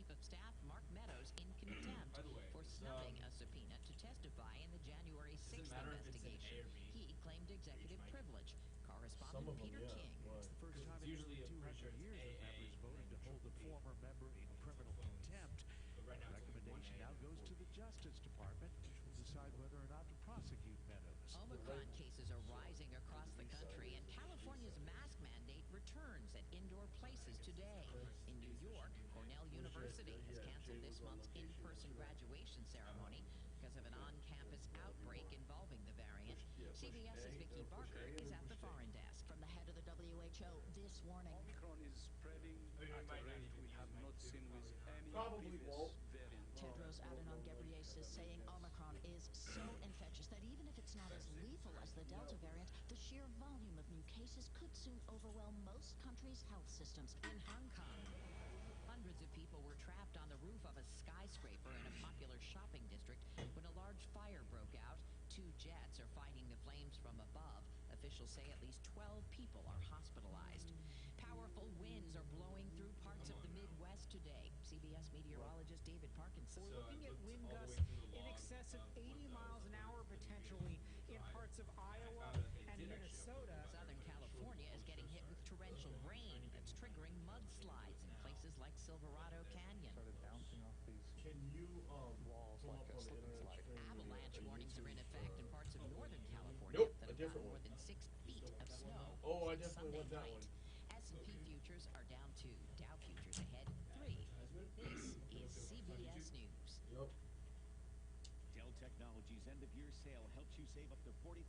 Chief of Staff Mark Meadows in contempt for snubbing a subpoena to testify in the January 6th investigation. He claimed executive privilege. Correspondent Peter King. It's the first time in nearly 200 years that members voted to hold a former member in criminal contempt. The recommendation now goes to the Justice Department, which will decide whether or not to prosecute Meadows. Omicron cases are rising across the country, and California's mask mandate returns at indoor places today. In New York, Cornell University has canceled this month's in-person graduation ceremony because of an on-campus outbreak involving the variant. CBS's Vicki Barker is at the foreign desk. From the head of the WHO, this warning. Omicron is spreading at a rate we have not seen with any previous variant. Tedros Adhanom Ghebreyesus saying Omicron is so infectious that even if it's not as lethal as the Delta variant, the sheer volume of new cases could soon overwhelm most countries' health systems. In Hong Kong, hundreds of people were trapped on the roof of a skyscraper in a popular shopping district when a large fire broke out. 2 jets are fighting the flames from above. Officials say at least 12 people are hospitalized. Powerful winds are blowing through parts of the Midwest today. CBS meteorologist David Parkinson. We're looking at wind gusts in excess of 80 miles an hour potentially in parts of Iowa and Minnesota. Southern California is getting hit with torrential rain that's triggering mudslides in places like Silverado Canyon. Started bouncing off these Can you walls pull like up a on the slip and internet slide. stream Avalanche the warnings are in YouTube effect in parts of northern California Nope, that a have different found more one. than 6 feet of snow. Oh, I since definitely Sunday want that night. one. S&P futures are down 2. Dow futures ahead 3. This is CBS News. Yep. Dell Technologies end-of-year sale helps you save up to 45%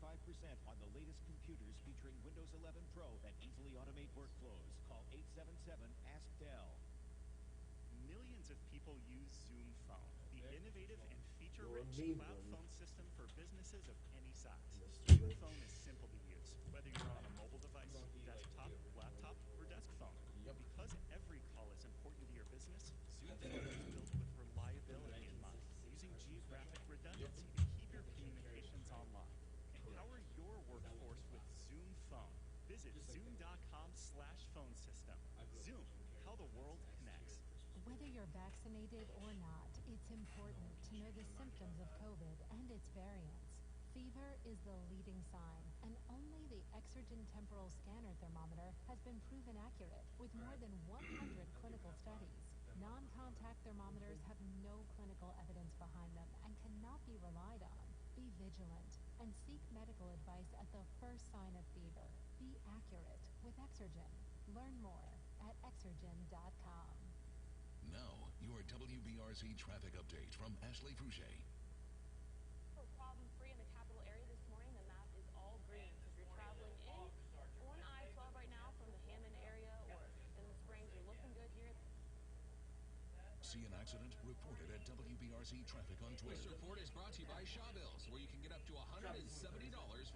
on the latest computers featuring Windows 11 Pro that easily automate workflows. Call 877-ASK-DELL. Millions of people use Zoom Phone, the innovative and feature-rich You're a mean cloud one. phone system for businesses of any size. Mr. Zoom Lynch. Phone is simple to use, whether you're on a mobile device, desktop, laptop, or desk phone. Yep. Because every call is important to your business, Zoom Phone is built with reliability in mind, using geographic redundancy to keep your communications online. Empower your workforce with Zoom Phone. Visit zoom.com/phone system. Zoom, how the world connects. Whether you're vaccinated or not, it's important to know the symptoms of COVID and its variants. Fever is the leading sign, and only the Exergen temporal scanner thermometer has been proven accurate with more than 100 clinical studies. Non-contact thermometers have no clinical evidence behind them and cannot be relied on. Be vigilant and seek medical advice at the first sign of fever. Be accurate with Exergen. Learn more at exergen.com. Now, your WBRZ traffic update from Ashley Fouché. Problem-free in the capital area this morning. The map is all green. If you're traveling in on I-12 right now from the Hammond area or in the Springs, you're looking good here. See an accident? Reported at WBRZ Traffic on Twitter. This report is brought to you by Shawbills, where you can get up to $170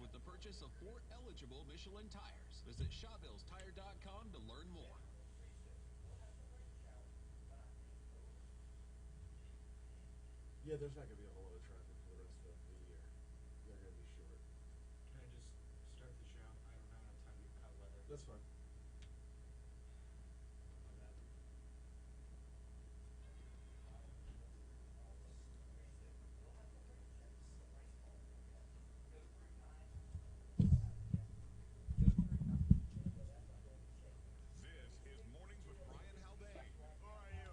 with the purchase of 4 eligible Michelin tires. Visit ShawbillsTire.com to learn more. Yeah, there's not going to be a whole lot of traffic for the rest of the year. They're going to be short. Can I just start the show? I don't have enough time to cut weather. That's fine. This is Mornings with Brian Haldane. How are you?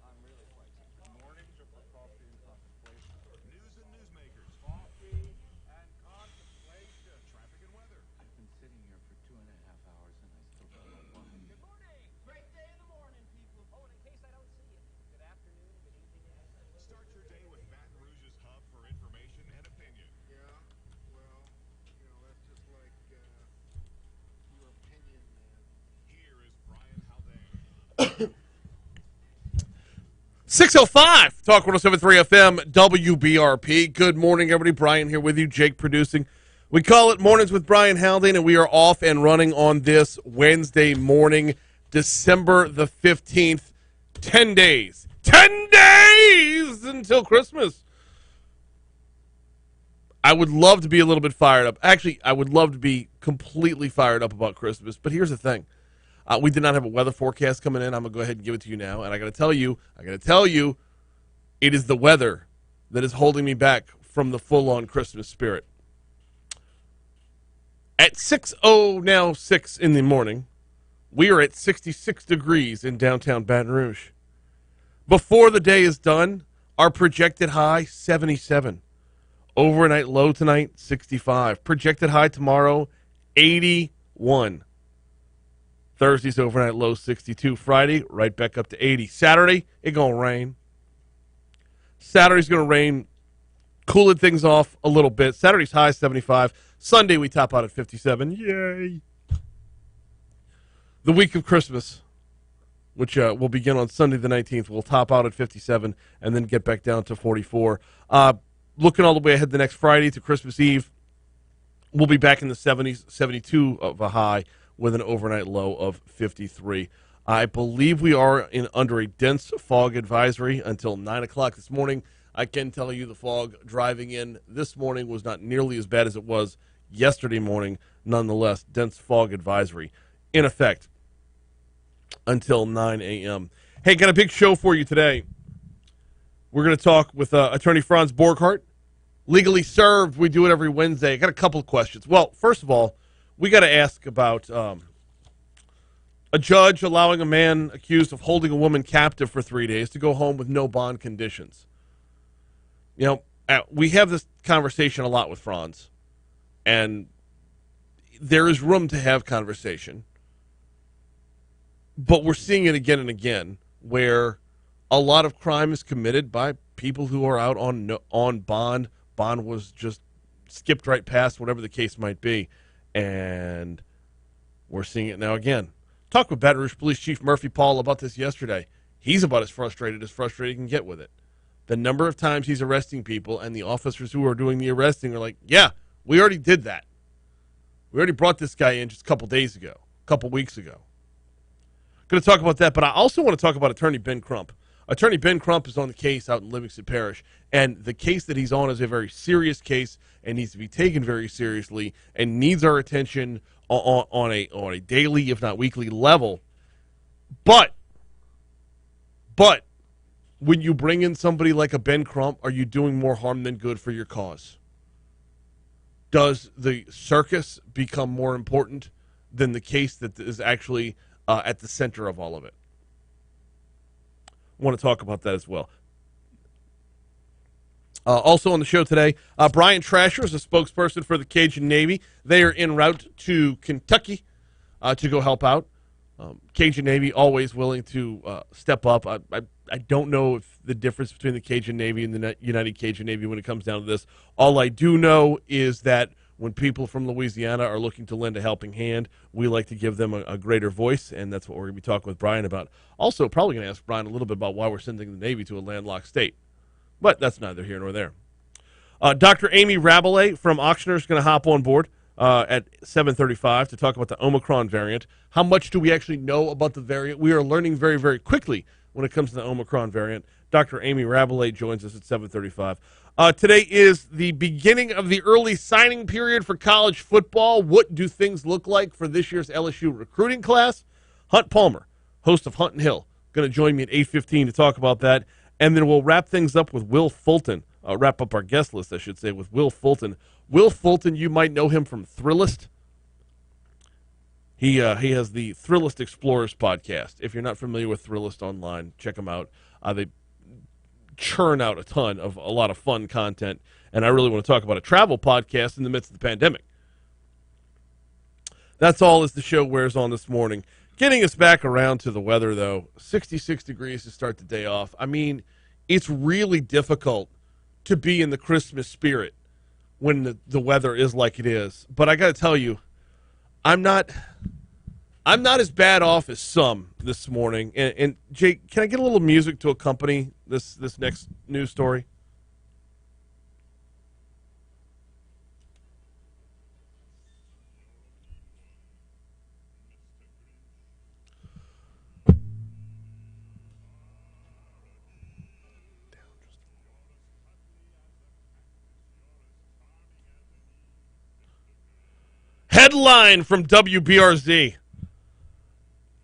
I'm really quite sick. Mornings are for coffee and contemplation. News and newsmakers. Coffee and contemplation. Traffic and weather. I've been sitting here for 2.5 hours and I still don't know why. Good morning. Great day in the morning, people. Oh, and in case I don't see you, good afternoon, good evening. Start your day with Baton Rouge's hub for information and opinion. Yeah, well, that's just like your opinion, man. Here is Brian Haldane. 6:05, Talk 107.3 FM, WBRP. Good morning, everybody. Brian here with you, Jake producing. We call it Mornings with Brian Haldane, and we are off and running on this Wednesday morning, December the 15th. 10 days. 10 days until Christmas. I would love to be a little bit fired up. Actually, I would love to be completely fired up about Christmas, but here's the thing. We did not have a weather forecast coming in. I'm going to go ahead and give it to you now. And I got to tell you, it is the weather that is holding me back from the full-on Christmas spirit. At 6:06 in the morning, we are at 66 degrees in downtown Baton Rouge. Before the day is done, our projected high, 77. Overnight low tonight, 65. Projected high tomorrow, 81. Thursday's overnight low, 62. Friday, right back up to 80. Saturday, it going to rain. Saturday's going to rain, cooling things off a little bit. Saturday's high, 75. Sunday, we top out at 57. Yay. The week of Christmas, which will begin on Sunday the 19th, will top out at 57 and then get back down to 44. Looking all the way ahead the next Friday to Christmas Eve, we'll be back in the 70s, 72 of a high with an overnight low of 53. I believe we are under a dense fog advisory until 9 o'clock this morning. I can tell you the fog driving in this morning was not nearly as bad as it was yesterday morning. Nonetheless, dense fog advisory in effect until 9 a.m. Hey, got a big show for you today. We're going to talk with attorney Franz Borghardt. Legally served, we do it every Wednesday. I got a couple of questions. Well, first of all, we got to ask about a judge allowing a man accused of holding a woman captive for 3 days to go home with no bond conditions. You know, we have this conversation a lot with Franz, and there is room to have conversation. But we're seeing it again and again where a lot of crime is committed by people who are out on bond. Bond was just skipped right past, whatever the case might be. And we're seeing it now again. Talked with Baton Rouge Police Chief Murphy Paul about this yesterday. He's about as frustrated he can get with it. The number of times he's arresting people and the officers who are doing the arresting are like, yeah, we already did that. We already brought this guy in just a couple days ago, a couple weeks ago. Going to talk about that, but I also want to talk about Attorney Ben Crump. Attorney Ben Crump is on the case out in Livingston Parish, and the case that he's on is a very serious case and needs to be taken very seriously and needs our attention on a daily, if not weekly level. But when you bring in somebody like a Ben Crump, are you doing more harm than good for your cause? Does the circus become more important than the case that is actually at the center of all of it? I want to talk about that as well. Also on the show today, Brian Trascher is a spokesperson for the Cajun Navy. They are en route to Kentucky to go help out. Cajun Navy always willing to step up. I don't know if the difference between the Cajun Navy and the United Cajun Navy when it comes down to this. All I do know is that when people from Louisiana are looking to lend a helping hand, we like to give them a greater voice, and that's what we're going to be talking with Brian about. Also, probably going to ask Brian a little bit about why we're sending the Navy to a landlocked state. But that's neither here nor there. Dr. Amy Rabalais from Auctioner is going to hop on board at 7:35 to talk about the Omicron variant. How much do we actually know about the variant? We are learning very, very quickly when it comes to the Omicron variant. Dr. Amy Rabalais joins us at 7:35. Today is the beginning of the early signing period for college football. What do things look like for this year's LSU recruiting class? Hunt Palmer, host of Hunt and Hill, going to join me at 8:15 to talk about that. And then we'll wrap things up with Will Fulton. Wrap up our guest list, I should say, with Will Fulton. Will Fulton, you might know him from Thrillist. He has the Thrillist Explorers podcast. If you're not familiar with Thrillist online, check them out. They churn out a ton of a lot of fun content, and I really want to talk about a travel podcast in the midst of the pandemic. That's all as the show wears on this morning. Getting us back around to the weather, though, 66 degrees to start the day off. I mean, it's really difficult to be in the Christmas spirit when the weather is like it is. But I got to tell you, I'm not as bad off as some this morning. And Jake, can I get a little music to accompany this next news story? Headline from WBRZ.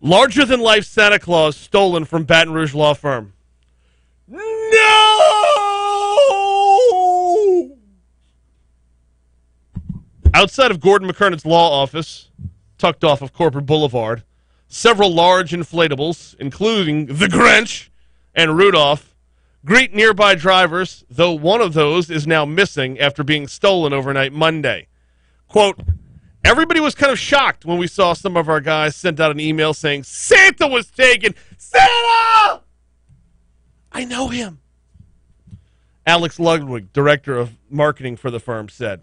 Larger-than-life Santa Claus stolen from Baton Rouge law firm. No! Outside of Gordon McKernan's law office, tucked off of Corporate Boulevard, several large inflatables, including the Grinch and Rudolph, greet nearby drivers, though one of those is now missing after being stolen overnight Monday. Quote, everybody was kind of shocked when we saw some of our guys sent out an email saying, Santa was taken! Santa! I know him. Alex Ludwig, director of marketing for the firm, said.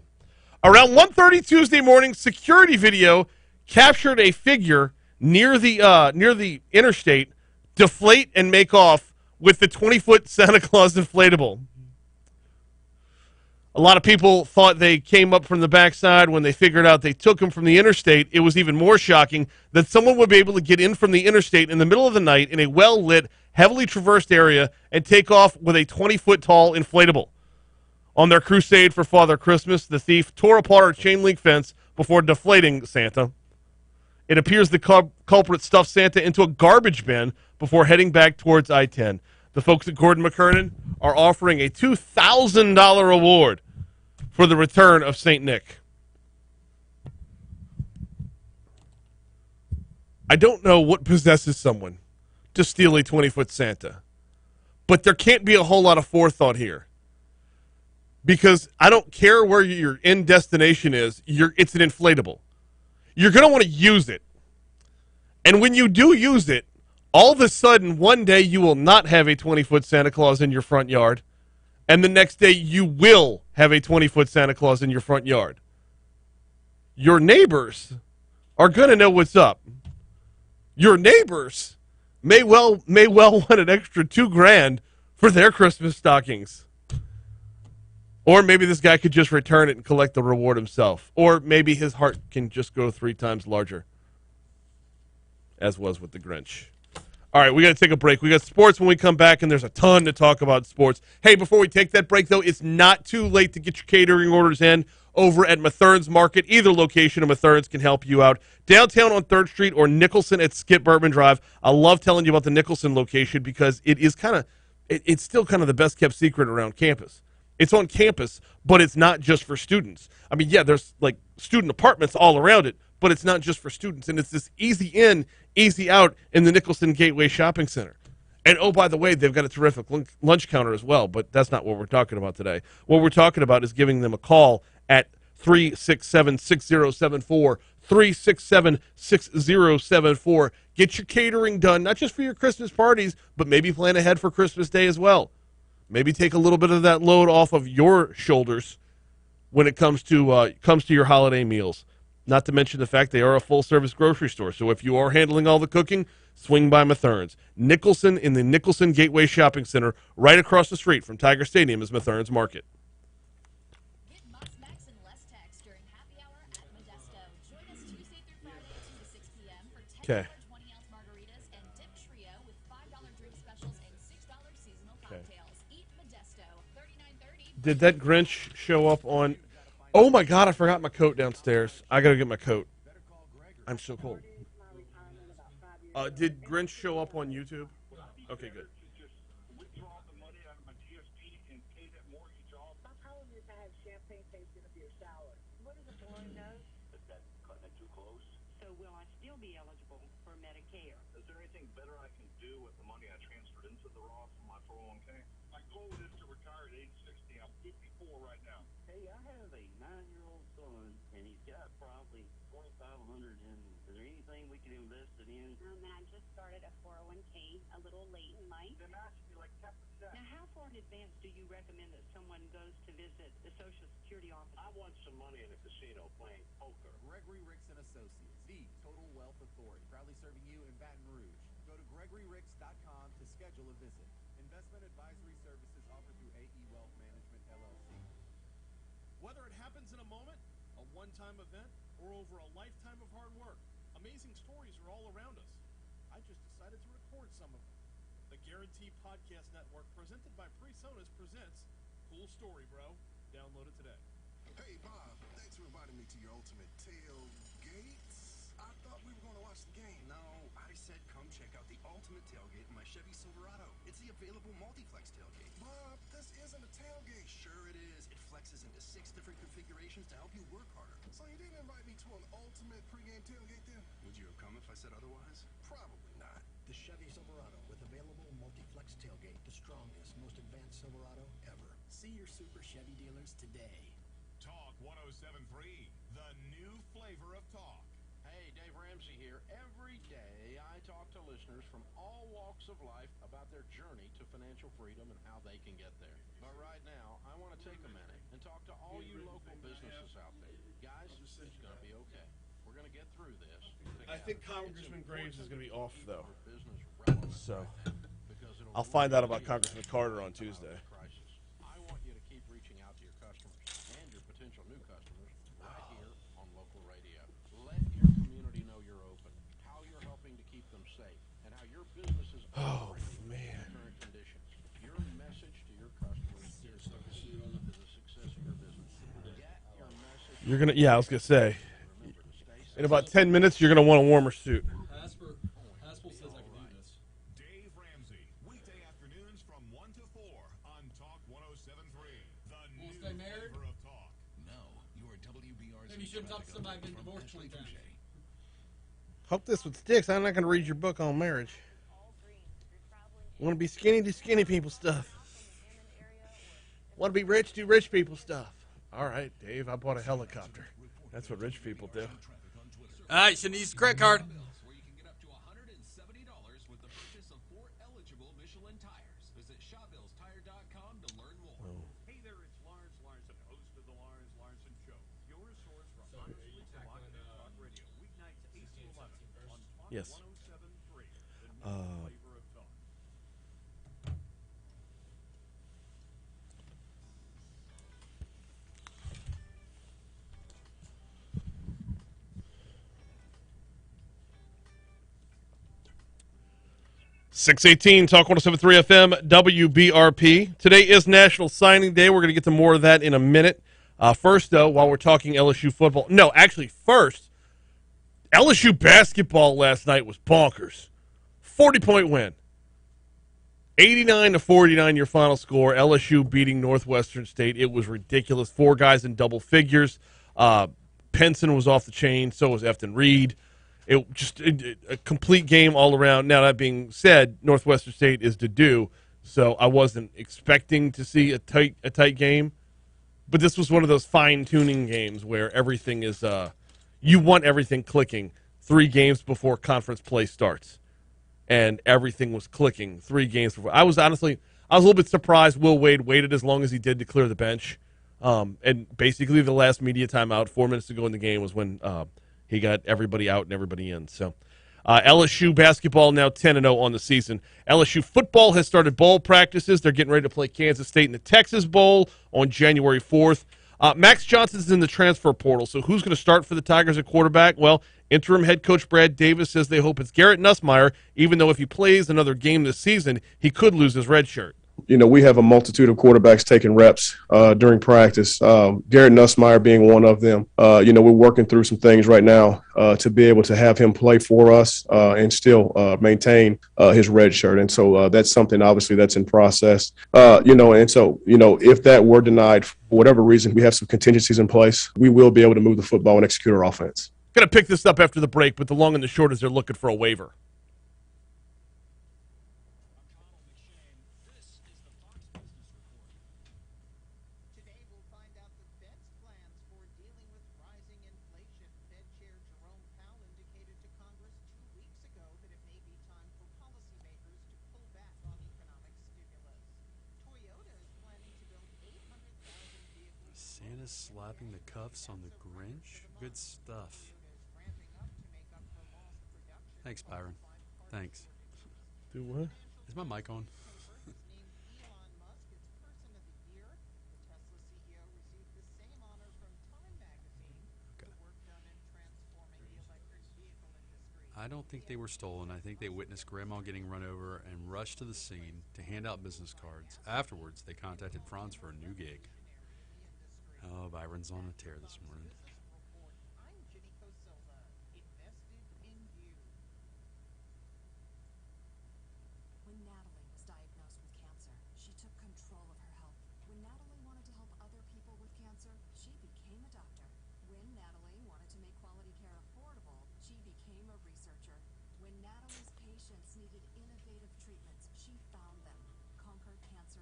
Around 1:30 Tuesday morning, security video captured a figure near the interstate deflate and make off with the 20-foot Santa Claus inflatable. A lot of people thought they came up from the backside. When they figured out they took him from the interstate, it was even more shocking that someone would be able to get in from the interstate in the middle of the night in a well-lit, heavily traversed area and take off with a 20-foot tall inflatable. On their crusade for Father Christmas, the thief tore apart a chain link fence before deflating Santa. It appears the culprit stuffed Santa into a garbage bin before heading back towards I-10. The folks at Gordon McKernan are offering a $2,000 award for the return of St. Nick. I don't know what possesses someone to steal a 20-foot Santa, but there can't be a whole lot of forethought here. Because I don't care where your end destination is, it's an inflatable. You're going to want to use it. And when you do use it, all of a sudden, one day you will not have a 20-foot Santa Claus in your front yard, and the next day you will have a 20-foot Santa Claus in your front yard. Your neighbors are going to know what's up. Your neighbors may well want an extra $2,000 for their Christmas stockings. Or maybe this guy could just return it and collect the reward himself. Or maybe his heart can just go 3 times larger, as was with the Grinch. All right, we got to take a break. We got sports when we come back, and there's a ton to talk about sports. Hey, before we take that break, though, it's not too late to get your catering orders in over at Methern's Market. Either location of Methern's can help you out. Downtown on 3rd Street or Nicholson at Skip Bourbon Drive. I love telling you about the Nicholson location because it's still kind of the best-kept secret around campus. It's on campus, but it's not just for students. I mean, yeah, there's like student apartments all around it, but it's not just for students. And it's this easy in, easy out in the Nicholson Gateway Shopping Center. And, oh, by the way, they've got a terrific lunch counter as well, but that's not what we're talking about today. What we're talking about is giving them a call at 367-6074, 367-6074. Get your catering done, not just for your Christmas parties, but maybe plan ahead for Christmas Day as well. Maybe take a little bit of that load off of your shoulders when it comes to your holiday meals. Not to mention the fact they are a full-service grocery store. So if you are handling all the cooking, swing by Methern's. Nicholson in the Nicholson Gateway Shopping Center, right across the street from Tiger Stadium is Methern's Market. Get Mux-Max and less tax during happy hour at Modesto. Join us Tuesday through Friday, 2 to 6 p.m. for $10 20-ounce margaritas and dip trio with $5 drink specials and $6 seasonal cocktails. Eat Modesto, $39.30. Did that Grinch show up on... Oh, my God, I forgot my coat downstairs. I got to get my coat. I'm so cold. Did Grinch show up on YouTube? Okay, good. Whether it happens in a moment, a one-time event, or over a lifetime of hard work, amazing stories are all around us. I just decided to record some of them. The Guarantee Podcast Network, presented by PreSonus, presents Cool Story, Bro. Download it today. Hey, Bob, thanks for inviting me to your ultimate tailgate. I thought we were going to watch the game. No, I said come check out the ultimate tailgate in my Chevy Silverado. It's the available multi-flex tailgate. Bob, this isn't a tailgate. Sure it is. It flexes into 6 different configurations to help you work harder. So you didn't invite me to an ultimate pregame tailgate then? Would you have come if I said otherwise? Probably not. The Chevy Silverado with available multi-flex tailgate, the strongest, most advanced Silverado ever. See your Super Chevy dealers today. Talk 107.3, the new flavor of talk. Hey, Dave Ramsey here. Every day I talk to listeners from all walks of life about their journey to financial freedom and how they can get there. But right now, I want to take a minute and talk to all you local businesses out there. Guys, it's going to be okay. We're going to get through this. I think Congressman Graves is going to be off, though. So I'll find out about Congressman Carter on Tuesday. I want you to keep reaching out to your customers and your potential new customers right here on local radio. Let your community know you're open, how you're helping to keep them safe, and how your business is operating in current conditions. Your message to your customers is the key to the success of your business. Get your message. You're gonna, yeah, I was gonna say. In about 10 minutes, you're gonna want a warmer suit. Haspel says I can do this. Dave Ramsey, weekday afternoons from 1 to 4 on Talk 107.3. The new flavor of talk. Now, your WBRZ. Maybe you should talk to somebody getting divorced 20 times. Hope this one sticks. I'm not gonna read your book on marriage. Want to be skinny, do skinny people stuff. Want to be rich, do rich people stuff. All right, Dave, I bought a helicopter. That's what rich people do. All right, shouldn't use credit card. Where you can get up to $170 with the purchase of 4 eligible Michelin tires. Visit ShawBillsTire.com to learn more. Hey there, it's Lawrence Larson, host of the Lawrence Larson Show. Your source for honestly provocative talk radio. Weeknights 8 to 11 on Talk 107.3. The new flavor of talk. 618 Talk 107.3 FM WBRP. Today is National Signing Day. We're going to get to more of that in a minute. First, though, while we're talking LSU football. No, actually, first, LSU basketball last night was bonkers. 40-point win. 89-49 your final score. LSU beating Northwestern State. It was ridiculous. 4 guys in double figures. Penson was off the chain. So was Efton Reed. It just a complete game all around. Now, that being said, Northwestern State is to do, so I wasn't expecting to see a tight game. But this was one of those fine-tuning games where everything is you want everything clicking 3 games before conference play starts. And everything was clicking 3 games before. I was a little bit surprised Will Wade waited as long as he did to clear the bench. And basically the last media timeout, 4 minutes to go in the game, was when he got everybody out and everybody in. So LSU basketball now 10-0 on the season. LSU football has started bowl practices. They're getting ready to play Kansas State in the Texas Bowl on January 4th. Max Johnson's in the transfer portal, so who's going to start for the Tigers at quarterback? Well, interim head coach Brad Davis says they hope it's Garrett Nussmeier, even though if he plays another game this season, he could lose his red shirt. You know, we have a multitude of quarterbacks taking reps during practice, Garrett Nussmeier being one of them. You know, we're working through some things right now to be able to have him play for us and still maintain his red shirt. And so that's something, obviously, that's in process. You know, and so, you know, if that were denied for whatever reason, we have some contingencies in place. We will be able to move the football and execute our offense. Going to pick this up after the break, but the long and the short is they're looking for a waiver. Santa's slapping the cuffs on the Grinch? Good stuff. Thanks, Byron. Thanks. Do what? Is my mic on? Okay. I don't think they were stolen. I think they witnessed Grandma getting run over and rushed to the scene to hand out business cards. Afterwards, they contacted Franz for a new gig. Oh, Byron's on a tear this morning.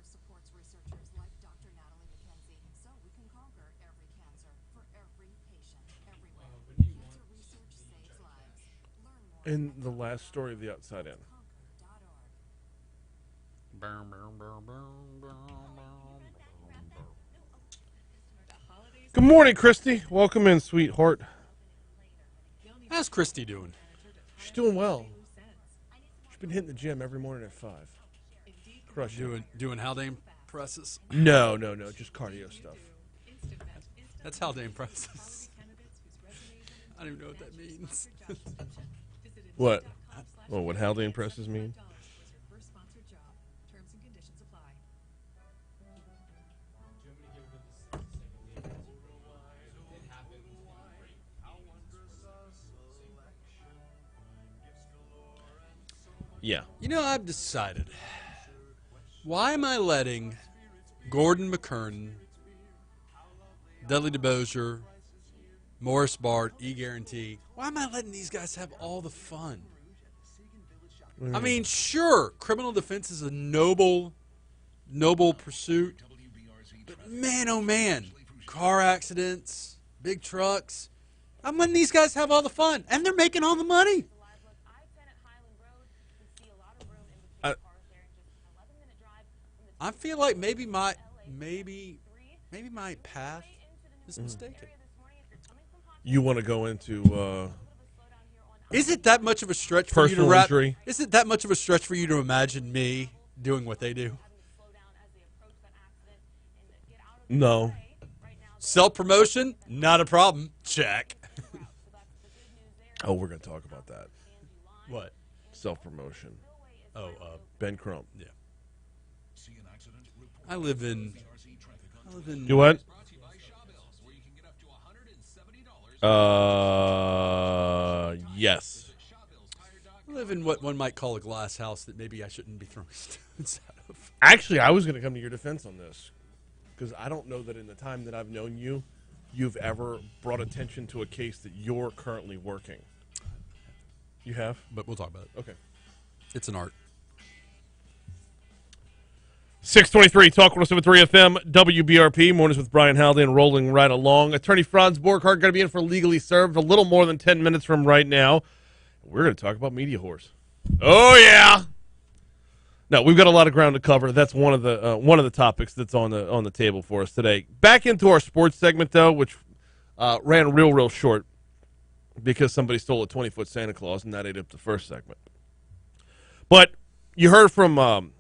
supports researchers like Dr. Natalie McKenzie so we can conquer every cancer for every patient everywhere. Cancer research saves lives. Learn more. In the last story of the Outside In. Good morning, Christy. Welcome in, sweetheart. How's Christy doing? She's doing well. She's been hitting the gym every morning at 5. Crushing. Doing Haldane presses? No, just cardio stuff. That's Haldane presses. I don't even know what that means. What? Oh, what Haldane presses mean? Yeah. You know, I've decided. Why am I letting Gordon McKernan, Dudley DeBosier, Morris Bart, E-Guarantee, why am I letting these guys have all the fun? I mean, sure, criminal defense is a noble pursuit. But man, oh man, car accidents, big trucks. I'm letting these guys have all the fun, and they're making all the money. I feel like maybe my path is mistaken. You want to go into Is it that much of a stretch for you to personal injury? Is it that much of a stretch for you to imagine me doing what they do? No. Self-promotion? Not a problem. Check. Oh, we're going to talk about that. What? Self-promotion. Oh, Ben Crump. Yeah. I live in. You what? Yes. I live in what one might call a glass house that maybe I shouldn't be throwing stones out of. Actually, I was going to come to your defense on this because I don't know that in the time that I've known you, you've ever brought attention to a case that you're currently working. You have? But we'll talk about it. Okay. It's an art. 623 Talk 107.3 FM, WBRP. Mornings with Brian Haldane rolling right along. Attorney Franz Borghardt going to be in for Legally Served a little more than 10 minutes from right now. We're going to talk about Media Horse. Oh, yeah. No, we've got a lot of ground to cover. That's one of the topics that's on the table for us today. Back into our sports segment, though, which ran real short because somebody stole a 20-foot Santa Claus, and that ate up the first segment. But you heard from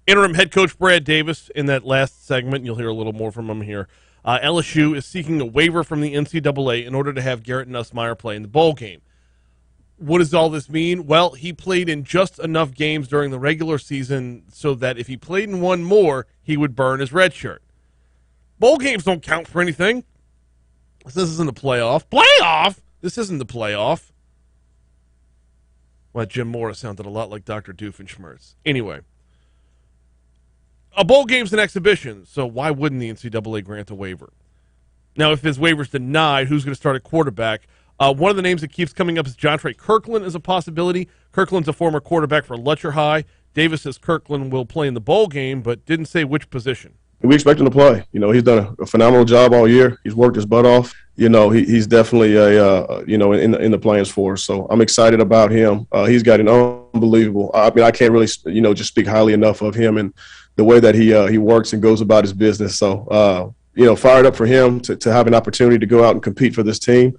interim head coach Brad Davis in that last segment. You'll hear a little more from him here. LSU is seeking a waiver from the NCAA in order to have Garrett Nussmeier play in the bowl game. What does all this mean? Well, he played in just enough games during the regular season so that if he played in one more, he would burn his red shirt. Bowl games don't count for anything. This isn't a playoff. Playoff? This isn't the playoff. Well, Jim Morris sounded a lot like Dr. Doofenshmirtz. Anyway. A bowl game's an exhibition, so why wouldn't the NCAA grant a waiver? Now, if his waiver's denied, who's going to start at quarterback? One of the names that keeps coming up is Jontre Kirkland as a possibility. Kirkland's a former quarterback for Lutcher High. Davis says Kirkland will play in the bowl game, but didn't say which position. We expect him to play. You know, he's done a phenomenal job all year. He's worked his butt off. You know, he's definitely in the plans for us. So I'm excited about him. He's got an unbelievable. I mean, I can't really just speak highly enough of him and the way that he works and goes about his business. So fired up for him to have an opportunity to go out and compete for this team.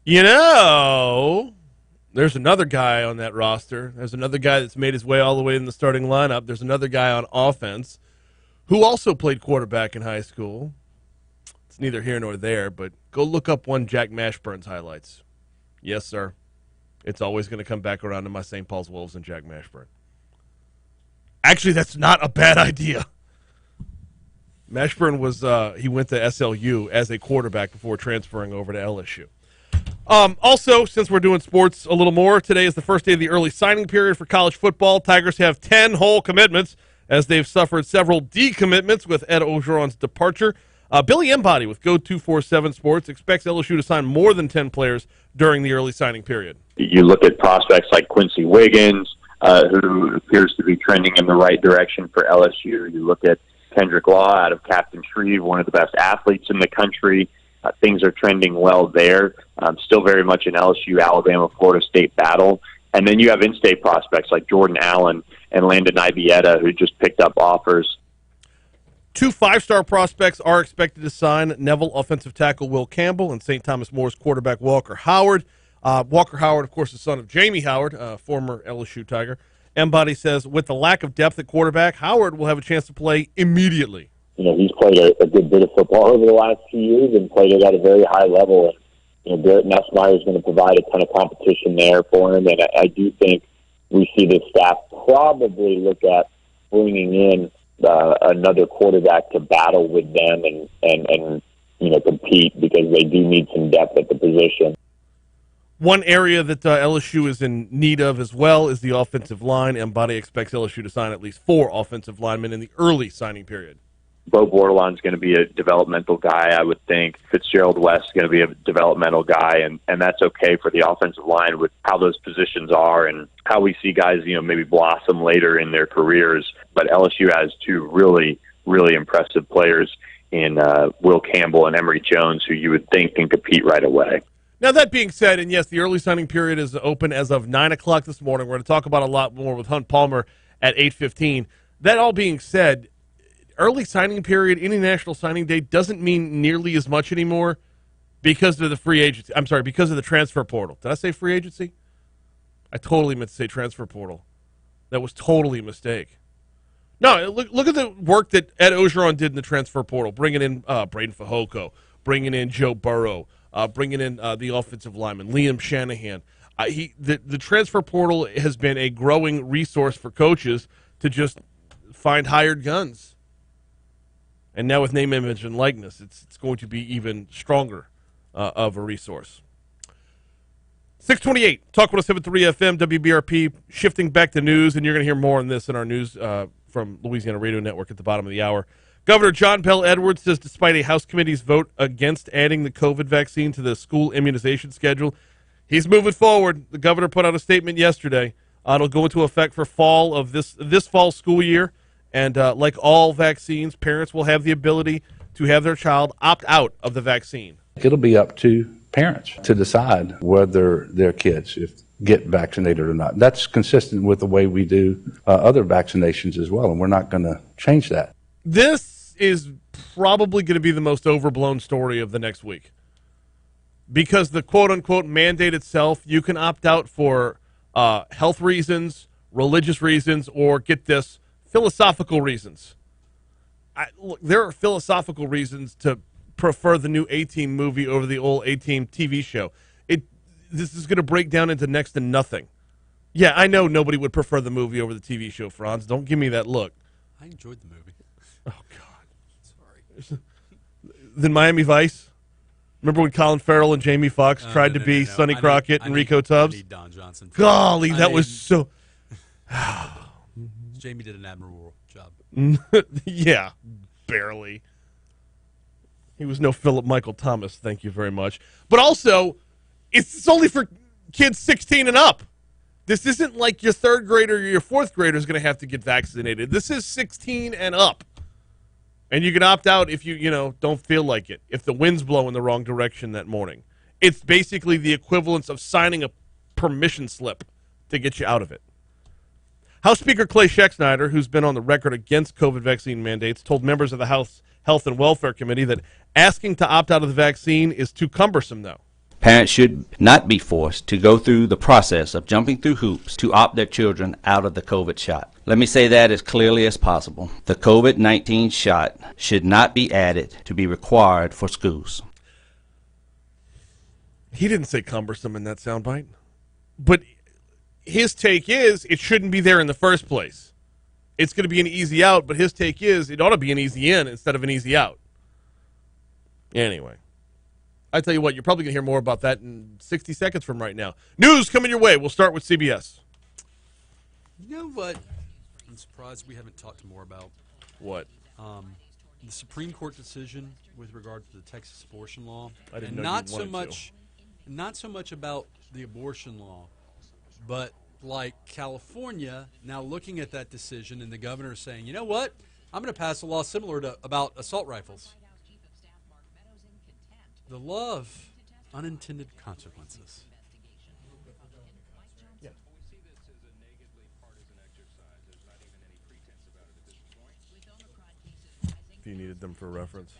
You know, there's another guy on that roster. There's another guy that's made his way all the way in the starting lineup. There's another guy on offense who also played quarterback in high school. It's neither here nor there, but go look up one Jack Mashburn's highlights. Yes, sir. It's always going to come back around to my St. Paul's Wolves and Jack Mashburn. Actually, that's not a bad idea. Mashburn was he went to SLU as a quarterback before transferring over to LSU. Also, since we're doing sports a little more, today is the first day of the early signing period for college football. Tigers have 10 whole commitments as they've suffered several decommitments with Ed Ogeron's departure. Billy Embody with Go247 Sports expects LSU to sign more than 10 players during the early signing period. You look at prospects like Quincy Wiggins, who appears to be trending in the right direction for LSU. You look at Kendrick Law out of Captain Shreve, one of the best athletes in the country. Things are trending well there. Still very much an LSU, Alabama, Florida State battle. And then you have in-state prospects like Jordan Allen and Landon Ibieta, who just picked up offers. 2 5-star prospects are expected to sign: Neville offensive tackle Will Campbell and St. Thomas More's quarterback Walker Howard. Walker Howard, of course, the son of Jamie Howard, former LSU Tiger. Embody says, with the lack of depth at quarterback, Howard will have a chance to play immediately. You know, he's played a good bit of football over the last few years and played it at a very high level. And, you know, Garrett Nussmeier is going to provide a ton of competition there for him. And I do think we see the staff probably look at bringing in another quarterback to battle with them and you know, compete, because they do need some depth at the position. One area that LSU is in need of as well is the offensive line. Embody expects LSU to sign at least 4 offensive linemen in the early signing period. Bo Bordelon's going to be a developmental guy, I would think. Fitzgerald West is going to be a developmental guy, and that's okay for the offensive line with how those positions are and how we see guys, you know, maybe blossom later in their careers. But LSU has 2 really, really impressive players in Will Campbell and Emory Jones, who you would think can compete right away. Now, that being said, and yes, the early signing period is open as of 9 o'clock this morning. We're going to talk about a lot more with Hunt Palmer at 8:15. That all being said, early signing period, any national signing day doesn't mean nearly as much anymore because of the free agency. I'm sorry, because of the transfer portal. Did I say free agency? I totally meant to say transfer portal. That was totally a mistake. No, look at the work that Ed Ogeron did in the transfer portal, bringing in Braden Fajoko, bringing in Joe Burrow, bringing in the offensive lineman, Liam Shanahan. The transfer portal has been a growing resource for coaches to just find hired guns. And now with name, image, and likeness, it's going to be even stronger of a resource. 628, Talk 107.3 FM, WBRP, shifting back to news, and you're going to hear more on this in our news from Louisiana Radio Network at the bottom of the hour. Governor John Bell Edwards says despite a House committee's vote against adding the COVID vaccine to the school immunization schedule, he's moving forward. The governor put out a statement yesterday. It'll go into effect for fall of this fall school year. And like all vaccines, parents will have the ability to have their child opt out of the vaccine. It'll be up to parents to decide whether their kids get vaccinated or not. That's consistent with the way we do other vaccinations as well, and we're not going to change that. This is probably going to be the most overblown story of the next week. Because the quote-unquote mandate itself, you can opt out for health reasons, religious reasons, or, get this, philosophical reasons. Look, there are philosophical reasons to prefer the new A-Team movie over the old A-Team TV show. This is going to break down into next to nothing. Yeah, I know nobody would prefer the movie over the TV show, Franz. Don't give me that look. I enjoyed the movie. Oh, God. Sorry. Then Miami Vice? Remember when Colin Farrell and Jamie Foxx tried to be Sonny Crockett and Rico Tubbs? I need Don Johnson. Golly, that was so... Jamie did an admirable job. Yeah, barely. He was no Philip Michael Thomas, thank you very much. But also, it's only for kids 16 and up. This isn't like your 3rd grader or your 4th grader is going to have to get vaccinated. This is 16 and up. And you can opt out if you don't feel like it, if the wind's blowing the wrong direction that morning. It's basically the equivalence of signing a permission slip to get you out of it. House Speaker Clay Schexnayder, who's been on the record against COVID vaccine mandates, told members of the House Health and Welfare Committee that asking to opt out of the vaccine is too cumbersome, though. Parents should not be forced to go through the process of jumping through hoops to opt their children out of the COVID shot. Let me say that as clearly as possible. The COVID-19 shot should not be added to be required for schools. He didn't say cumbersome in that soundbite, but his take is it shouldn't be there in the first place. It's going to be an easy out, but his take is it ought to be an easy in instead of an easy out. Anyway, I tell you what, you're probably going to hear more about that in 60 seconds from right now. News coming your way. We'll start with CBS. You know what? I'm surprised we haven't talked more about. What? The Supreme Court decision with regard to the Texas abortion law. I didn't know not you wanted so much about the abortion law, but like California now looking at that decision and the governor saying, you know what, I'm going to pass a law similar to about assault rifles. The law of unintended consequences. If you needed them for reference.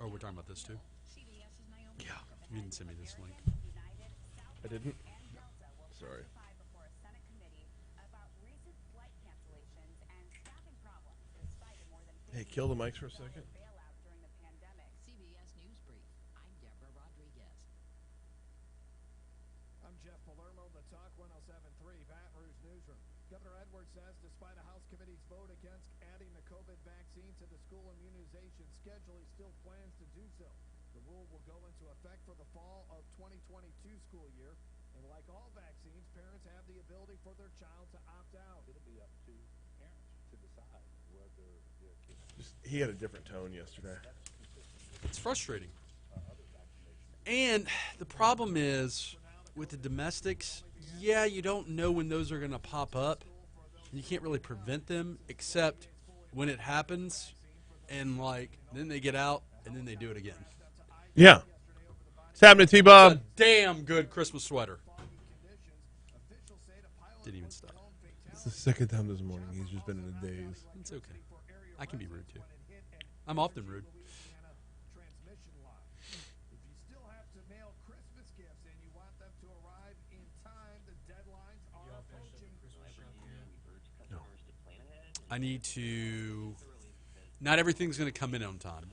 Oh, we're talking about this too? Yeah. You didn't send me this link. I didn't? Sorry. Hey, kill the mics for a second. I'm Jeff Palermo, the Talk 107.3 Baton Rouge Newsroom. Governor Edwards says despite a House committee's vote against adding the COVID vaccine to the school immunization schedule, he still plans to do so. The rule will go into effect for the fall of 2022 school year. And like all vaccines, parents have the ability for their child to opt out. It'll be up to parents to decide whether their kids. He had a different tone yesterday. It's frustrating. And the problem is with the domestics, yeah, you don't know when those are going to pop up. You can't really prevent them except when it happens and then they get out and then they do it again. Yeah. What's happening, T-Bob? It's a damn good Christmas sweater. Didn't even stop. It's the second time this morning. He's just been in a daze. It's okay. I can be rude too. I'm often rude. I need to. Not everything's going to come in on time,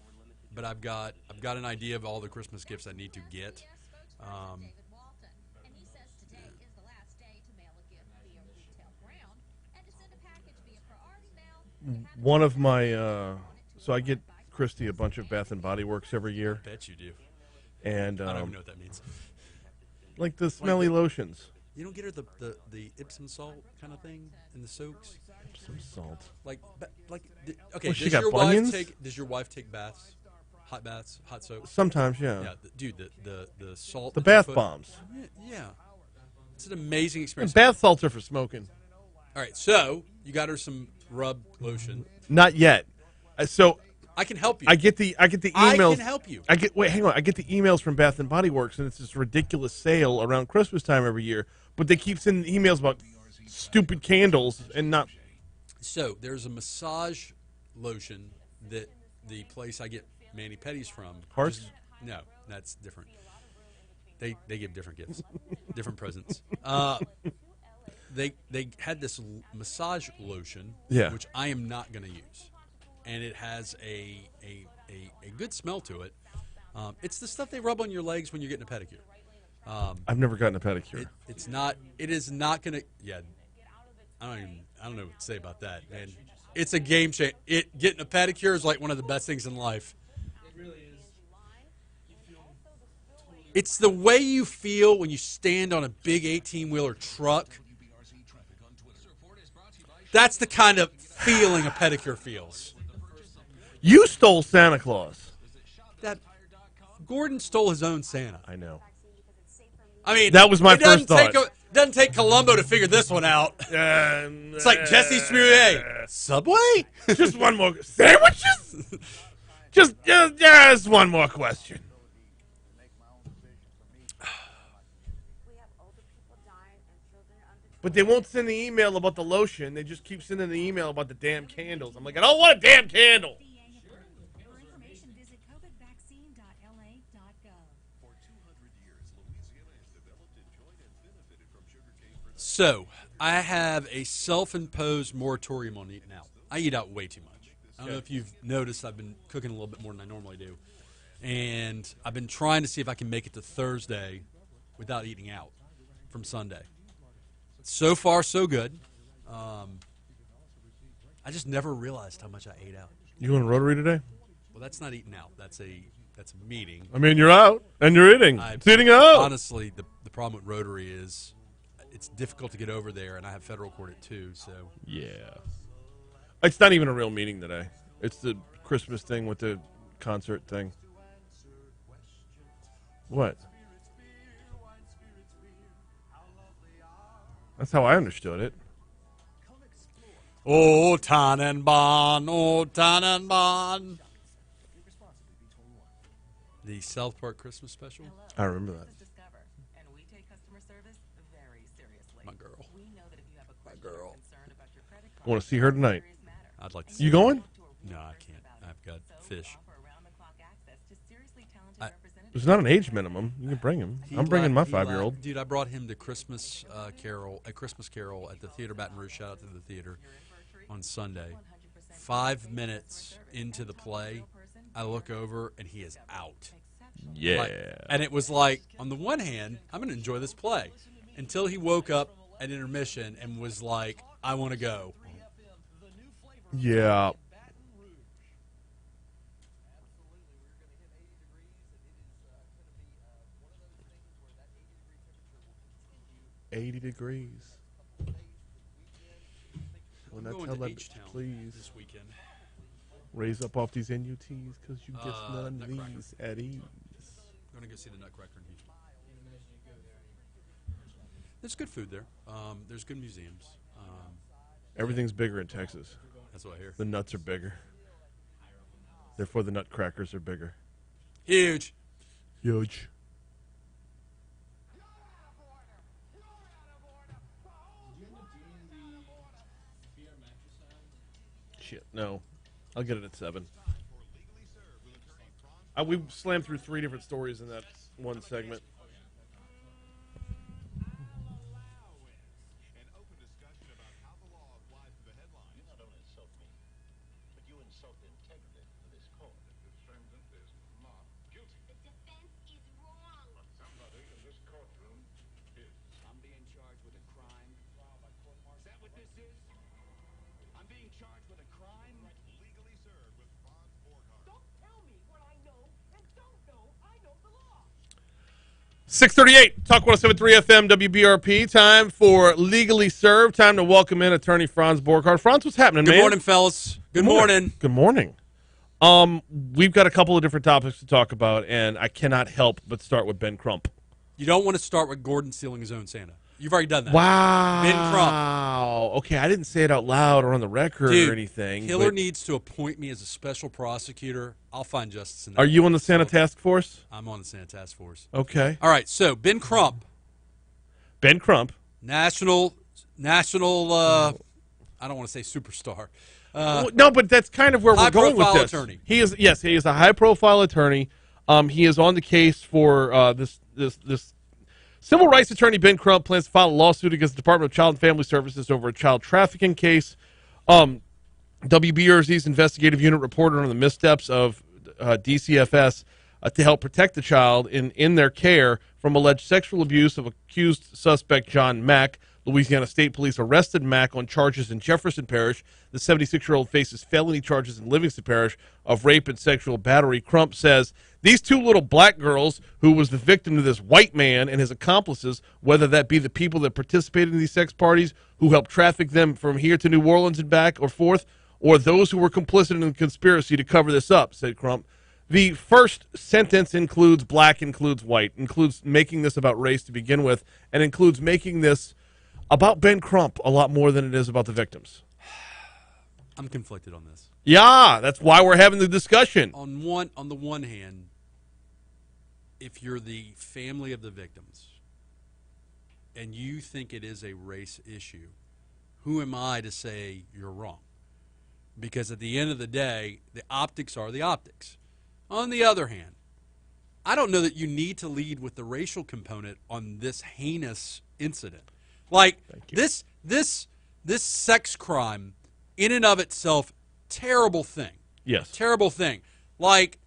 but I've got an idea of all the Christmas gifts I need to get. One of my, so I get Christy a bunch of Bath and Body Works every year. I bet you do. And I don't even know what that means. Like the smelly lotions. You don't get her the Epsom salt kind of thing in the soaks. Epsom salt. Okay. Well, she got bunions? Does your wife take baths? Hot baths, hot soaks? Sometimes, yeah. Yeah, dude, the salt. The bath bombs. Yeah. It's an amazing experience. And bath salts are for smoking. All right, so you got her some rub lotion. Not yet. So I can help you. I get the emails. I can help you. I get the emails from Bath and Body Works, and it's this ridiculous sale around Christmas time every year. But they keep sending emails about stupid candles and not. So there's a massage lotion that the place I get mani-pedis from. Hearts? No, that's different. They give different gifts, different presents. They had this massage lotion, which I am not going to use, and it has a good smell to it. It's the stuff they rub on your legs when you're getting a pedicure. I've never gotten a pedicure. It is not going to. Yeah, I don't know what to say about that, man. It's a game changer. Getting a pedicure is like one of the best things in life. It really is. It's the way you feel when you stand on a big 18-wheeler truck. That's the kind of feeling a pedicure feels. You stole Santa Claus. Gordon stole his own Santa. I know. I mean, that was my first thought. Doesn't take Columbo to figure this one out. It's like Jesse Smollett. Subway? Just one more. Sandwiches? just one more question. But they won't send the email about the lotion. They just keep sending the email about the damn candles. I'm like, I don't want a damn candle. For information, visit covidvaccine.la.gov. For 200 years, Louisiana has developed, enjoyed, and benefited from sugarcane production. So, I have a self-imposed moratorium on eating out. I eat out way too much. I don't know if you've noticed I've been cooking a little bit more than I normally do. And I've been trying to see if I can make it to Thursday without eating out from Sunday. So far, so good. I just never realized how much I ate out. You on Rotary today? Well, that's not eating out. That's a meeting. I mean, you're out and you're eating. It's eating out. Honestly, the problem with Rotary is it's difficult to get over there, and I have federal court at 2, so. Yeah. It's not even a real meeting today. It's the Christmas thing with the concert thing. What? That's how I understood it. Oh, Tannenbaum, oh, Tannenbaum. The Southport Christmas special? I remember that. My girl. My girl. I want to see her tonight. I'd like to see You her. going? No, I can't. I've got fish. There's not an age minimum. You can bring him. I'm bringing my 5-year-old. Dude, I brought him to Christmas Carol at the Theater Baton Rouge. Shout out to the theater on Sunday. 5 minutes into the play, I look over and he is out. Yeah. And it was like, on the one hand, I'm going to enjoy this play. Until he woke up at intermission and was like, I want to go. Yeah. $80. When I going tell to them, H-Town please this weekend. raise up off these NUTs because you get none of Nutcracker. these at ease. I'm going to go see the Nutcracker in Houston. There's good food there. There's good museums. Everything's bigger in Texas. That's what I hear. The nuts are bigger. Therefore, the nutcrackers are bigger. Huge. Huge. Shit, no. I'll get it at 7. We slammed through 3 different stories in that one segment. I'm being charged with a crime. Legally served with Franz Borghardt. Don't tell me what I know and don't know. I know the law. 638, Talk 107.3 FM, WBRP. Time for Legally Served. Time to welcome in attorney Franz Borghardt. Franz, what's happening, man? Good morning, fellas. Good morning. Good morning. We've got a couple of different topics to talk about, and I cannot help but start with Ben Crump. You don't want to start with Gordon stealing his own Santa. You've already done that. Wow. Ben Crump. Wow. Okay, I didn't say it out loud or on the record Dude, or anything. Hiller but needs to appoint me as a special prosecutor. I'll find justice in that. Are you on the Santa Task Force? I'm on the Santa Task Force. Okay. All right, so Ben Crump. Ben Crump. National, I don't want to say superstar. No, but that's kind of where we're going with this. Attorney. He is a high-profile attorney. He is on the case for this civil rights attorney. Ben Crump plans to file a lawsuit against the Department of Child and Family Services over a child trafficking case. WBRZ's investigative unit reported on the missteps of DCFS to help protect the child in their care from alleged sexual abuse of accused suspect John Mack. Louisiana State Police arrested Mack on charges in Jefferson Parish. The 76-year-old faces felony charges in Livingston Parish of rape and sexual battery. Crump says these 2 little black girls who was the victim to this white man and his accomplices, whether that be the people that participated in these sex parties who helped traffic them from here to New Orleans and back or forth, or those who were complicit in the conspiracy to cover this up, said Crump. The first sentence includes black, includes white, includes making this about race to begin with, and includes making this about Ben Crump a lot more than it is about the victims. I'm conflicted on this. Yeah, that's why we're having the discussion. On the one hand, if you're the family of the victims and you think it is a race issue, who am I to say you're wrong? Because at the end of the day, the optics are the optics. On the other hand, I don't know that you need to lead with the racial component on this heinous incident. Like this sex crime in and of itself, terrible thing. Yes. Terrible thing. Like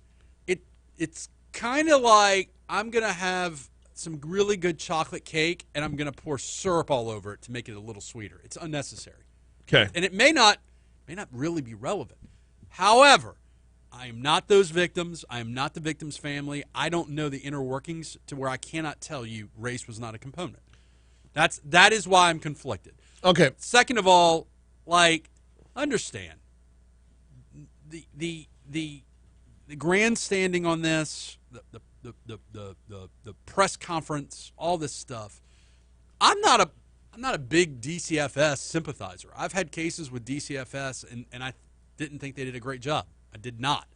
it's kind of like I'm going to have some really good chocolate cake and I'm going to pour syrup all over it to make it a little sweeter. It's unnecessary. Okay. And it may not really be relevant. However, I am not those victims. I am not the victim's family. I don't know the inner workings to where I cannot tell you race was not a component. That is why I'm conflicted. Okay. Second of all, like, understand the grandstanding on this, the press conference, all this stuff. I'm not I'm not a big DCFS sympathizer. I've had cases with DCFS, and I didn't think they did a great job. I did not.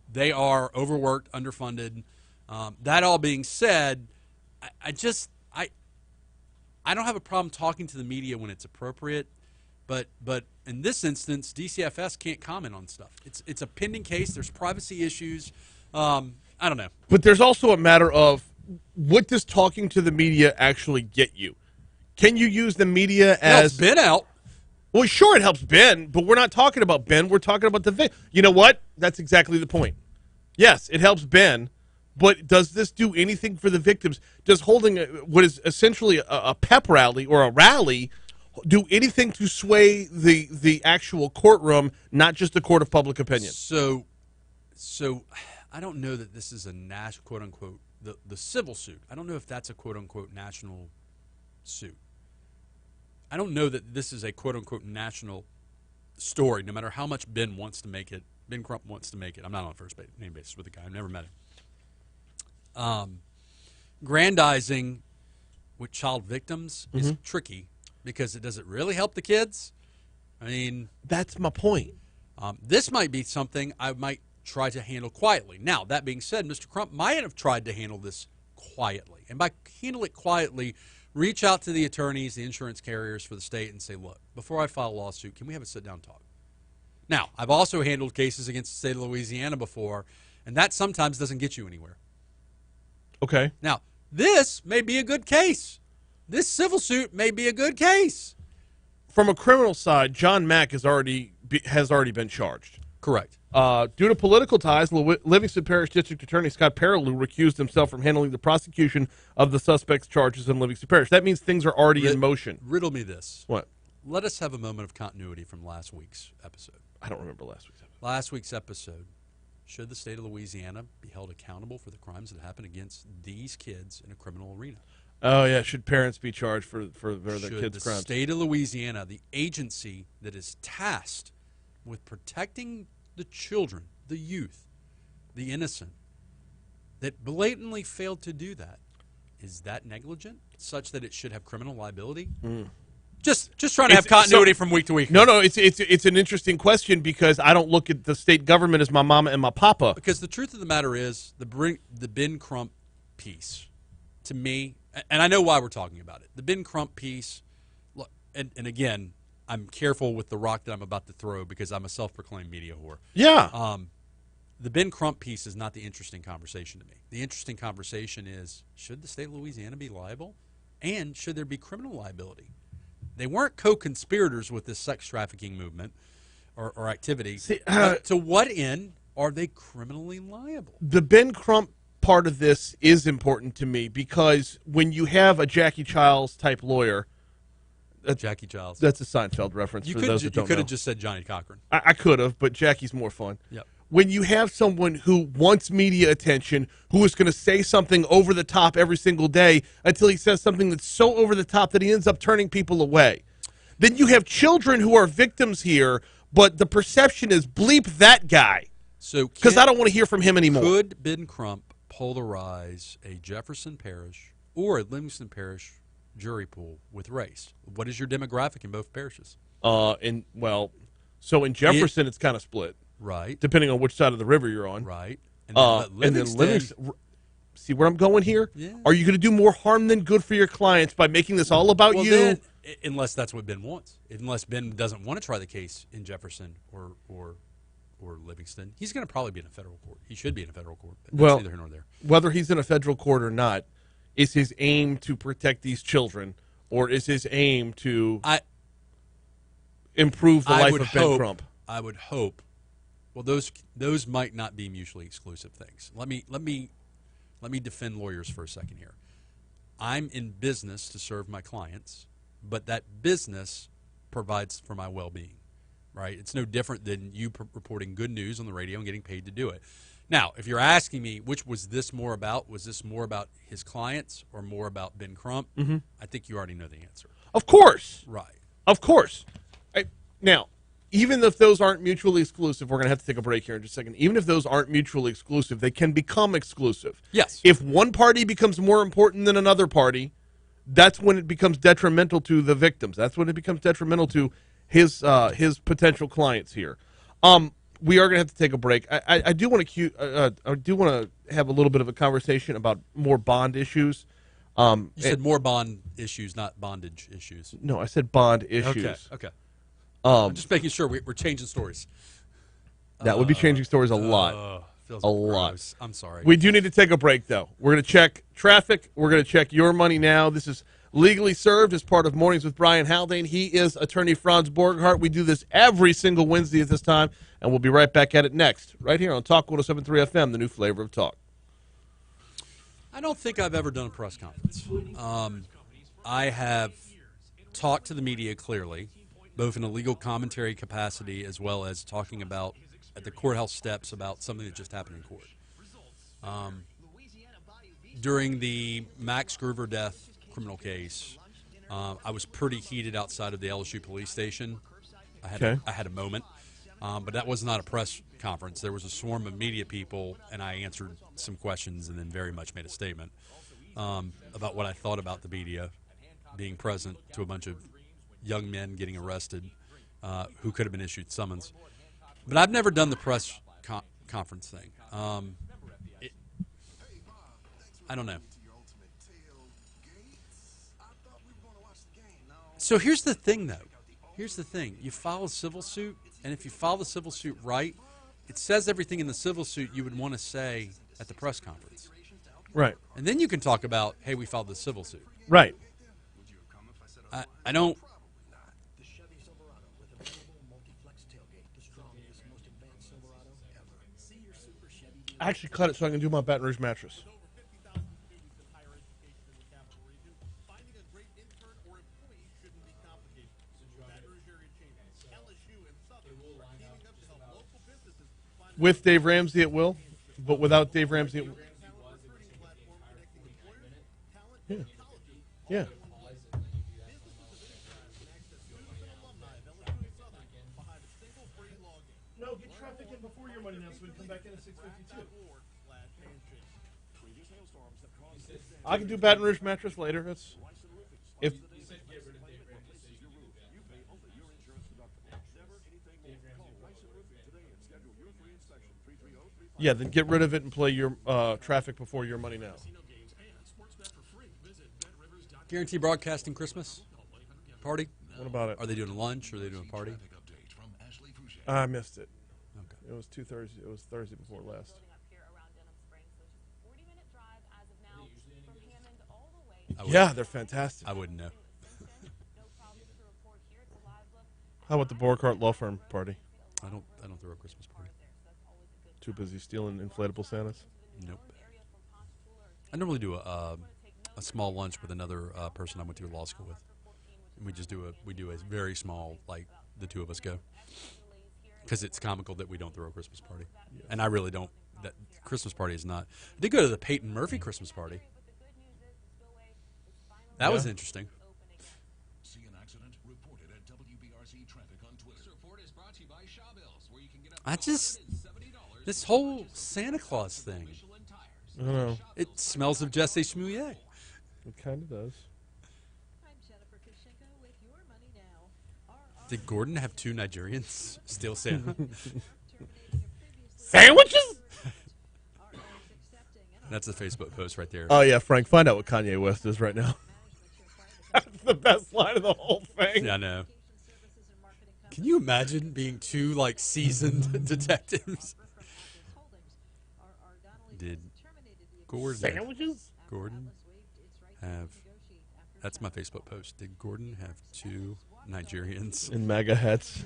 They are overworked, underfunded. That all being said, I don't have a problem talking to the media when it's appropriate, but in this instance, DCFS can't comment on stuff. It's a pending case. There's privacy issues. I don't know. But there's also a matter of, what does talking to the media actually get you? Can you use the media as Ben out? Well, sure, it helps Ben, but we're not talking about Ben. We're talking about the You know what? That's exactly the point. Yes, it helps Ben, but does this do anything for the victims? Does holding what is essentially a pep rally or a rally do anything to sway the actual courtroom, not just the court of public opinion? So I don't know that this is a national, quote unquote, the civil suit. I don't know if that's a quote unquote national suit. I don't know that this is a quote unquote national story, no matter how much Ben wants to make it. Ben Crump wants to make it. I'm not on a first name basis with the guy. I've never met him. Grandizing with child victims is tricky because does it really help the kids? I mean, that's my point. This might be something I might try to handle quietly. Now, that being said, Mr. Crump might have tried to handle this quietly. And by handle it quietly, reach out to the attorneys, the insurance carriers for the state and say, look, before I file a lawsuit, can we have a sit-down talk? Now, I've also handled cases against the state of Louisiana before, and that sometimes doesn't get you anywhere. Okay. Now, this may be a good case. This civil suit may be a good case. From a criminal side, John Mack has already been charged. Correct. Due to political ties, Livingston Parish District Attorney Scott Perilou recused himself from handling the prosecution of the suspect's charges in Livingston Parish. That means things are already in motion. Riddle me this. What? Let us have a moment of continuity from last week's episode. I don't remember last week's episode. Last week's episode, should the state of Louisiana be held accountable for the crimes that happened against these kids in a criminal arena? Oh, yeah. Should parents be charged for their kids' crimes? The state of Louisiana, the agency that is tasked with protecting the children, the youth, the innocent, that blatantly failed to do that, is that negligent such that it should have criminal liability? Just trying to have continuity from week to week. No, it's an interesting question because I don't look at the state government as my mama and my papa. Because the truth of the matter is the Ben Crump piece, to me, and I know why we're talking about it, the Ben Crump piece, look, and again, I'm careful with the rock that I'm about to throw because I'm a self-proclaimed media whore. Yeah. The Ben Crump piece is not the interesting conversation to me. The interesting conversation is, should the state of Louisiana be liable? And should there be criminal liability? They weren't co-conspirators with this sex trafficking movement or activity. To what end are they criminally liable? The Ben Crump part of this is important to me because when you have a Jackie Childs type lawyer, Jackie Childs. That's a Seinfeld reference for those that don't know. You could have just said Johnny Cochran. I could have, but Jackie's more fun. Yep. When you have someone who wants media attention, who is going to say something over the top every single day until he says something that's so over the top that he ends up turning people away. Then you have children who are victims here, but the perception is bleep that guy. So because I don't want to hear from him anymore. Could Ben Crump polarize a Jefferson Parish or a Livingston Parish jury pool with race? What is your demographic in both parishes? So in Jefferson, it's kind of split. Right. Depending on which side of the river you're on. Right. And then Livingston. See where I'm going here? Yeah. Are you going to do more harm than good for your clients by making this all about you? Then, unless that's what Ben wants. Unless Ben doesn't want to try the case in Jefferson or Livingston, he's going to probably be in a federal court. He should be in a federal court. That's neither here nor there. Whether he's in a federal court or not, is his aim to protect these children, or is his aim to improve the life of Ben Crump? I would hope. Well, those might not be mutually exclusive things. Let me defend lawyers for a second here. I'm in business to serve my clients, but that business provides for my well-being, right? It's no different than you reporting good news on the radio and getting paid to do it. Now, if you're asking me which was this more about, was this more about his clients or more about Ben Crump, I think you already know the answer. Of course. Right. Of course. Now, even if those aren't mutually exclusive, we're going to have to take a break here in just a second. Even if those aren't mutually exclusive, they can become exclusive. Yes. If one party becomes more important than another party, that's when it becomes detrimental to the victims. That's when it becomes detrimental to his potential clients here. We are going to have to take a break. I do want to have a little bit of a conversation about more bond issues. You said more bond issues, not bondage issues. No, I said bond issues. Okay. I'm just making sure we're changing stories. That would be changing stories a lot. Feels a lot. gross. I'm sorry. We do need to take a break, though. We're going to check traffic. We're going to check your money now. This is Legally Served as part of Mornings with Brian Haldane. He is attorney Franz Borghardt. We do this every single Wednesday at this time, and we'll be right back at it next, right here on Talk 107.3 FM, the new flavor of talk. I don't think I've ever done a press conference. I have talked to the media clearly, both in a legal commentary capacity as well as talking about at the courthouse steps about something that just happened in court. During the Max Gruver death criminal case, I was pretty heated outside of the LSU police station. I had a moment, but that was not a press conference. There was a swarm of media people, and I answered some questions and then very much made a statement about what I thought about the media being present to a bunch of young men getting arrested who could have been issued summons. But I've never done the press conference thing. I don't know. So here's the thing, though. Here's the thing. You file a civil suit, and if you file the civil suit right, it says everything in the civil suit you would want to say at the press conference. Right. And then you can talk about, hey, we filed the civil suit. Right. I don't. I actually cut it so I can do my Baton Rouge mattress. With Dave Ramsey it will, but without Dave Ramsey it will. Yeah. Yeah. No, get traffic in before your money now so we can come back in at 6:52. I can do Baton Rouge mattress later. That's if. Yeah, then get rid of it and play your traffic before your money now. Guarantee Broadcasting Christmas party? What about it? Are they doing lunch or are they doing a party? I missed it. Okay. It was Thursday. It was Thursday before last. Yeah, they're fantastic. I wouldn't know. How about the Borghardt Law Firm party? I don't throw a Christmas party. Too busy stealing inflatable Santas? Nope. I normally do a small lunch with another person I went to law school with. And we do a very small, like the two of us go. Because it's comical that we don't throw a Christmas party. Yeah. And I really don't. That Christmas party is not. I did go to the Peyton Murphy Christmas party. That was interesting. See an accident? Reported at WBRZ Traffic on Twitter. This report is brought to you by Shawbills, where you can get This whole Santa Claus thing. I don't know. It smells of Jesse Schmouillet. It kind of does. Did Gordon have two Nigerians steal Santa? Sandwiches? That's the Facebook post right there. Oh, yeah, Frank, find out what Kanye West is right now. That's the best line of the whole thing. Yeah, I know. Can you imagine being two, like, seasoned detectives? Did Gordon have... That's my Facebook post. Did Gordon have two Nigerians? In MAGA hats.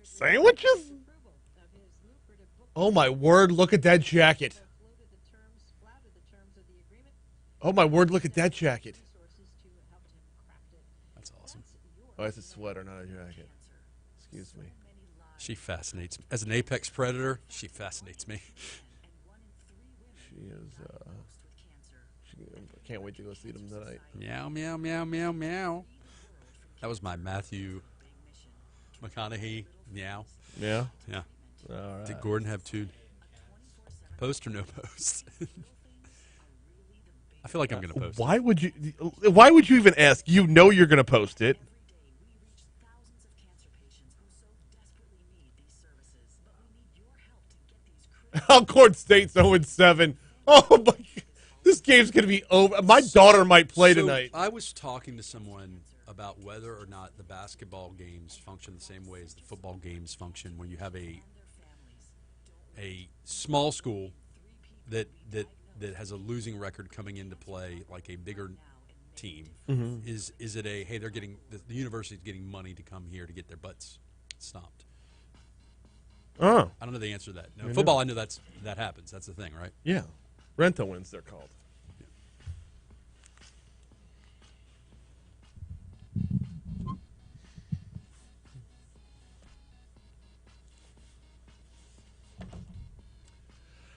Sandwiches? Oh, my word, look at that jacket. Oh, my word, look at that jacket. That's awesome. Oh, it's a sweater, not a jacket. Excuse me. She fascinates me. As an apex predator, she fascinates me. She is, I can't wait to go see them tonight. Meow, meow, meow, meow, meow. That was my Matthew McConaughey meow. Yeah? Yeah. All right. Did Gordon have two? Post or no post? I feel like I'm going to post. Why would you even ask? You know you're going to post it. Alcorn State's 0-7. Oh my! This game's going to be over. My daughter might play tonight. I was talking to someone about whether or not the basketball games function the same way as the football games function when you have a small school that has a losing record coming into play, like a bigger team. Mm-hmm. Is it a, hey, they're getting the university's getting money to come here to get their butts stomped? Oh, I don't know the answer to that. No, football, I know that happens. That's the thing, right? Yeah, rent-a-wins they're called.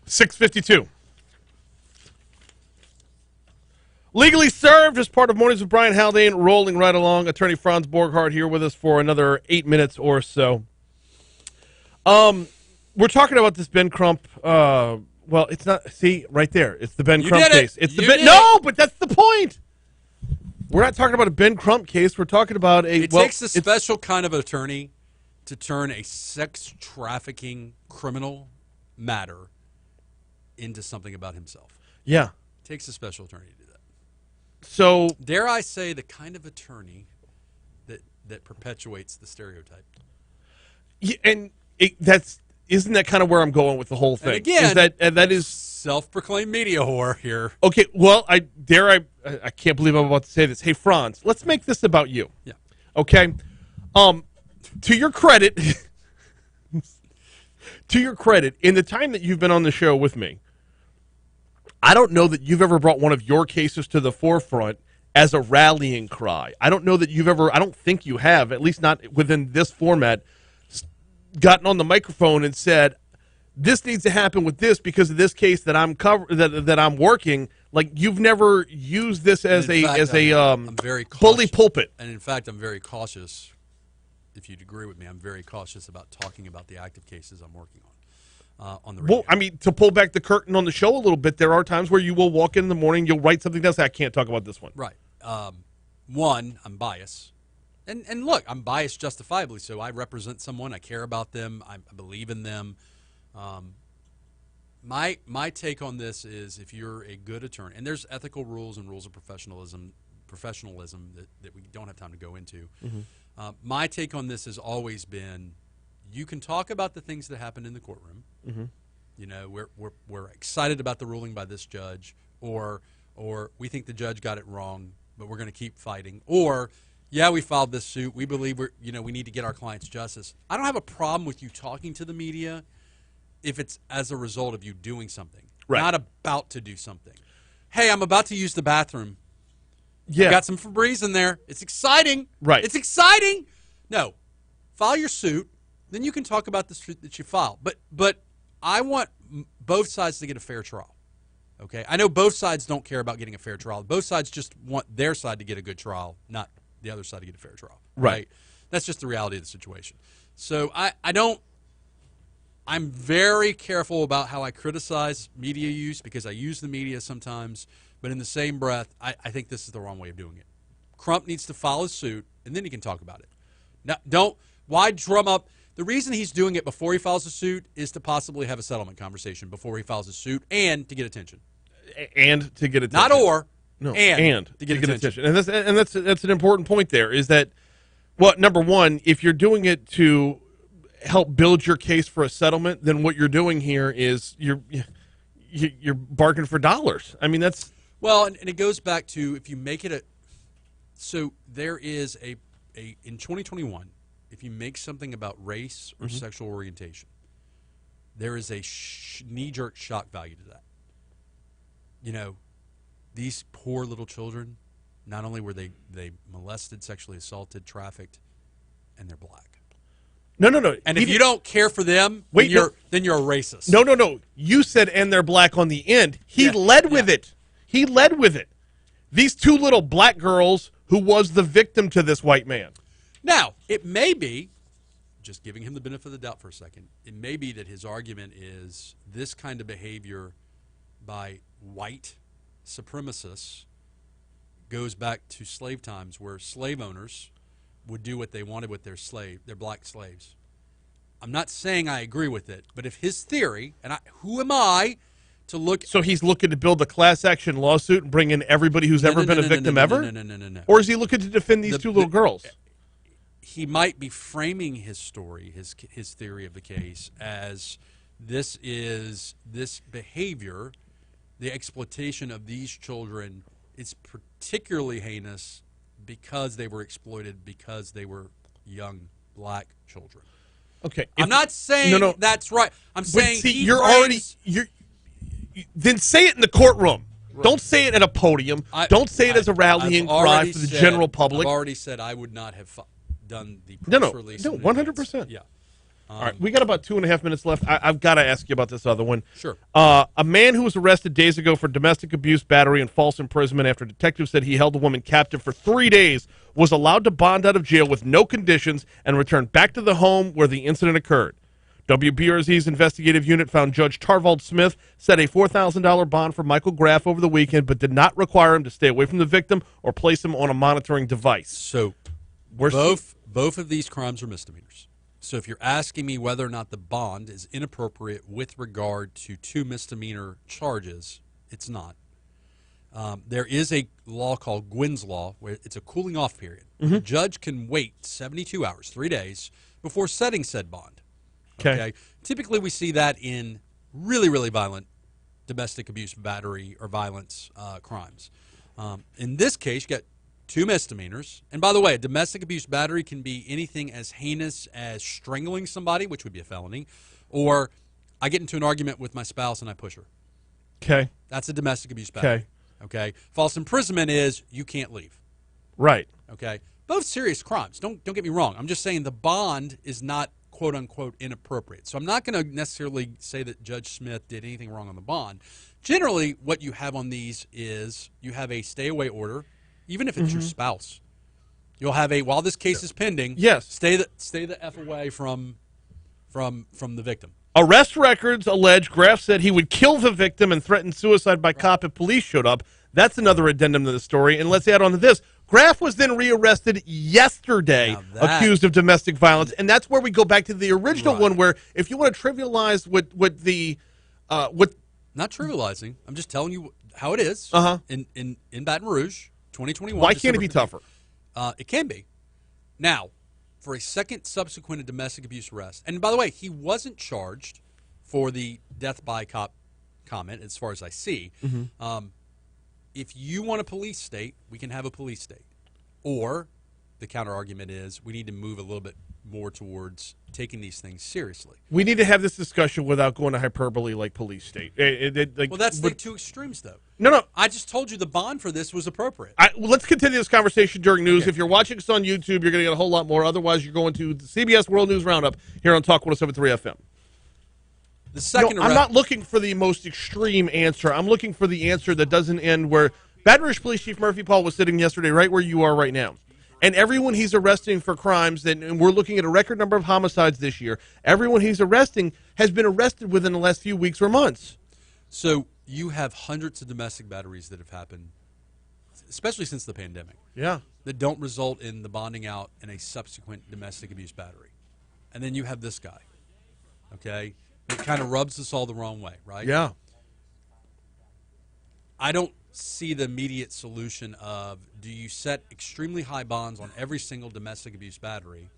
$6:52. Legally served as part of Mornings with Brian Haldane, rolling right along. Attorney Franz Borghardt here with us for another 8 minutes or so. We're talking about this Ben Crump. Well, it's not. See, right there, it's the Ben Crump case. It's the Ben. No, but that's the point. We're not talking about a Ben Crump case. We're talking about a. It takes a special kind of attorney to turn a sex trafficking criminal matter into something about himself. Yeah, it takes a special attorney to do that. So, dare I say, the kind of attorney that perpetuates the stereotype. Yeah, and isn't that kind of where I'm going with the whole thing? And again, that is self-proclaimed media whore here. Okay, well, I can't believe I'm about to say this. Hey, Franz, let's make this about you. Yeah. Okay. To your credit, in the time that you've been on the show with me, I don't know that you've ever brought one of your cases to the forefront as a rallying cry. I don't know that you've ever. I don't think you have, at least not within this format, gotten on the microphone and said, "This needs to happen with this because of this case that I'm that I'm working." Like, you've never used this as I'm very bully pulpit. And in fact, I'm very cautious. If you'd agree with me, I'm very cautious about talking about the active cases I'm working on the radio. Well, I mean, to pull back the curtain on the show a little bit, there are times where you will walk in the morning, you'll write something down, say, I can't talk about this one. Right. One, I'm biased. And look, I'm biased justifiably, so I represent someone, I care about them, I believe in them. My take on this is, if you're a good attorney, and there's ethical rules and rules of professionalism that we don't have time to go into. Mm-hmm. My take on this has always been, you can talk about the things that happen in the courtroom. Mm-hmm. You know, we're excited about the ruling by this judge, or we think the judge got it wrong, but we're going to keep fighting, or yeah, we filed this suit, we believe we need to get our clients justice. I don't have a problem with you talking to the media if it's as a result of you doing something, right, not about to do something. Hey, I'm about to use the bathroom. Yeah, I got some Febreze in there. It's exciting. Right. It's exciting. No, file your suit, then you can talk about the suit that you filed. But I want both sides to get a fair trial. Okay, I know both sides don't care about getting a fair trial. Both sides just want their side to get a good trial, not the other side to get a fair trial. Right. That's just the reality of the situation. So I'm very careful about how I criticize media use, because I use the media sometimes, but in the same breath, I think this is the wrong way of doing it. Crump needs to file his suit, and then he can talk about it. Now, why drum up? The reason he's doing it before he files a suit is to possibly have a settlement conversation before he files a suit, and to get attention. And to get attention. Not or. No, and to get attention. And that's an important point there, is that, well, number one, if you're doing it to help build your case for a settlement, then what you're doing here is you're bargaining for dollars. I mean, that's... Well, and it goes back to, if you make it so there is a in 2021, if you make something about race or sexual orientation, there is a knee-jerk shock value to that. You know, these poor little children, not only were they molested, sexually assaulted, trafficked, and they're black. No. And if you don't care for them, then you're a racist. No. You said, and they're black on the end. He led with it. He led with it. These two little black girls who was the victim to this white man. Now, it may be, just giving him the benefit of the doubt for a second, it may be that his argument is this kind of behavior by white supremacists goes back to slave times where slave owners would do what they wanted with their black slaves. I'm not saying I agree with it, but if his theory, and who am I to look... So he's looking to build a class action lawsuit and bring in everybody who's ever been a victim ever? No. Or is he looking to defend these two little girls? He might be framing his story, his theory of the case, as this behavior, the exploitation of these children, is particularly heinous because they were exploited because they were young black children. Okay, I'm not saying that's right. I'm saying see, then say it in the courtroom. Right. Don't say it at a podium. Don't say it as a rallying cry for the general public. I've already said I would not have done the press release. No, 100%. Yeah. All right, we got about 2.5 minutes left. I've got to ask you about this other one. Sure. A man who was arrested days ago for domestic abuse, battery, and false imprisonment after detectives said he held a woman captive for 3 days was allowed to bond out of jail with no conditions and returned back to the home where the incident occurred. WBRZ's investigative unit found Judge Tarvald Smith set a $4,000 bond for Michael Graff over the weekend, but did not require him to stay away from the victim or place him on a monitoring device. So both of these crimes are misdemeanors. So if you're asking me whether or not the bond is inappropriate with regard to two misdemeanor charges, it's not. There is a law called Gwynn's Law where it's a cooling off period. Mm-hmm. The judge can wait 72 hours, 3 days, before setting said bond. Okay. Typically we see that in really, really violent domestic abuse, battery, or violence crimes. In this case, you got two misdemeanors. And by the way, a domestic abuse battery can be anything as heinous as strangling somebody, which would be a felony, or I get into an argument with my spouse and I push her. Okay. That's a domestic abuse battery. Okay. False imprisonment is you can't leave. Right. Okay. Both serious crimes. Don't get me wrong. I'm just saying the bond is not quote unquote inappropriate. So I'm not going to necessarily say that Judge Smith did anything wrong on the bond. Generally, what you have on these is you have a stay away order. Even if it's your spouse, you'll have a while this case is pending. Yes, stay the F away from the victim. Arrest records allege Graff said he would kill the victim and threaten suicide by cop if police showed up. That's another addendum to the story. And let's add on to this: Graff was then rearrested yesterday, accused of domestic violence, and that's where we go back to the original one, where if you want to trivialize what not trivializing, I'm just telling you how it is. In Baton Rouge. 2021. Why can't it be tougher? It can be. Now, for a second subsequent domestic abuse arrest, and by the way, he wasn't charged for the death by cop comment, as far as I see. If you want a police state, we can have a police state. Or the counter argument is we need to move a little bit more towards taking these things seriously. We need to have this discussion without going to hyperbole like police state. Well, that's the two extremes, though. No. I just told you the bond for this was appropriate. Well, let's continue this conversation during news. Okay. If you're watching us on YouTube, you're going to get a whole lot more. Otherwise, you're going to the CBS World News Roundup here on Talk 107.3 FM. The second I'm not looking for the most extreme answer. I'm looking for the answer that doesn't end where Baton Rouge Police Chief Murphy Paul was sitting yesterday right where you are right now. And everyone he's arresting for crimes, and we're looking at a record number of homicides this year, everyone he's arresting has been arrested within the last few weeks or months. So you have hundreds of domestic batteries that have happened, especially since the pandemic. Yeah. That don't result in the bonding out in a subsequent domestic abuse battery. And then you have this guy, okay? It kind of rubs us all the wrong way, right? Yeah. I don't see the immediate solution of do you set extremely high bonds on every single domestic abuse battery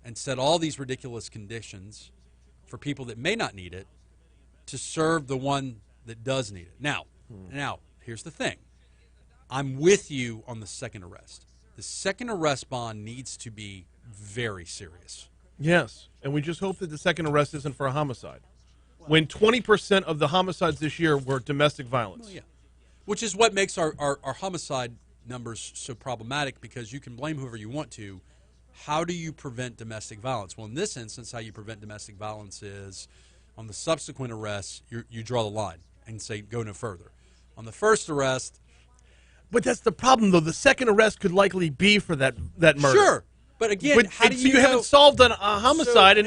and set all these ridiculous conditions for people that may not need it to serve the one that does need it. Now, here's the thing. I'm with you on the second arrest. The second arrest bond needs to be very serious. Yes, and we just hope that the second arrest isn't for a homicide. When 20% of the homicides this year were domestic violence. Well, yeah. Which is what makes our homicide numbers so problematic, because you can blame whoever you want to. How do you prevent domestic violence? Well, in this instance, how you prevent domestic violence is on the subsequent arrests, you draw the line and say go no further. On the first arrest, But that's the problem, though. The second arrest could likely be for that murder. Sure. But again, how do so you you haven't solved a homicide.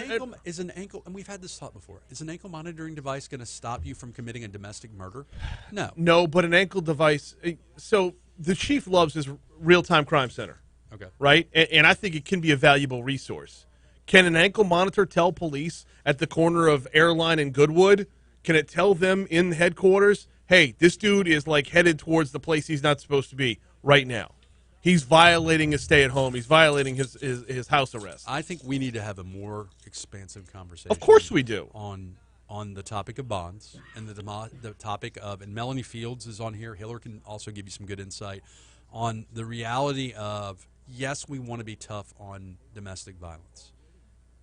Is an ankle, and we've had this thought before, is an ankle monitoring device going to stop you from committing a domestic murder? No. No, but an ankle device. So the chief loves his real-time crime center. Okay. Right? And I think it can be a valuable resource. Can an ankle monitor tell police at the corner of Airline and Goodwood, can it tell them in headquarters, hey, this dude is like headed towards the place he's not supposed to be right now? He's violating his stay-at-home. He's violating his house arrest. I think we need to have a more expansive conversation. Of course we do. On the topic of bonds and the topic of, and Melanie Fields is on here. Hiller can also give you some good insight on the reality of, yes, we want to be tough on domestic violence,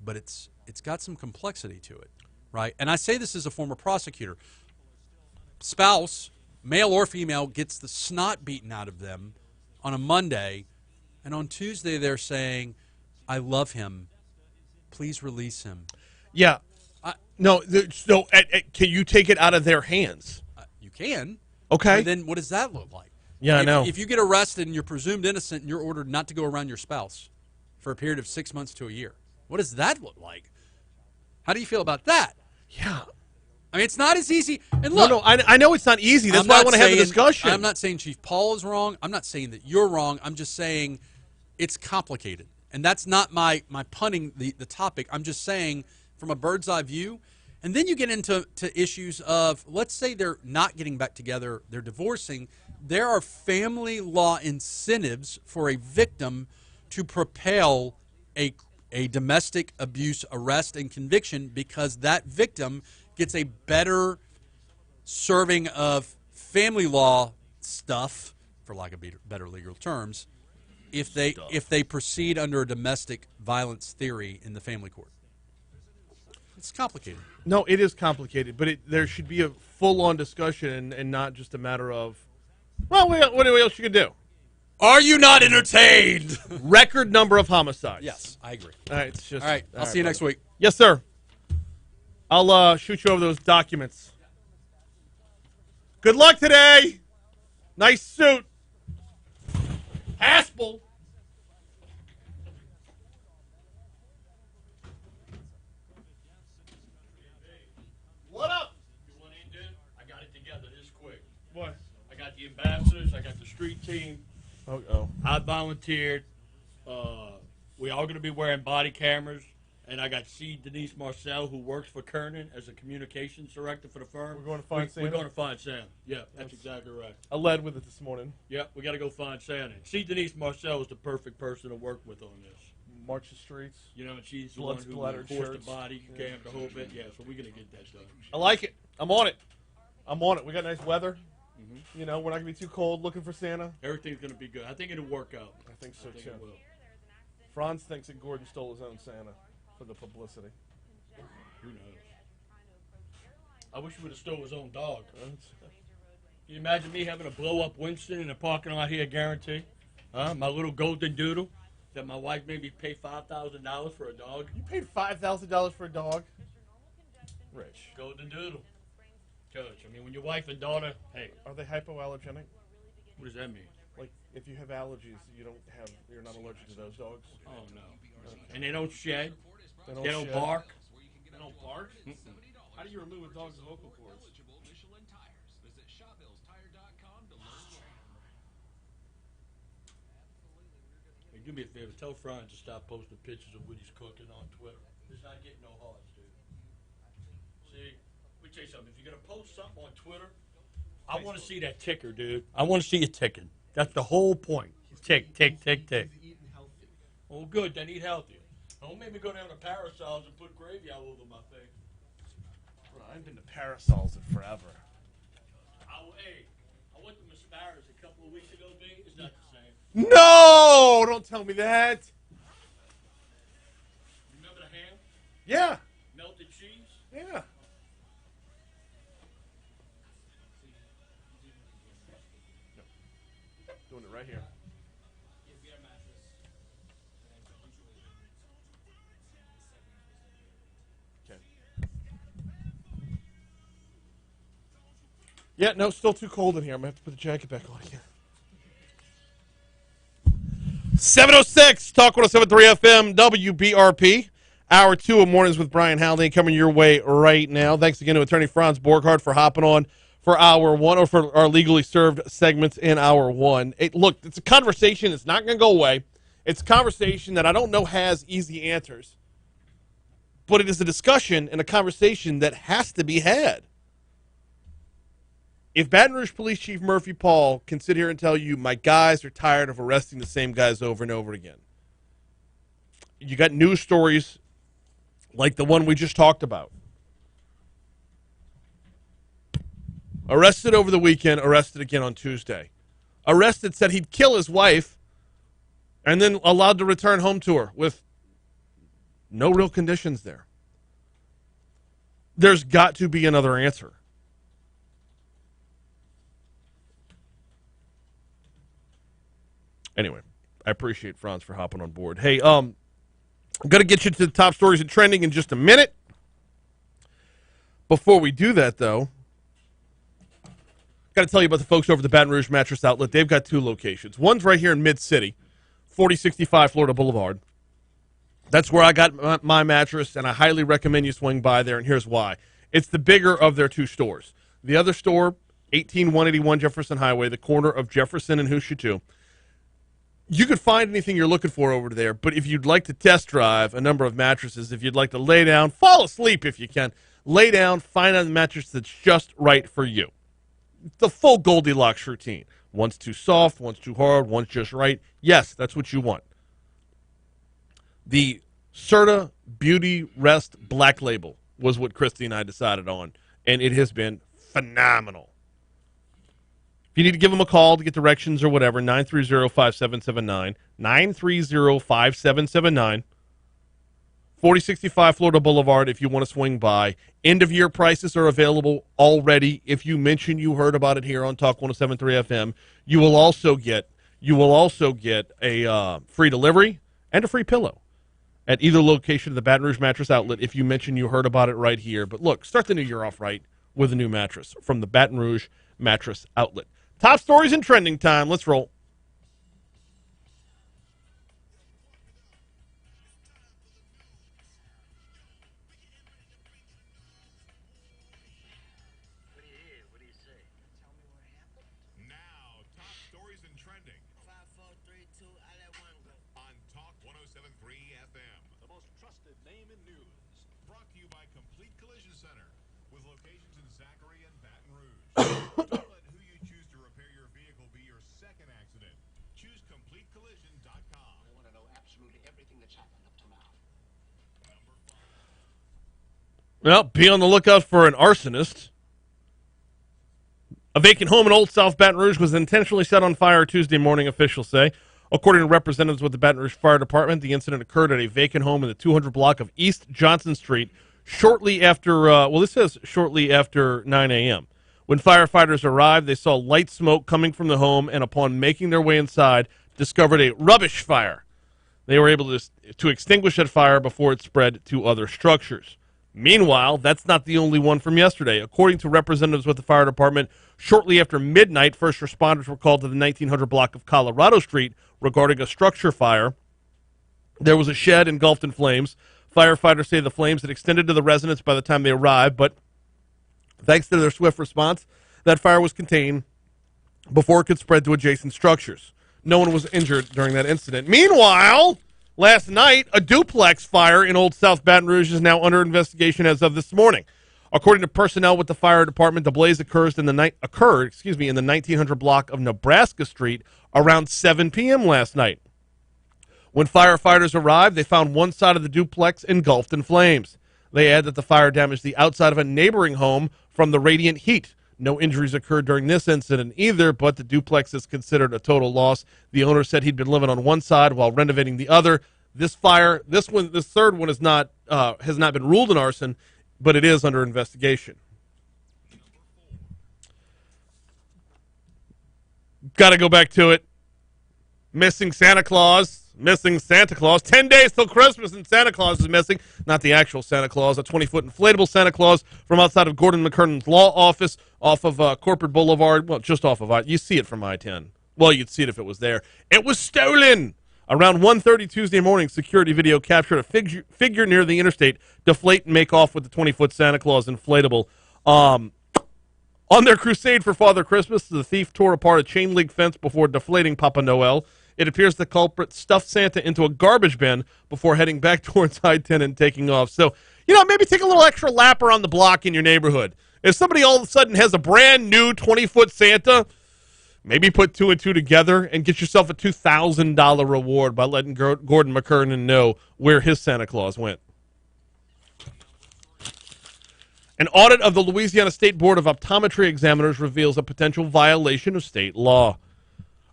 but it's got some complexity to it, right? And I say this as a former prosecutor. Spouse, male or female, gets the snot beaten out of them on a Monday, and on Tuesday they're saying, I love him. Please release him. Yeah. No, can you take it out of their hands? You can. Okay. But then what does that look like? Yeah, I know. If you get arrested and you're presumed innocent and you're ordered not to go around your spouse for a period of 6 months to a year, what does that look like? How do you feel about that? Yeah. I mean, it's not as easy. And look, no, I know it's not easy. That's why I want to have the discussion. I'm not saying Chief Paul is wrong. I'm not saying that you're wrong. I'm just saying it's complicated. And that's not my punning the topic. I'm just saying from a bird's eye view. And then you get into issues of, let's say they're not getting back together, they're divorcing. There are family law incentives for a victim to propel a domestic abuse arrest and conviction because that victim gets a better serving of family law stuff, for lack of better legal terms, if they proceed under a domestic violence theory in the family court. It's complicated. No, it is complicated, but there should be a full-on discussion and not just a matter of, well, what else you can do? Are you not entertained? Record number of homicides. Yes, I agree. All right, it's just. All right, I'll see you next week. Yes, sir. I'll shoot you over those documents. Good luck today. Nice suit. Haspel. What up? I got it together this quick. What? I got the ambassadors. I got the street team. Oh. I volunteered. We all going to be wearing body cameras. And I got C. Denise Marcel, who works for Kernan as a communications director for the firm. We're going to find Santa? We're going to find Santa. Yeah, that's exactly right. I led with it this morning. Yep, we got to go find Santa. C. Denise Marcel is the perfect person to work with on this. March the streets. You know, and she's the one who enforced the body cam, the whole bit. Yeah, so we're going to get that done. I like it. I'm on it. We got nice weather. Mm-hmm. You know, we're not going to be too cold looking for Santa. Everything's going to be good. I think it'll work out. I think so, too. Franz thinks that Gordon stole his own Santa for the publicity. Who knows? I wish he would have stole his own dog. Can you imagine me having to blow up Winston in the parking lot here, guarantee? My little golden doodle that my wife made me pay $5,000 for a dog. You paid $5,000 for a dog? Rich. Golden doodle. Coach, I mean, when your wife and daughter, hey. Are they hypoallergenic? What does that mean? Like, if you have allergies, you're not allergic to those dogs? Oh, no. Okay. And they don't shed? They don't bark? They don't bark? How do you remove a dog's vocal cords? Hey, do me a favor. Tell Franz to stop posting pictures of what he's cooking on Twitter. It's not getting no hearts, dude. See, let me tell you something. If you're going to post something on Twitter, I want to see that ticker, dude. I want to see it ticking. That's the whole point. Tick, tick, tick, tick. Oh, good. Then eat healthier. Don't make me go down to Parasols and put gravy all over my face. Bro, I've been to Parasols in forever. I went to Masparrows a couple of weeks ago, B. It's not the same. No! Don't tell me that. Remember the ham? Yeah. Melted cheese? Yeah. Doing it right here. Okay. Yeah, no, still too cold in here. I'm going to have to put the jacket back on again. 7:06, Talk 107.3 FM, WBRP. Hour 2 of Mornings with Brian Haldane coming your way right now. Thanks again to attorney Franz Borghardt for hopping on for hour 1, or for our legally served segments in hour 1. Look, it's a conversation. It's not going to go away. It's a conversation that I don't know has easy answers. But it is a discussion and a conversation that has to be had. If Baton Rouge Police Chief Murphy Paul can sit here and tell you, my guys are tired of arresting the same guys over and over again. You got news stories like the one we just talked about. Arrested over the weekend, arrested again on Tuesday. Arrested, said he'd kill his wife, and then allowed to return home to her with no real conditions there. There's got to be another answer. Anyway, I appreciate Franz for hopping on board. Hey, I'm going to get you to the top stories and trending in just a minute. Before we do that, though, got to tell you about the folks over at the Baton Rouge Mattress Outlet. They've got 2 locations. One's right here in Mid-City, 4065 Florida Boulevard. That's where I got my mattress, and I highly recommend you swing by there, and here's why. It's the bigger of their 2 stores. The other store, 18181 Jefferson Highway, the corner of Jefferson and Hoosier 2. You could find anything you're looking for over there, but if you'd like to test drive a number of mattresses, if you'd like to lay down, fall asleep if you can, lay down, find a mattress that's just right for you. The full Goldilocks routine. One's too soft, one's too hard, one's just right. Yes, that's what you want. The Serta Beauty Rest Black Label was what Christy and I decided on, and it has been phenomenal. If you need to give them a call to get directions or whatever, 930-5779, 930-5779, 4065 Florida Boulevard if you want to swing by. End-of-year prices are available already. If you mention you heard about it here on Talk 107.3 FM, you will also get a free delivery and a free pillow at either location of the Baton Rouge Mattress Outlet if you mention you heard about it right here. But look, start the new year off right with a new mattress from the Baton Rouge Mattress Outlet. Top stories and trending time. Let's roll. Now, top stories and trending. 5, 4, 3, 2, I let one go. On Talk 107.3 FM. The most trusted name in news. Brought to you by Complete Collision Center, with locations in Zachary and Baton Rouge. Don't let who you choose to repair your vehicle be your second accident. Choose CompleteCollision.com. I want to know absolutely everything that's happened up to now. Well, be on the lookout for an arsonist. A vacant home in Old South Baton Rouge was intentionally set on fire Tuesday morning, officials say. According to representatives with the Baton Rouge Fire Department, the incident occurred at a vacant home in the 200 block of East Johnson Street shortly after, this says shortly after 9 a.m. When firefighters arrived, they saw light smoke coming from the home, and upon making their way inside, discovered a rubbish fire. They were able to extinguish that fire before it spread to other structures. Meanwhile, that's not the only one from yesterday. According to representatives with the fire department, shortly after midnight, first responders were called to the 1900 block of Colorado Street regarding a structure fire. There was a shed engulfed in flames. Firefighters say the flames had extended to the residents by the time they arrived, but thanks to their swift response, that fire was contained before it could spread to adjacent structures. No one was injured during that incident. Meanwhile, last night, a duplex fire in Old South Baton Rouge is now under investigation as of this morning. According to personnel with the fire department, the blaze occurred in the 1900 block of Nebraska Street around 7 p.m. last night. When firefighters arrived, they found one side of the duplex engulfed in flames. They add that the fire damaged the outside of a neighboring home from the radiant heat. No injuries occurred during this incident either, but the duplex is considered a total loss. The owner said he'd been living on one side while renovating the other. This third one has not been ruled an arson, but it is under investigation. Got to go back to it. Missing Santa Claus. 10 days till Christmas and Santa Claus is missing. Not the actual Santa Claus, a 20-foot inflatable Santa Claus from outside of Gordon McKernan's law office off of Corporate Boulevard. Well, just off of I. You see it from I-10. Well, you'd see it if it was there. It was stolen. Around 1:30 Tuesday morning, security video captured a figure near the interstate deflate and make off with the 20-foot Santa Claus inflatable. On their crusade for Father Christmas, the thief tore apart a chain link fence before deflating Papa Noel. It appears the culprit stuffed Santa into a garbage bin before heading back towards I-10 and taking off. So, maybe take a little extra lap around the block in your neighborhood. If somebody all of a sudden has a brand new 20-foot Santa, maybe put two and two together and get yourself a $2,000 reward by letting Gordon McKernan know where his Santa Claus went. An audit of the Louisiana State Board of Optometry Examiners reveals a potential violation of state law.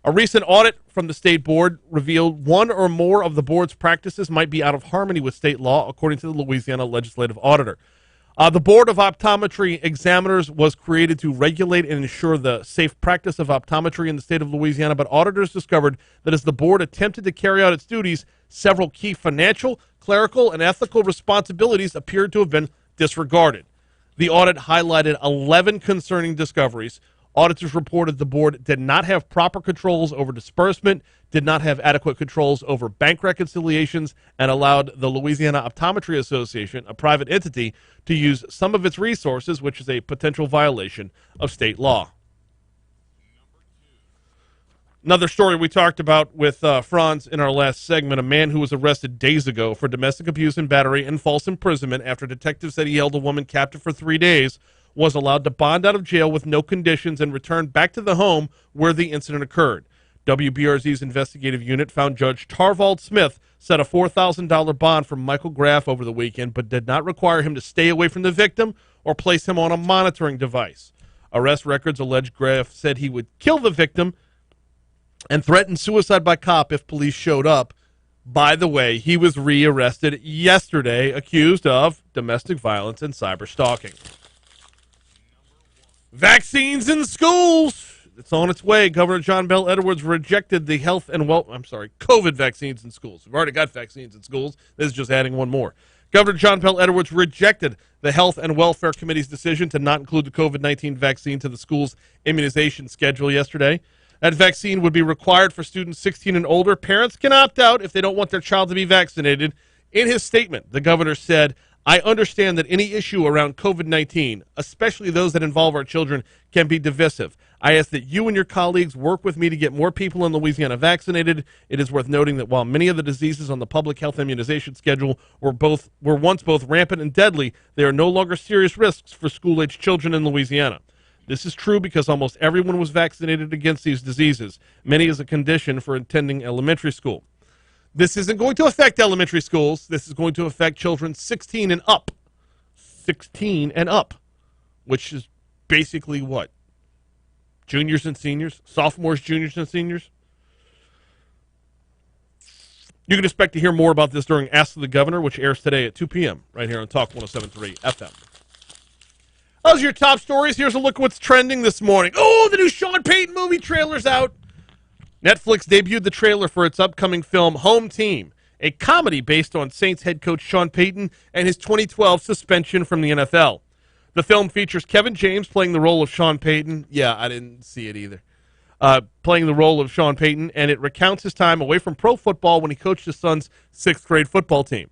A recent audit from the state board revealed one or more of the board's practices might be out of harmony with state law, according to the Louisiana Legislative Auditor. The Board of Optometry Examiners was created to regulate and ensure the safe practice of optometry in the state of Louisiana, but auditors discovered that as the board attempted to carry out its duties, several key financial, clerical, and ethical responsibilities appeared to have been disregarded. The audit highlighted 11 concerning discoveries. Auditors reported the board did not have proper controls over disbursement, did not have adequate controls over bank reconciliations, and allowed the Louisiana Optometry Association, a private entity, to use some of its resources, which is a potential violation of state law. Another story we talked about with Franz in our last segment, a man who was arrested days ago for domestic abuse and battery and false imprisonment after detectives said he held a woman captive for 3 days, was allowed to bond out of jail with no conditions and return back to the home where the incident occurred. WBRZ's investigative unit found Judge Tarvald Smith set a $4,000 bond for Michael Graff over the weekend, but did not require him to stay away from the victim or place him on a monitoring device. Arrest records allege Graff said he would kill the victim and threatened suicide by cop if police showed up. By the way, he was rearrested yesterday, accused of domestic violence and cyber stalking. Vaccines in schools. It's on its way. Governor John Bell Edwards rejected the COVID vaccines in schools. We've already got vaccines in schools. This is just adding one more. Governor John Bell Edwards rejected the Health and Welfare Committee's decision to not include the COVID-19 vaccine to the school's immunization schedule yesterday. That vaccine would be required for students 16 and older. Parents can opt out if they don't want their child to be vaccinated. In his statement, the governor said, "I understand that any issue around COVID-19, especially those that involve our children, can be divisive. I ask that you and your colleagues work with me to get more people in Louisiana vaccinated. It is worth noting that while many of the diseases on the public health immunization schedule were once both rampant and deadly, they are no longer serious risks for school-aged children in Louisiana. This is true because almost everyone was vaccinated against these diseases, many as a condition for attending elementary school. This isn't going to affect elementary schools. This is going to affect children 16 and up. 16 and up, which is basically what? Juniors and seniors? Sophomores, juniors, and seniors? You can expect to hear more about this during Ask the Governor, which airs today at 2 p.m. right here on Talk 107.3 FM. Those are your top stories. Here's a look at what's trending this morning. Oh, the new Sean Payton movie trailer's out. Netflix debuted the trailer for its upcoming film, Home Team, a comedy based on Saints head coach Sean Payton and his 2012 suspension from the NFL. The film features Kevin James playing the role of Sean Payton. Yeah, I didn't see it either. Playing the role of Sean Payton, and it recounts his time away from pro football when he coached his son's 6th grade football team.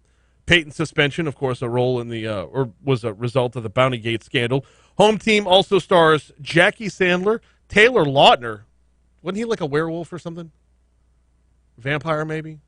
Payton's suspension, of course, was a result of the Bountygate scandal. Home Team also stars Jackie Sandler, Taylor Lautner. Wasn't he like a werewolf or something? Vampire, maybe?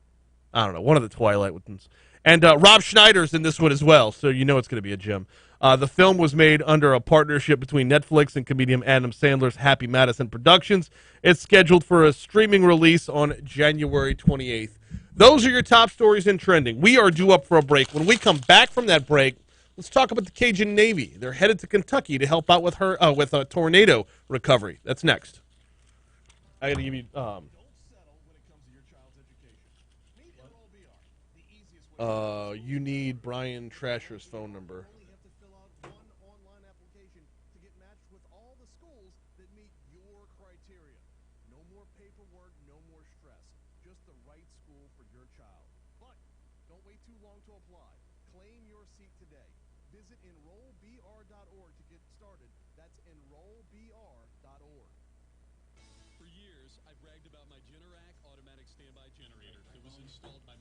I don't know. One of the Twilight ones. And Rob Schneider's in this one as well, so you know it's going to be a gem. The film was made under a partnership between Netflix and comedian Adam Sandler's Happy Madison Productions. It's scheduled for a streaming release on January 28th. Those are your top stories in trending. We are due up for a break. When we come back from that break, let's talk about the Cajun Navy. They're headed to Kentucky to help out with a tornado recovery. That's next. I got to give you. You need Brian Trascher's phone number.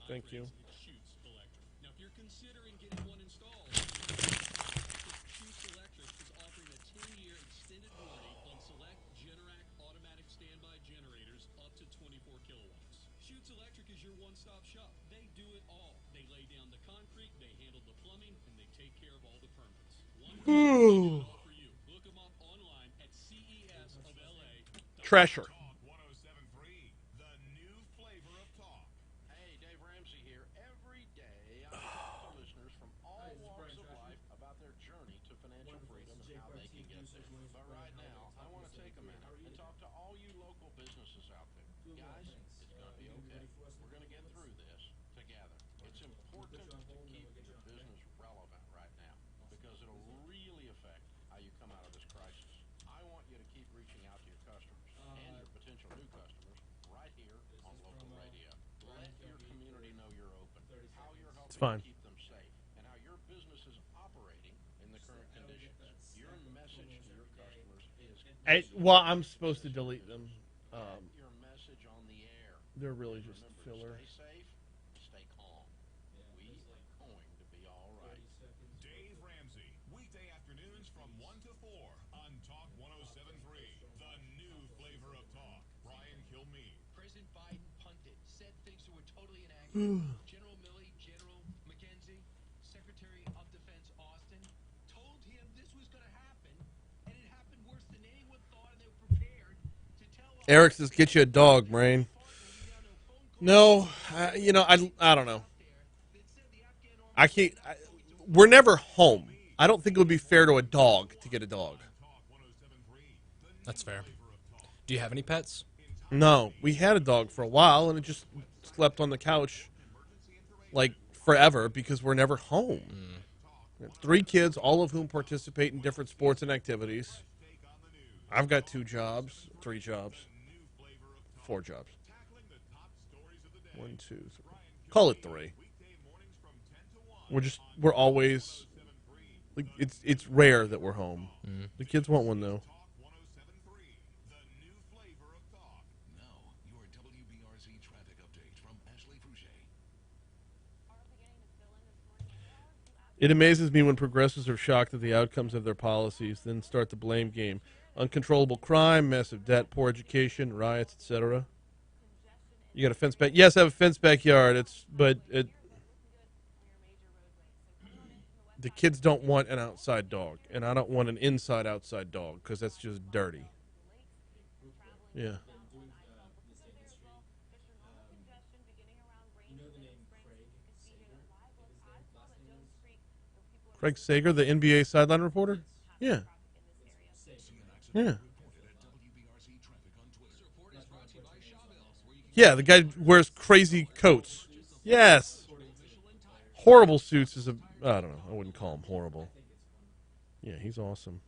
Thank you. Trascher. Hey, Dave Ramsey here. Every day I talk to listeners from all walks of life about their journey to financial freedom and how they can get there. But right now, I want to take a minute and talk to all you local businesses out there. Guys, it's going to be okay. We're going to get through this together. It's important to keep your business relevant right now because it'll really affect how you come out of this crisis. I want you to keep reaching out to your customers and your potential new customers right here on local radio. Let your community know you're open, how you're helping to keep them safe, and how your business is operating in the current conditions. Your message to your customers is Well, I'm supposed to delete them. your message on the air. They're really just Remember, filler. stay safe, stay calm. We are going to be all right. Dave Ramsey, weekday afternoons from 1 to 4 on Talk 107.3, the new flavor of talk. Brian Kilmeade. President Biden punted, said things that were totally inaccurate. General Milley, General McKenzie, Secretary of Defense Austin told him this was going to happen, and it happened worse than anyone thought, and they were prepared to tell us. Eric says, "Get you a dog, Brain." No, I don't know. I can't. We're never home. I don't think it would be fair to a dog to get a dog. That's fair. Do you have any pets? No, we had a dog for a while, and it just slept on the couch like forever because we're never home. We have 3 kids, all of whom participate in different sports and activities. I've got 2 jobs, 3 jobs, 4 jobs. 1, 2, 3. Call it 3. We're always like it's rare that we're home. The kids want one though. Now, your WBRZ traffic update from Ashley Fouché. It amazes me when progressives are shocked at the outcomes of their policies, then start the blame game. Uncontrollable crime, massive debt, poor education, riots, etc. You got a fence back? Yes, I have a fence backyard. The kids don't want an outside dog, and I don't want an inside-outside dog because that's just dirty. Yeah. Craig Sager, the NBA sideline reporter? Yeah. Yeah. Yeah, the guy wears crazy coats. Yes. Horrible suits is I don't know. I wouldn't call him horrible. Yeah, he's awesome.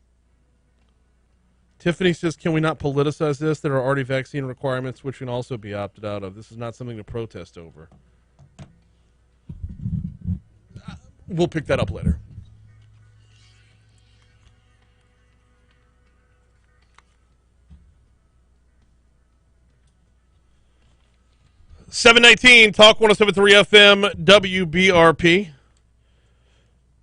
Tiffany says, can we not politicize this? There are already vaccine requirements which can also be opted out of. This is not something to protest over. We'll pick that up later. .719 Talk 107.3 FM WBRP.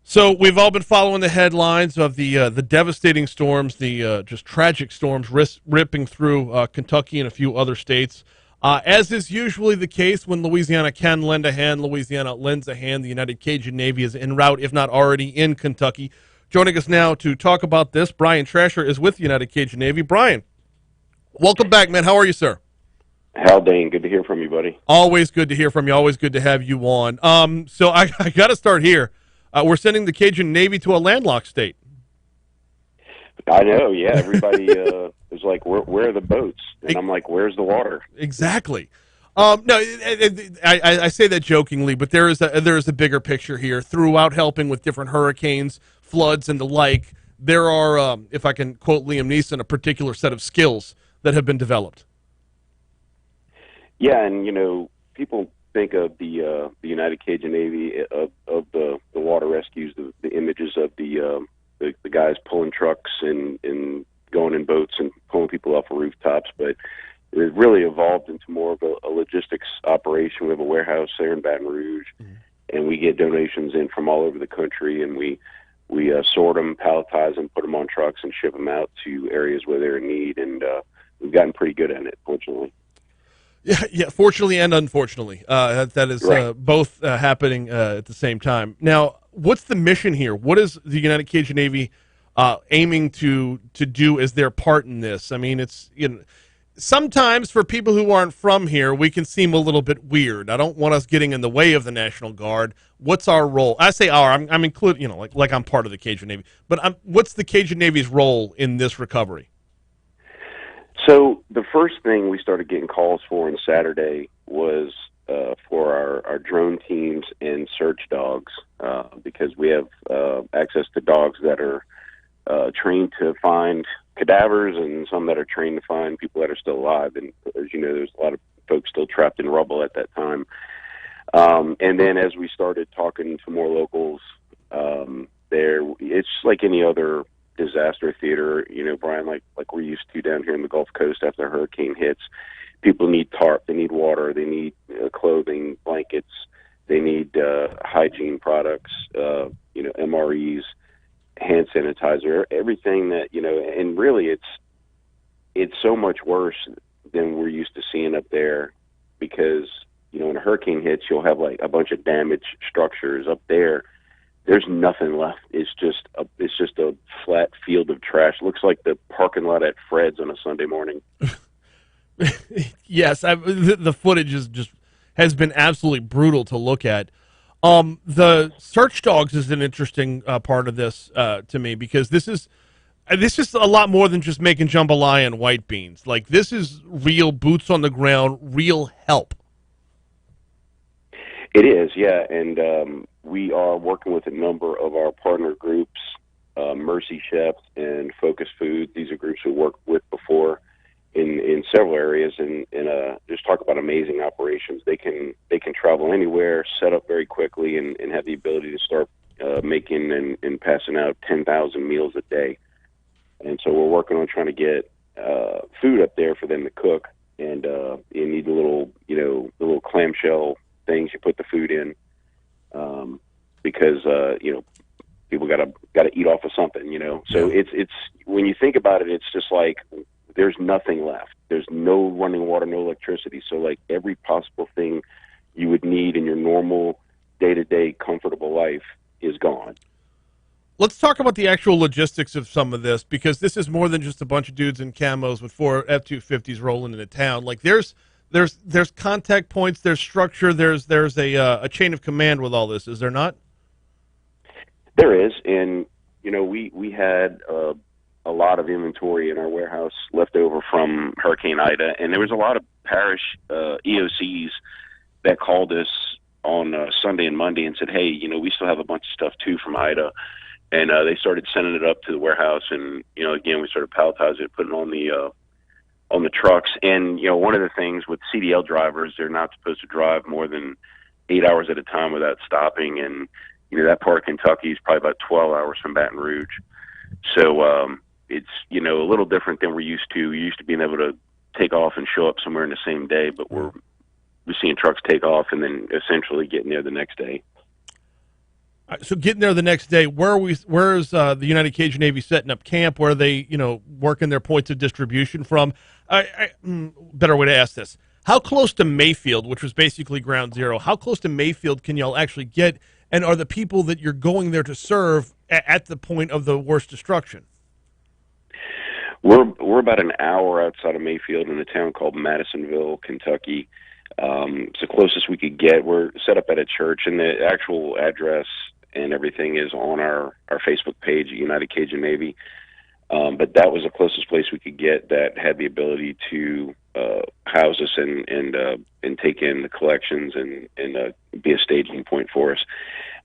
So we've all been following the headlines of the devastating storms, the just tragic storms ripping through Kentucky and a few other states. As is usually the case when Louisiana can lend a hand, Louisiana lends a hand. The United Cajun Navy is en route, if not already, in Kentucky. Joining us now to talk about this, Brian Trascher is with the United Cajun Navy. Brian, welcome back, man. How are you, sir? Haldane, good to hear from you, buddy. Always good to hear from you. Always good to have you on. So I got to start here. We're sending the Cajun Navy to a landlocked state. I know, yeah. Everybody is like, where are the boats? And I'm like, where's the water? Exactly. No, I say that jokingly, but there is a bigger picture here. Throughout helping with different hurricanes, floods, and the like, there are, if I can quote Liam Neeson, a particular set of skills that have been developed. Yeah, and, you know, people think of the United Cajun Navy, of the water rescues, the images of the guys pulling trucks and going in boats and pulling people off of rooftops, but evolved into more of a logistics operation. We have a warehouse there in Baton Rouge, and we get donations in from all over the country, and we sort them, palletize them, put them on trucks, and ship them out to areas where they're in need. And we've gotten pretty good at it, fortunately. Yeah. Fortunately and unfortunately, that is Right. both happening at the same time. Now, what's the mission here? What is the United Cajun Navy aiming to do as their part in this? I mean, it's sometimes for people who aren't from here, we can seem a little bit weird. I don't want us getting in the way of the National Guard. What's our role? I say our. I'm including, like I'm part of the Cajun Navy. But what's the Cajun Navy's role in this recovery? So the first thing we started getting calls for on Saturday was for our drone teams and search dogs, because we have access to dogs that are trained to find cadavers and some that are trained to find people that are still alive. And as you know, there's a lot of folks still trapped in rubble at that time. And then as we started talking to more locals, it's like any other disaster theater, Brian, like we're used to down here in the Gulf Coast after a hurricane hits. People need tarp, they need water, they need clothing, blankets, they need hygiene products, MREs, hand sanitizer, everything that, and really it's so much worse than we're used to seeing up there, because, when a hurricane hits, you'll have like a bunch of damaged structures. Up there, there's nothing left. It's just a flat field of trash. Looks like the parking lot at Fred's on a Sunday morning. Yes, the footage has been absolutely brutal to look at. The search dogs is an interesting part of this to me, because this is a lot more than just making jambalaya and white beans. Like, this is real boots on the ground, real help. It is, yeah, and we are working with a number of our partner groups, Mercy Chefs and Focus Food. These are groups we worked with before in several areas, and just talk about amazing operations. They can travel anywhere, set up very quickly, and have the ability to start making and passing out 10,000 meals a day. And so we're working on trying to get food up there for them to cook, and you need the little clamshell things you put the food in, because people gotta eat off of something, So it's when you think about it, it's just like there's nothing left. There's no running water, no electricity. So like every possible thing you would need in your normal day-to-day comfortable life is gone. Let's talk about the actual logistics of some of this, because this is more than just a bunch of dudes in camos with 4 F-250s rolling into town. Like, there's contact points, there's structure, there's a chain of command with all this, is there not? There is, and we had a lot of inventory in our warehouse left over from Hurricane Ida, and there was a lot of parish EOCs that called us on Sunday and Monday and said, hey, we still have a bunch of stuff too from Ida. And they started sending it up to the warehouse, and again, we started palletizing it, putting it on the trucks. And one of the things with CDL drivers, they're not supposed to drive more than 8 hours at a time without stopping. And that part of Kentucky is probably about 12 hours from Baton Rouge. So it's a little different than we're used to. We're used to being able to take off and show up somewhere in the same day, but we're seeing trucks take off and then essentially getting there the next day. So getting there the next day, where is the United Cajun Navy setting up camp? Where are they, working their points of distribution from? Better way to ask this: how close to Mayfield, which was basically ground zero, how close to Mayfield can y'all actually get? And are the people that you're going there to serve at the point of the worst destruction? We're about an hour outside of Mayfield in a town called Madisonville, Kentucky. It's the closest we could get. We're set up at a church, and the actual address and everything is on our Facebook page at United Cajun Navy. But that was the closest place we could get that had the ability to house us and take in the collections and be a staging point for us.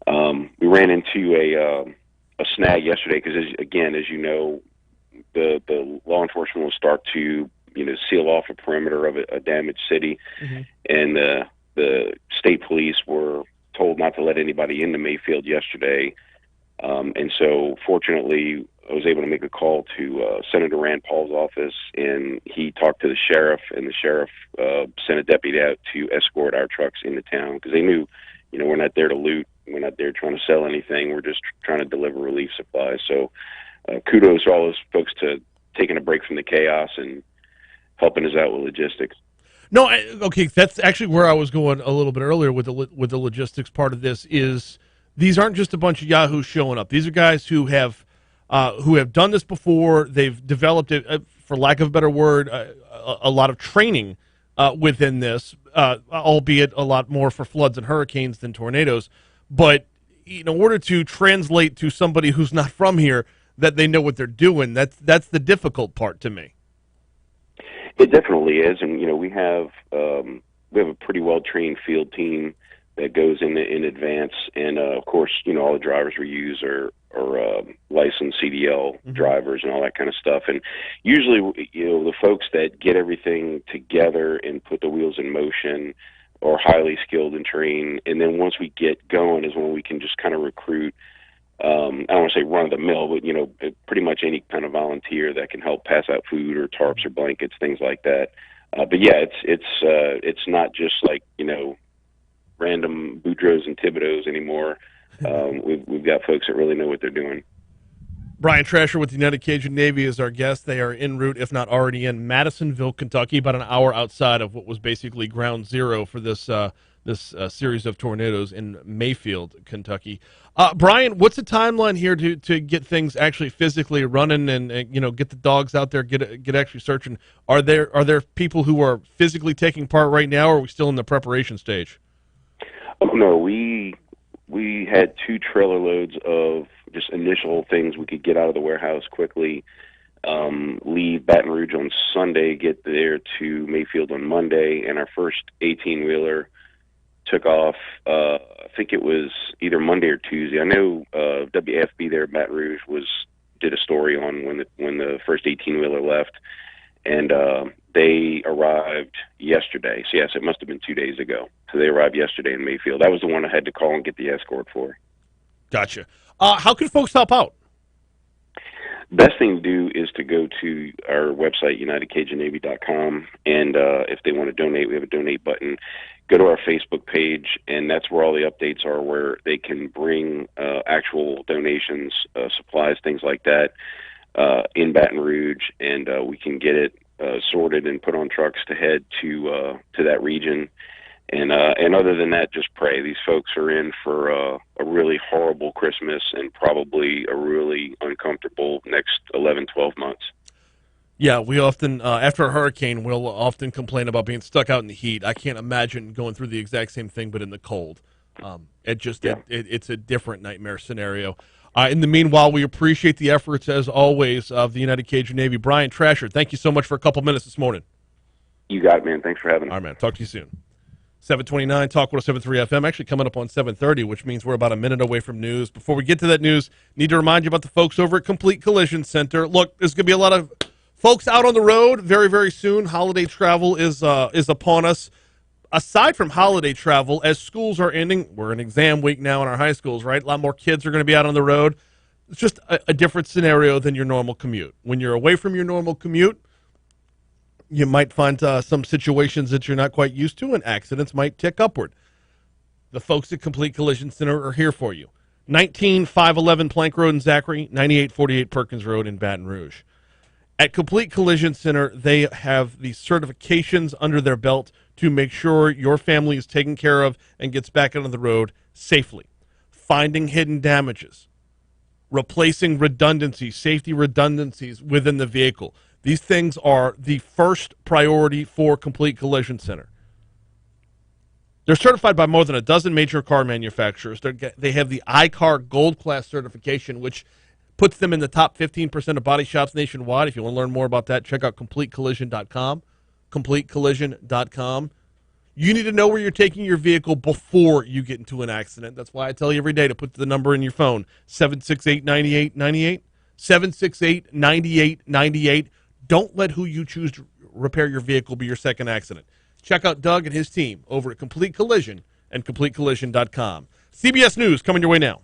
We ran into a snag yesterday because, as you know, the law enforcement will start to seal off a perimeter of a damaged city, and the state police were told not to let anybody into Mayfield yesterday. And so, fortunately, I was able to make a call to Senator Rand Paul's office, and he talked to the sheriff, and the sheriff sent a deputy out to escort our trucks into town because they knew, we're not there to loot. We're not there trying to sell anything. We're just trying to deliver relief supplies. So kudos to all those folks to taking a break from the chaos and helping us out with logistics. No, okay, that's actually where I was going a little bit earlier with the logistics part of this. Is these aren't just a bunch of yahoos showing up. These are guys who have done this before. They've developed it, for lack of a better word, a lot of training within this, albeit a lot more for floods and hurricanes than tornadoes. But in order to translate to somebody who's not from here that they know what they're doing, that's the difficult part to me. It definitely is, and we have a pretty well trained field team that goes in advance, and of course, all the drivers we use are licensed CDL drivers and all that kind of stuff. And usually, the folks that get everything together and put the wheels in motion are highly skilled and trained. And then once we get going is when we can just kind of recruit. I don't want to say run of the mill, but pretty much any kind of volunteer that can help pass out food or tarps or blankets, things like that. But yeah, it's not just like random Boudreaux and Thibodeaux anymore. We've got folks that really know what they're doing. Brian Trascher with the United Cajun Navy is our guest. They are en route, if not already in Madisonville, Kentucky, about an hour outside of what was basically ground zero for this series of tornadoes in Mayfield, Kentucky. Brian, what's the timeline here to get things actually physically running and get the dogs out there, get actually searching? Are there people who are physically taking part right now, or are we still in the preparation stage? Oh no, we had 2 trailer loads of just initial things we could get out of the warehouse quickly. Leave Baton Rouge on Sunday, get there to Mayfield on Monday, and our first 18-wheeler took off. I think it was either Monday or Tuesday. I know WAFB there at Baton Rouge did a story on when the first 18-wheeler left, and they arrived yesterday. So yes, it must have been 2 days ago. So they arrived yesterday in Mayfield. That was the one I had to call and get the escort for. Gotcha. How can folks help out? Best thing to do is to go to our website, UnitedCajunNavy.com, and if they want to donate, we have a donate button. Go to our Facebook page, and that's where all the updates are, where they can bring actual donations, supplies, things like that, in Baton Rouge, and we can get it sorted and put on trucks to head to that region. And other than that, just pray. These folks are in for a really horrible Christmas and probably a really uncomfortable next 11, 12 months. Yeah, we often, after a hurricane, we'll often complain about being stuck out in the heat. I can't imagine going through the exact same thing, but in the cold. It's a different nightmare scenario. In the meanwhile, we appreciate the efforts, as always, of the United Cajun Navy. Brian Trascher, thank you so much for a couple minutes this morning. You got it, man. Thanks for having me. All right, man. Talk to you soon. 729 Talk 107.3 FM, actually coming up on 7:30, which means we're about a minute away from news. Before we get to that news, need to remind you about the folks over at Complete Collision Center. Look, there's going to be a lot of folks out on the road very, very soon. Holiday travel is upon us. Aside from holiday travel, as schools are ending, we're in exam week now in our high schools, right? A lot more kids are going to be out on the road. It's just a different scenario than your normal commute. When you're away from your normal commute, you might find some situations that you're not quite used to, and accidents might tick upward. The folks at Complete Collision Center are here for you. 19511 Plank Road in Zachary, 9848 Perkins Road in Baton Rouge. At Complete Collision Center, they have the certifications under their belt to make sure your family is taken care of and gets back onto the road safely. Finding hidden damages, replacing redundancies, safety redundancies within the vehicle. These things are the first priority for Complete Collision Center. They're certified by more than a dozen major car manufacturers. They have the iCar Gold Class certification, which puts them in the top 15% of body shops nationwide. If you want to learn more about that, check out CompleteCollision.com. CompleteCollision.com. You need to know where you're taking your vehicle before you get into an accident. That's why I tell you every day to put the number in your phone, 768-9898, 768-9898. Don't let who you choose to repair your vehicle be your second accident. Check out Doug and his team over at Complete Collision and CompleteCollision.com. CBS News coming your way now.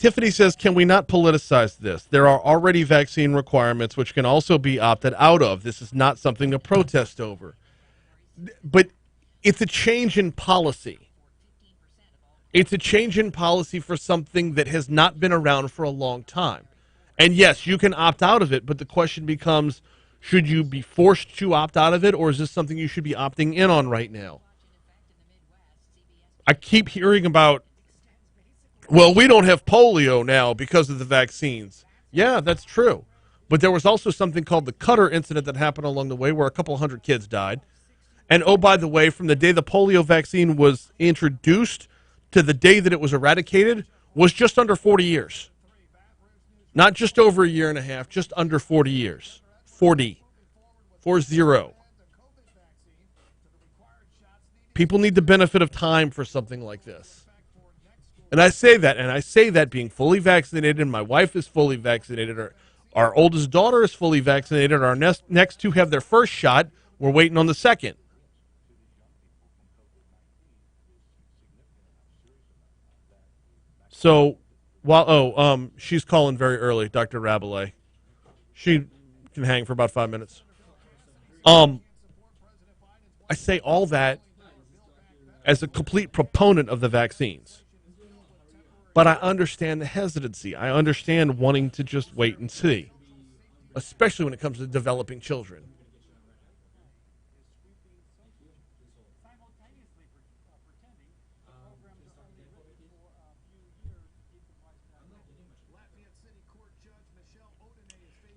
Tiffany says, can we not politicize this? There are already vaccine requirements which can also be opted out of. This is not something to protest over. But it's a change in policy. It's a change in policy for something that has not been around for a long time. And yes, you can opt out of it, but the question becomes, should you be forced to opt out of it, or is this something you should be opting in on right now? I keep hearing about, well, we don't have polio now because of the vaccines. Yeah, that's true. But there was also something called the Cutter incident that happened along the way where a couple hundred kids died. And oh, by the way, from the day the polio vaccine was introduced to the day that it was eradicated was just under 40 years. Not just over a year and a half, just under 40 years. 40. 40. People need the benefit of time for something like this. And I say that being fully vaccinated. My wife is fully vaccinated. Our oldest daughter is fully vaccinated. Our next two have their first shot. We're waiting on the second. So, she's calling very early, Dr. Rabalais. She can hang for about 5 minutes. I say all that as a complete proponent of the vaccines. But I understand the hesitancy. I understand wanting to just wait and see, especially when it comes to developing children.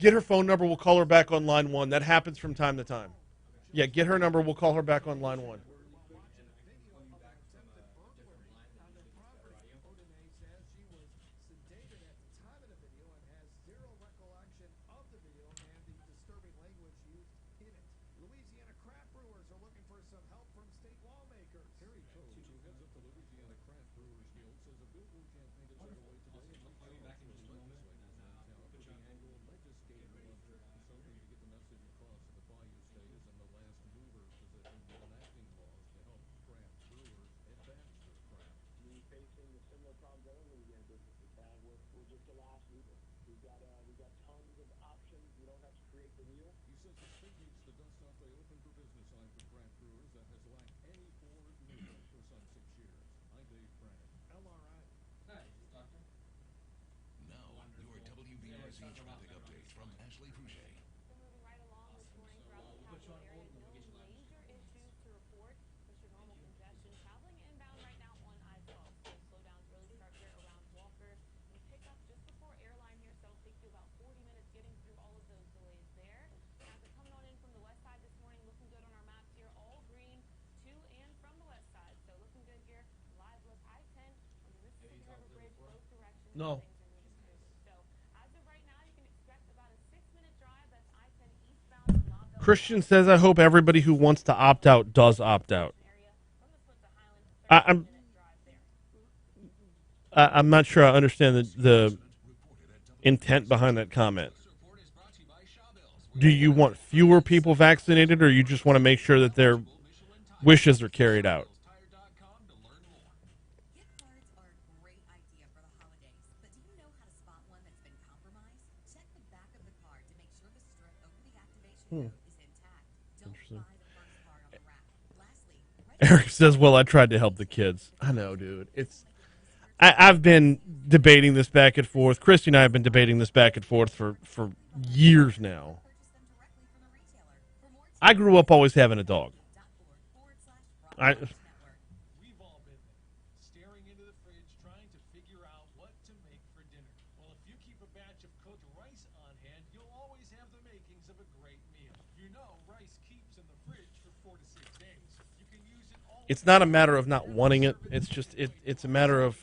Get her phone number. We'll call her back on line 1. That happens from time to time. Yeah, get her number. We'll call her back on line 1. No. Christian says, I hope everybody who wants to opt out does opt out. I'm not sure I understand the intent behind that comment. Do you want fewer people vaccinated, or you just want to make sure that their wishes are carried out? Interesting. Eric says, well, I tried to help the kids. I know, dude. I've been debating this back and forth. Christy and I have been debating this back and forth for years now. I grew up always having a dog. We've all been there, staring into the fridge, trying to figure out what to make for dinner. Well, if you keep a batch of cooked rice on hand, you'll always have the makings of a great meal. You know, rice keeps in the fridge for 4 to 6 days. You can use it all. It's not a matter of not wanting it. It's just it's a matter of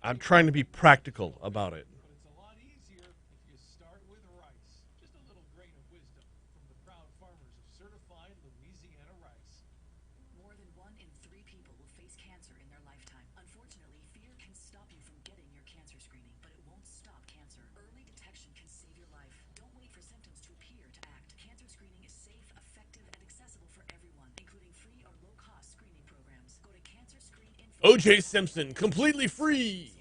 I'm trying to be practical about it. But it's a lot easier if you start with rice. Just a little grain of wisdom from the proud farmers of certified Louisiana rice. More than 1 in 3 people will face cancer in their lifetime. Unfortunately, fear can stop you from getting your cancer screening, but it won't stop cancer. Early detection can save your life. Don't wait for symptoms to appear to act. Cancer screening is safe, effective, and accessible for everyone, including free or low-cost screening programs. Go to cancerscreeninfo. O.J. Simpson, completely free.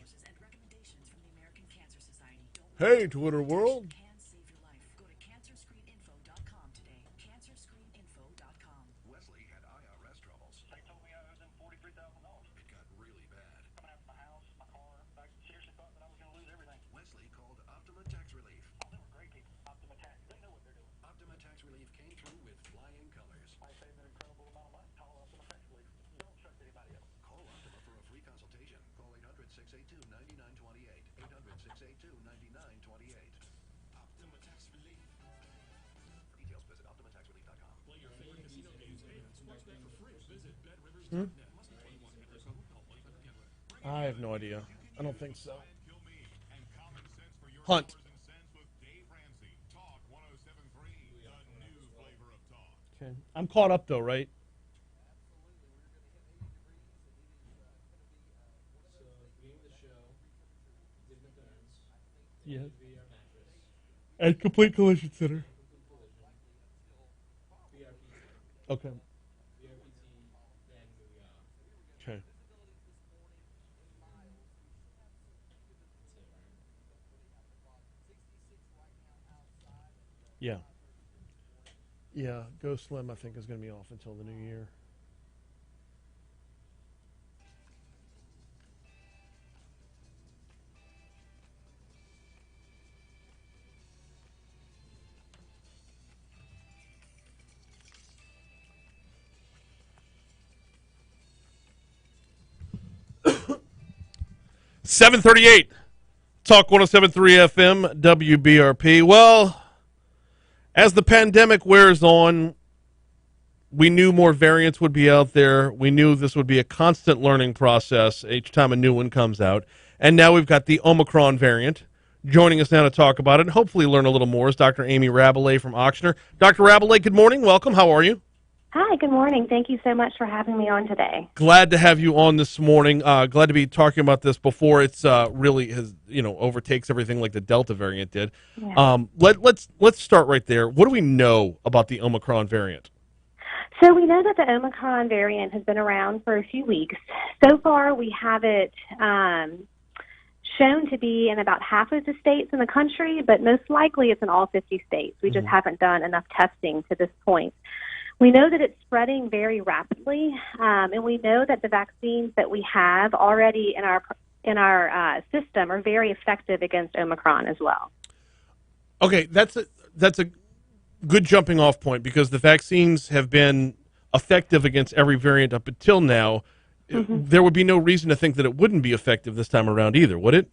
Hey, Twitter world. Can save your life. Go to cancerscreeninfo.com today. Cancerscreeninfo.com. Wesley had IRS troubles. They told me I owed them $43,000. It got really bad. Coming out of my house, my car. I seriously thought that I was going to lose everything. Wesley called Optima Tax Relief. Oh, they were great people. Optima Tax. They know what they're doing. Optima Tax Relief came through with flying colors. I saved an incredible amount of money. Call Optima Tax Relief. Don't trust anybody else. Call Optima for a free consultation. Call 800-682-9928. 800-682-9928. Optima Tax Relief. For details, visit OptimaTaxRelief.com. Play your favorite casino games and sportsbet for free. Visit BetRivers.net. Must be 21 years old. Call 1-800-GAMBLER. I have no idea. I don't think so. Hunt. Okay. I'm caught up though, right? Yeah. And Complete Collision Center. Okay. Okay. Yeah. Yeah, Go Slim, I think, is going to be off until the new year. (7:38) Talk 107.3 FM WBRP. Well, as the pandemic wears on, we knew more variants would be out there. We knew this would be a constant learning process each time a new one comes out. And now we've got the Omicron variant. Joining us now to talk about it and hopefully learn a little more is Dr. Amy Rabalais from Ochsner. Dr. Rabalais, good morning. Welcome. How are you? Hi, good morning. Thank you so much for having me on today. Glad to have you on this morning. Glad to be talking about this before it's really has overtakes everything like the Delta variant did. Yeah. Let's start right there. What do we know about the Omicron variant? So we know that the Omicron variant has been around for a few weeks. So far, we have it shown to be in about half of the states in the country, but most likely it's in all 50 states. We just haven't done enough testing to this point. We know that it's spreading very rapidly, and we know that the vaccines that we have already in our system are very effective against Omicron as well. Okay, that's a good jumping off point because the vaccines have been effective against every variant up until now. There would be no reason to think that it wouldn't be effective this time around either, would it?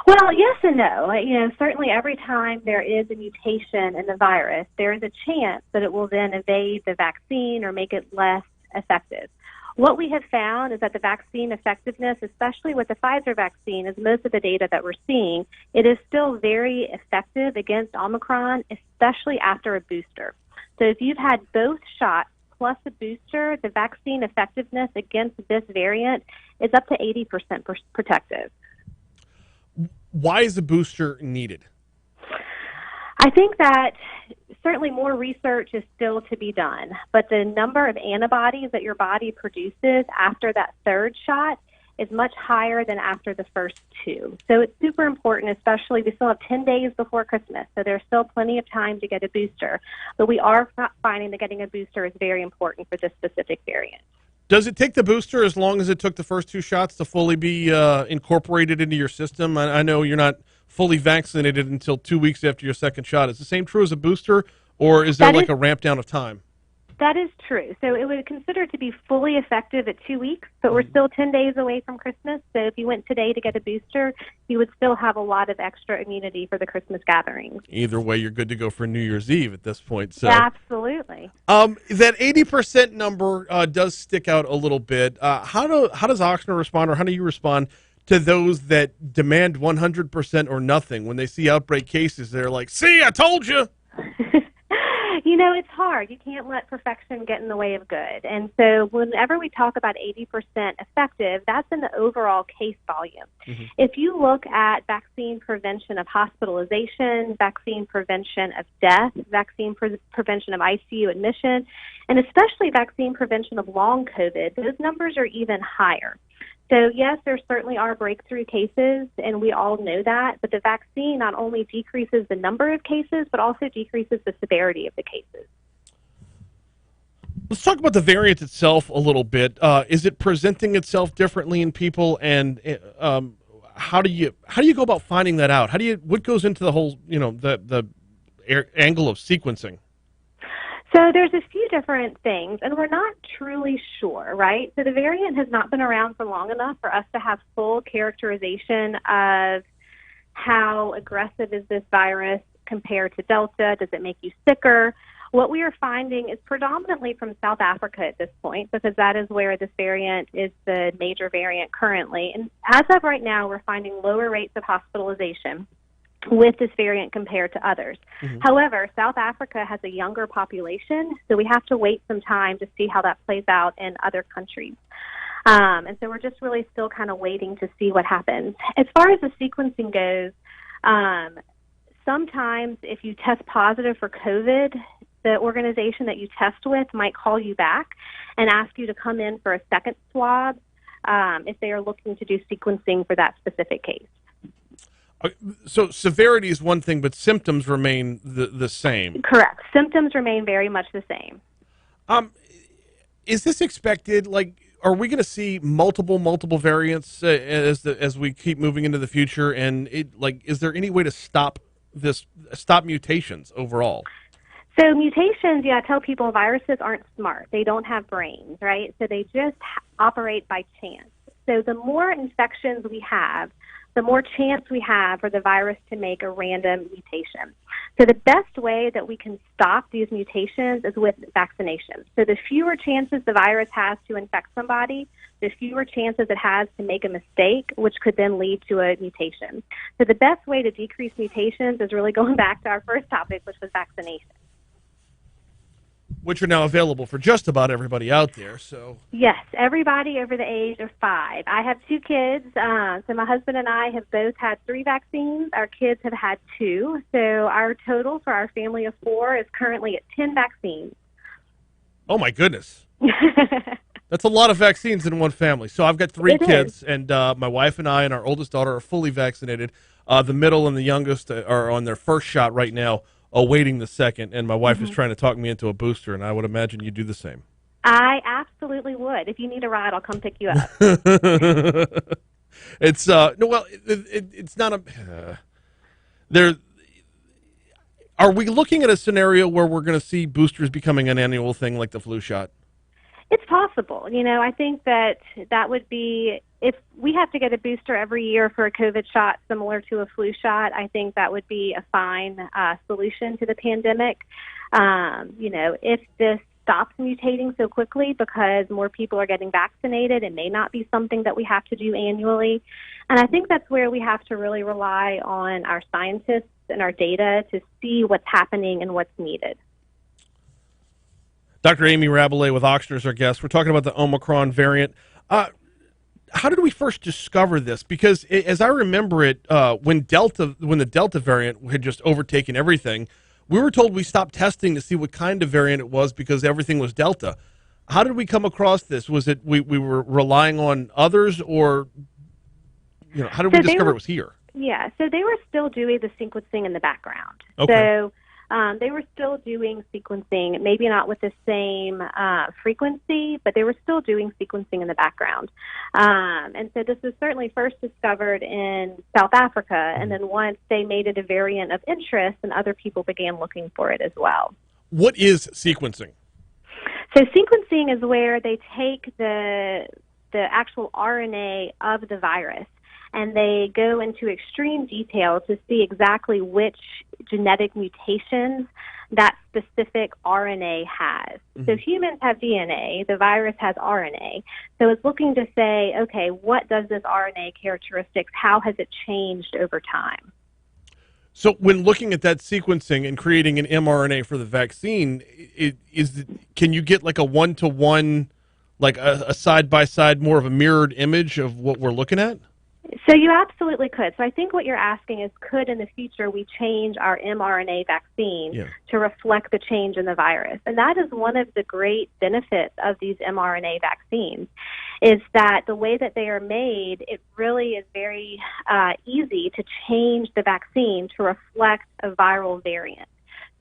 Well, yes and no. Certainly every time there is a mutation in the virus, there is a chance that it will then evade the vaccine or make it less effective. What we have found is that the vaccine effectiveness, especially with the Pfizer vaccine, is most of the data that we're seeing, it is still very effective against Omicron, especially after a booster. So if you've had both shots plus a booster, the vaccine effectiveness against this variant is up to 80% protective. Why is a booster needed? I think that certainly more research is still to be done, but the number of antibodies that your body produces after that third shot is much higher than after the first two. So it's super important, especially we still have 10 days before Christmas, so there's still plenty of time to get a booster. But we are finding that getting a booster is very important for this specific variant. Does it take the booster as long as it took the first two shots to fully be incorporated into your system? I know you're not fully vaccinated until 2 weeks after your second shot. Is the same true as a booster, or is there a ramp down of time? That is true. So it would consider to be fully effective at 2 weeks, but we're still 10 days away from Christmas. So if you went today to get a booster, you would still have a lot of extra immunity for the Christmas gatherings. Either way, you're good to go for New Year's Eve at this point. So absolutely. That 80% number does stick out a little bit. How does Ochsner respond, or how do you respond to those that demand 100% or nothing when they see outbreak cases? They're like, "See, I told you." It's hard. You can't let perfection get in the way of good. And so whenever we talk about 80% effective, that's in the overall case volume. If you look at vaccine prevention of hospitalization, vaccine prevention of death, vaccine prevention of ICU admission, and especially vaccine prevention of long COVID, those numbers are even higher. So, yes, there certainly are breakthrough cases, and we all know that, but the vaccine not only decreases the number of cases, but also decreases the severity of the cases. Let's talk about the variant itself a little bit. Is it presenting itself differently in people, and how do you go about finding that out? What goes into the whole, the angle of sequencing? So there's a few different things, and we're not truly sure, right? So the variant has not been around for long enough for us to have full characterization of how aggressive is this virus compared to Delta. Does it make you sicker? What we are finding is predominantly from South Africa at this point, because that is where this variant is the major variant currently. And as of right now, we're finding lower rates of hospitalization with this variant compared to others. Mm-hmm. However, South Africa has a younger population, so we have to wait some time to see how that plays out in other countries. And so we're just really still kind of waiting to see what happens. As far as the sequencing goes, sometimes if you test positive for COVID, the organization that you test with might call you back and ask you to come in for a second swab if they are looking to do sequencing for that specific case. So severity is one thing, but symptoms remain the same. Correct. Symptoms remain very much the same. Is this expected? Like, are we going to see multiple variants as we keep moving into the future? And is there any way to stop mutations overall? So mutations, I tell people viruses aren't smart. They don't have brains, right? So they just operate by chance. So the more infections we have, the more chance we have for the virus to make a random mutation. So the best way that we can stop these mutations is with vaccination. So the fewer chances the virus has to infect somebody, the fewer chances it has to make a mistake, which could then lead to a mutation. So the best way to decrease mutations is really going back to our first topic, which was vaccination. Which are now available for just about everybody out there. So yes, everybody over the age of 5. I have 2 kids, so my husband and I have both had 3 vaccines. Our kids have had 2. So our total for our family of 4 is currently at 10 vaccines. Oh, my goodness. That's a lot of vaccines in one family. So I've got 3 kids, and my wife and I and our oldest daughter are fully vaccinated. The middle and the youngest are on their first shot right now, awaiting the second, and my wife is trying to talk me into a booster, and I would imagine you do the same. I absolutely would. If you need a ride, I'll come pick you up. It's it's not a there. Are we looking at a scenario where we're going to see boosters becoming an annual thing like the flu shot? It's possible. I think that would be, if we have to get a booster every year for a COVID shot similar to a flu shot, I think that would be a fine solution to the pandemic. If this stops mutating so quickly because more people are getting vaccinated, it may not be something that we have to do annually. And I think that's where we have to really rely on our scientists and our data to see what's happening and what's needed. Dr. Amy Rabalais with Oxner is our guest. We're talking about the Omicron variant. How did we first discover this? Because as I remember it, when the Delta variant had just overtaken everything, we were told we stopped testing to see what kind of variant it was because everything was Delta. How did we come across this? Was it we were relying on others, or how did we discover it was here? Yeah, so they were still doing the sequencing in the background. Okay. So they were still doing sequencing, maybe not with the same frequency, but they were still doing sequencing in the background. And so this was certainly first discovered in South Africa, and then once they made it a variant of interest, and other people began looking for it as well. What is sequencing? So sequencing is where they take the actual RNA of the virus, and they go into extreme detail to see exactly which genetic mutations that specific RNA has. Mm-hmm. So humans have DNA, the virus has RNA. So it's looking to say, okay, what does this RNA characteristics, how has it changed over time? So when looking at that sequencing and creating an mRNA for the vaccine, can you get like a one-to-one, like a side-by-side, more of a mirrored image of what we're looking at? So you absolutely could. So I think what you're asking is, could in the future we change our mRNA vaccine to reflect the change in the virus? And that is one of the great benefits of these mRNA vaccines, is that the way that they are made, it really is very easy to change the vaccine to reflect a viral variant.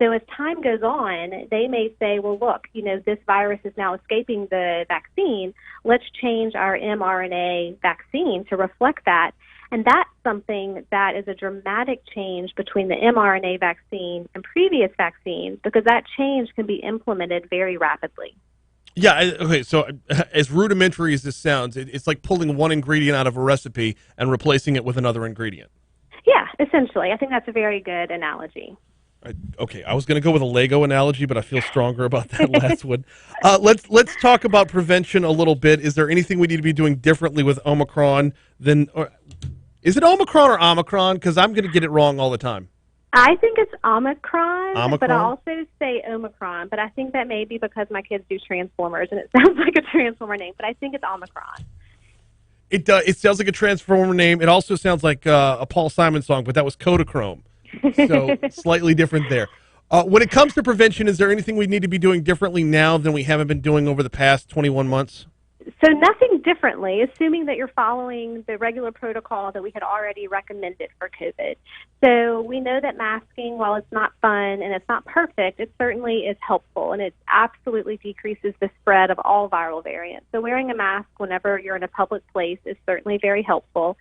So as time goes on, they may say, well, look, this virus is now escaping the vaccine. Let's change our mRNA vaccine to reflect that. And that's something that is a dramatic change between the mRNA vaccine and previous vaccines, because that change can be implemented very rapidly. Yeah, okay, so as rudimentary as this sounds, it's like pulling one ingredient out of a recipe and replacing it with another ingredient. Yeah, essentially. I think that's a very good analogy. Okay, I was going to go with a Lego analogy, but I feel stronger about that last one. Let's talk about prevention a little bit. Is there anything we need to be doing differently with Omicron than... is it Omicron or Omicron? Because I'm going to get it wrong all the time. I think it's Omicron, but I Omicron? also say Omicron. But I think that may be because my kids do Transformers, and it sounds like a Transformer name. But I think it's Omicron. It sounds like a Transformer name. It also sounds like a Paul Simon song, but that was Kodachrome. So slightly different there. When it comes to prevention, is there anything we need to be doing differently now than we haven't been doing over the past 21 months? So nothing differently, assuming that you're following the regular protocol that we had already recommended for COVID. So we know that masking, while it's not fun and it's not perfect, it certainly is helpful, and it absolutely decreases the spread of all viral variants. So wearing a mask whenever you're in a public place is certainly very helpful.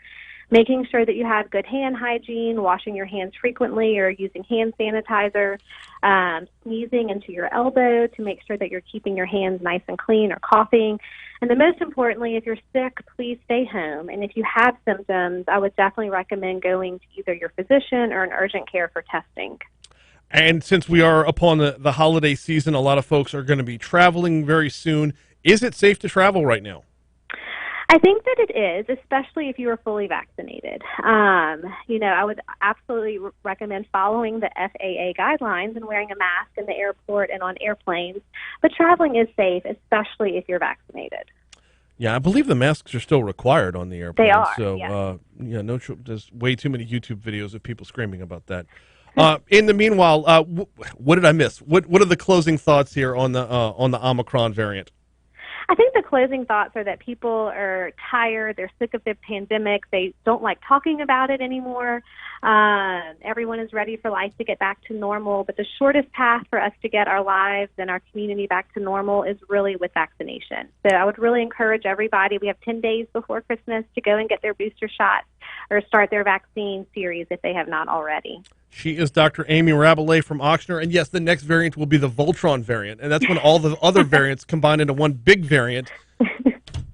Making sure that you have good hand hygiene, washing your hands frequently or using hand sanitizer, sneezing into your elbow to make sure that you're keeping your hands nice and clean, or coughing. And then most importantly, if you're sick, please stay home. And if you have symptoms, I would definitely recommend going to either your physician or an urgent care for testing. And since we are upon the holiday season, a lot of folks are going to be traveling very soon. Is it safe to travel right now? I think that it is, especially if you are fully vaccinated. I would absolutely recommend following the FAA guidelines and wearing a mask in the airport and on airplanes. But traveling is safe, especially if you're vaccinated. Yeah, I believe the masks are still required on the airplane. They are, So, there's way too many YouTube videos of people screaming about that. In the meanwhile, what did I miss? What are the closing thoughts here on the Omicron variant? I think the closing thoughts are that people are tired. They're sick of the pandemic. They don't like talking about it anymore. Everyone is ready for life to get back to normal. But the shortest path for us to get our lives and our community back to normal is really with vaccination. So I would really encourage everybody. We have 10 days before Christmas to go and get their booster shots or start their vaccine series if they have not already. She is Dr. Amy Rabalais from Ochsner, and yes, the next variant will be the Voltron variant, and that's when all the other variants combine into one big variant,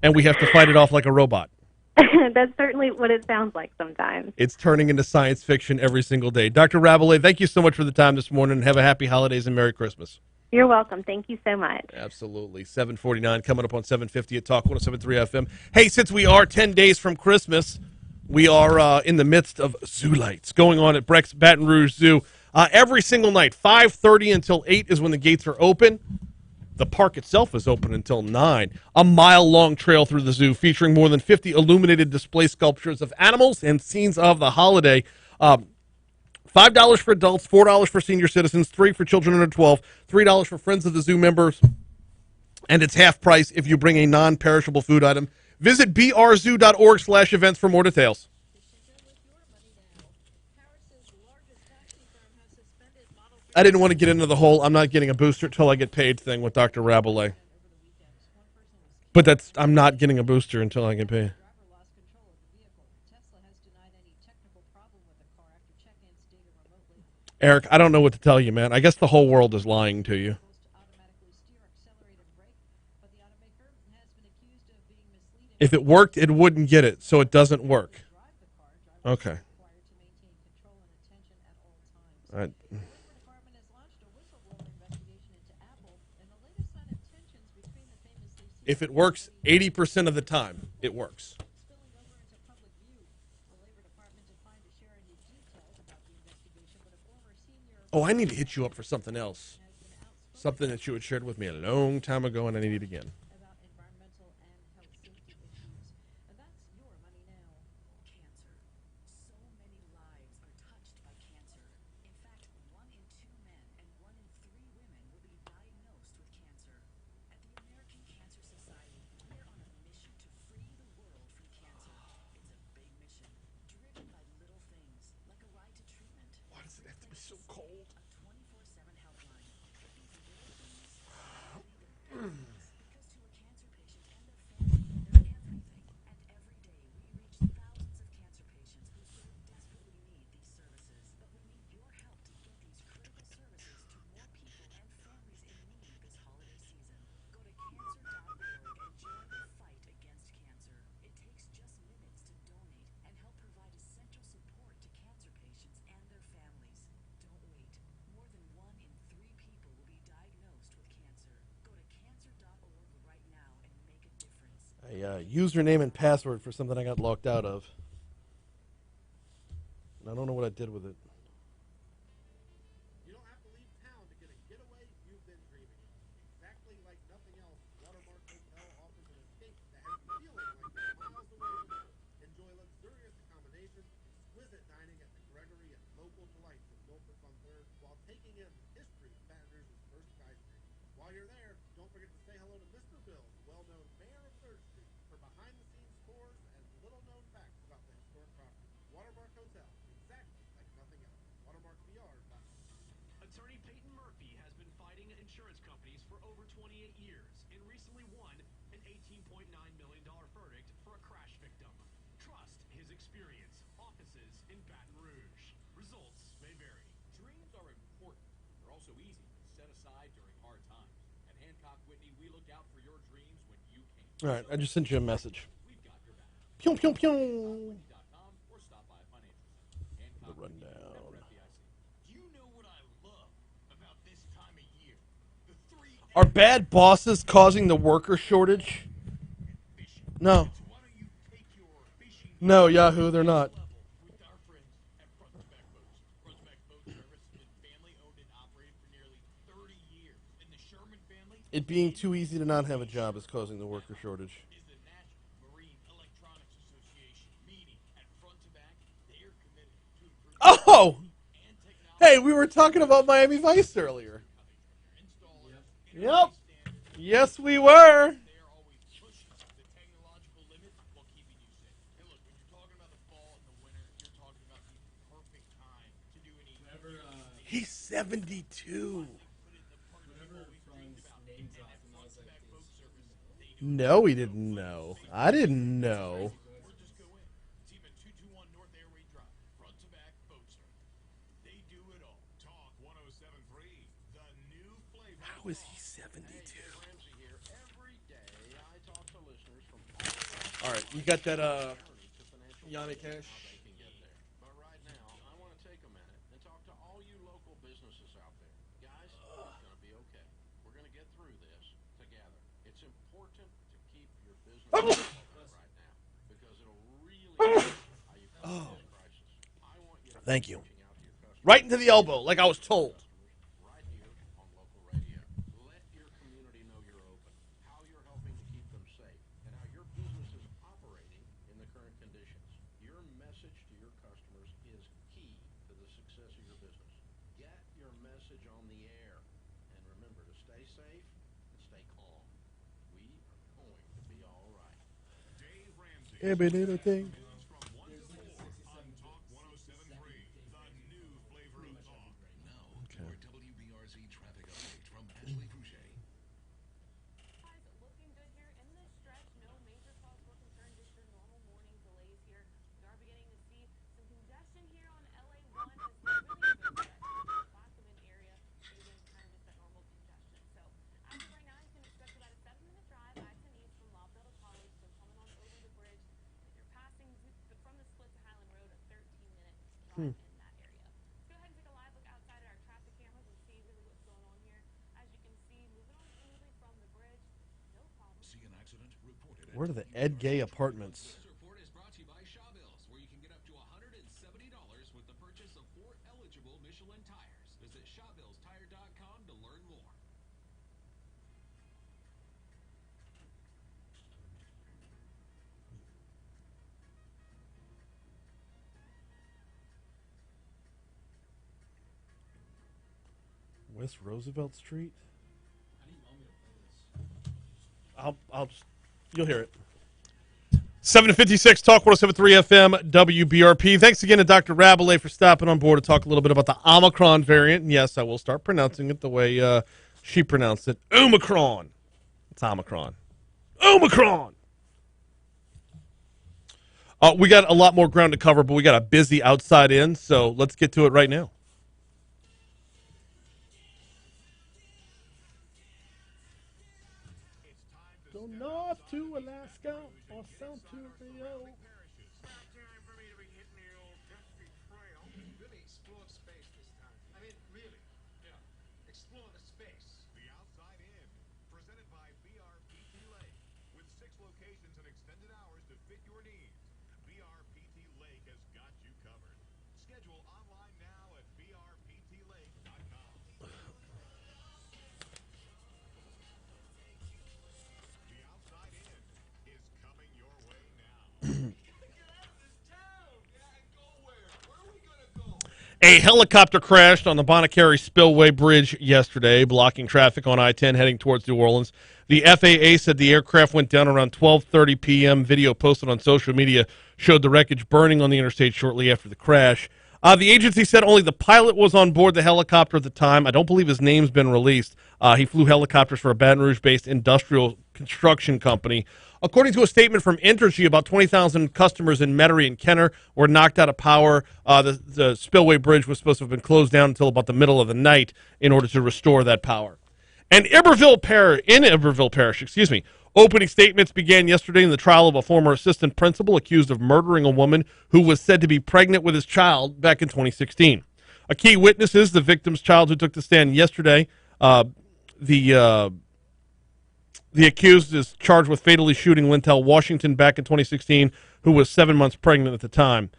and we have to fight it off like a robot. That's certainly what it sounds like sometimes. It's turning into science fiction every single day. Dr. Rabalais, thank you so much for the time this morning, and have a happy holidays and Merry Christmas. You're welcome. Thank you so much. Absolutely. 7:49 coming up on 750 at Talk 107.3 FM. Hey, since we are 10 days from Christmas, we are in the midst of Zoo Lights going on at Breck's Baton Rouge Zoo. Every single night, 5:30 until 8 is when the gates are open. The park itself is open until 9. A mile-long trail through the zoo featuring more than 50 illuminated display sculptures of animals and scenes of the holiday. $5 for adults, $4 for senior citizens, $3 for children under 12, $3 for Friends of the Zoo members, and it's half price if you bring a non-perishable food item. Visit brzoo.org/events for more details. I didn't want to get into the whole I'm not getting a booster till I get paid thing with Dr. Rabalais. But I'm not getting a booster until I get paid. Eric, I don't know what to tell you, man. I guess the whole world is lying to you. If it worked, it wouldn't get it, so it doesn't work. Okay. If it works 80% of the time, it works. Oh, I need to hit you up for something else. Something that you had shared with me a long time ago, and I need it again. A username and password for something I got locked out of. And I don't know what I did with it. You don't have to leave town to get a getaway you've been dreaming of. Exactly like nothing else, Watermark Hotel offers an escape that has you feeling like you're miles away from home. Enjoy luxurious accommodations, exquisite dining at the Gregory, and local delights in Milford on 3rd, while taking in the history of Baton Rouge's first skyscraper. While you're there, don't forget to say hello to Mr. Bill, the well-known mayor of 3rd Street, for behind-the-scenes tours and little-known facts about the historic property. Watermark Hotel, exactly like nothing else. WatermarkVR.com. Attorney Peyton Murphy has been fighting insurance companies for over 28 years and recently won an $18.9 million verdict for a crash victim. Trust his experience. Offices in Baton Rouge. Results may vary. Dreams are important. They're also easy to set aside during hard times. At Hancock Whitney, we look out for your dreams when you can. All right, I just sent you a message. We've got your back. Pew, pew, pew. HancockWhitney.com or stop by a financial center. The rundown. Do you know what I love about this time of year? The three Are bad bosses causing the worker shortage? No. No, Yahoo, they're not. with our friends at Front to Back Boats. Front to Back Boat Service has been family owned and operated for nearly 30 years. And the Sherman family It being too easy to not have a job is causing the worker shortage. is the National Marine Electronics Association, meaning at Front to Back, they are committed to improving Oh! Hey, we were talking about Miami Vice earlier. Yep. Yes, we were. technological limits while keeping you safe. And look, when you're talking about the fall and the winter, you're talking about the perfect time to do any. He's 72. Whenever Franz named off and I was like, No, he didn't know. I didn't know. Team at 221 North Airway Drive. Front to Back Boat Service. They do it all. Talk 107.3, the new flavor. How is he 72? All right, you got that, Yanni Cash? But right now, I want to take a minute and talk to all you local businesses out there. Guys, it's going to be okay. We're going to get through this together. It's important to keep your business open right now because it'll really how you come through this crisis. I want you to Thank you. reaching out to your customers Right into the elbow, like I was told. right here on local radio. Let your community know you're open, how you're helping to keep them safe, and how your business is operating in the current conditions. Your message to your customers is key to the success of your business. Get your message on the air. And remember to stay safe and stay calm. We are going to be all right. Dave Ramsey. Every little thing. From 1 to 4 on Talk 107.3, the new flavor of talk. Now, your WBRZ traffic update from Ashley Boucher. Looking good here in this stretch. No major cause for concern, just your normal morning delays here. We are beginning to see some congestion here on LA1 as we really have been Boston area. Even kind of just that normal congestion. So as of right now, you can expect about a 7-minute drive I-10 east from Lobdell to College. So coming on over the bridge, if you're passing from the split to Highland Road, a 13-minute drive in that area. Let's go ahead and take a live look outside at our traffic cameras and see really what's going on here. As you can see, moving on smoothly from the bridge. No problem. See an accident reported at Where are the Ed Gay apartments? This report is brought to you by Shawbills, where you can get up to $170 with the purchase of 4 eligible Michelin tires. Visit ShawbillsTire.com to learn more. West Roosevelt Street? How do you want me to play this? I'll just, you'll hear it. 756 Talk 107.3 FM WBRP. Thanks again to Dr. Rabalais for stopping on board to talk a little bit about the Omicron variant. And yes, I will start pronouncing it the way she pronounced it. Omicron. It's Omicron. Omicron! We got a lot more ground to cover, but we got a busy outside in, so let's get to it right now. Go north to Alaska or south to Rio. Really explore space this time. I mean, really. Yeah. Explore the space. The Outside In, presented by BRPT Lake, with 6 locations and extended hours to fit your needs. BRPT Lake has got you covered. Schedule online now at brptlake.com. The Outside In is coming your way now. A helicopter crashed on the Bonacary Spillway Bridge yesterday, blocking traffic on I-10 heading towards New Orleans. The FAA said the aircraft went down around 12:30 p.m. Video posted on social media showed the wreckage burning on the interstate shortly after the crash. The agency said only the pilot was on board the helicopter at the time. I don't believe his name's been released. He flew helicopters for a Baton Rouge-based industrial construction company. According to a statement from Entergy, about 20,000 customers in Metairie and Kenner were knocked out of power. The Spillway Bridge was supposed to have been closed down until about the middle of the night in order to restore that power. And Iberville Parish, opening statements began yesterday in the trial of a former assistant principal accused of murdering a woman who was said to be pregnant with his child back in 2016. A key witness is the victim's child who took the stand yesterday. The accused is charged with fatally shooting Lintel Washington back in 2016, who was 7 months pregnant at the time.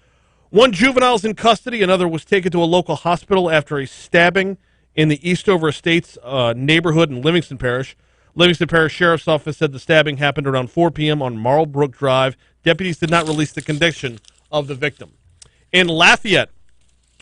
One juvenile is in custody. Another was taken to a local hospital after a stabbing in the Eastover Estates neighborhood in Livingston Parish. Livingston Parish Sheriff's Office said the stabbing happened around 4 p.m. on Marlbrook Drive. Deputies did not release the condition of the victim. In Lafayette,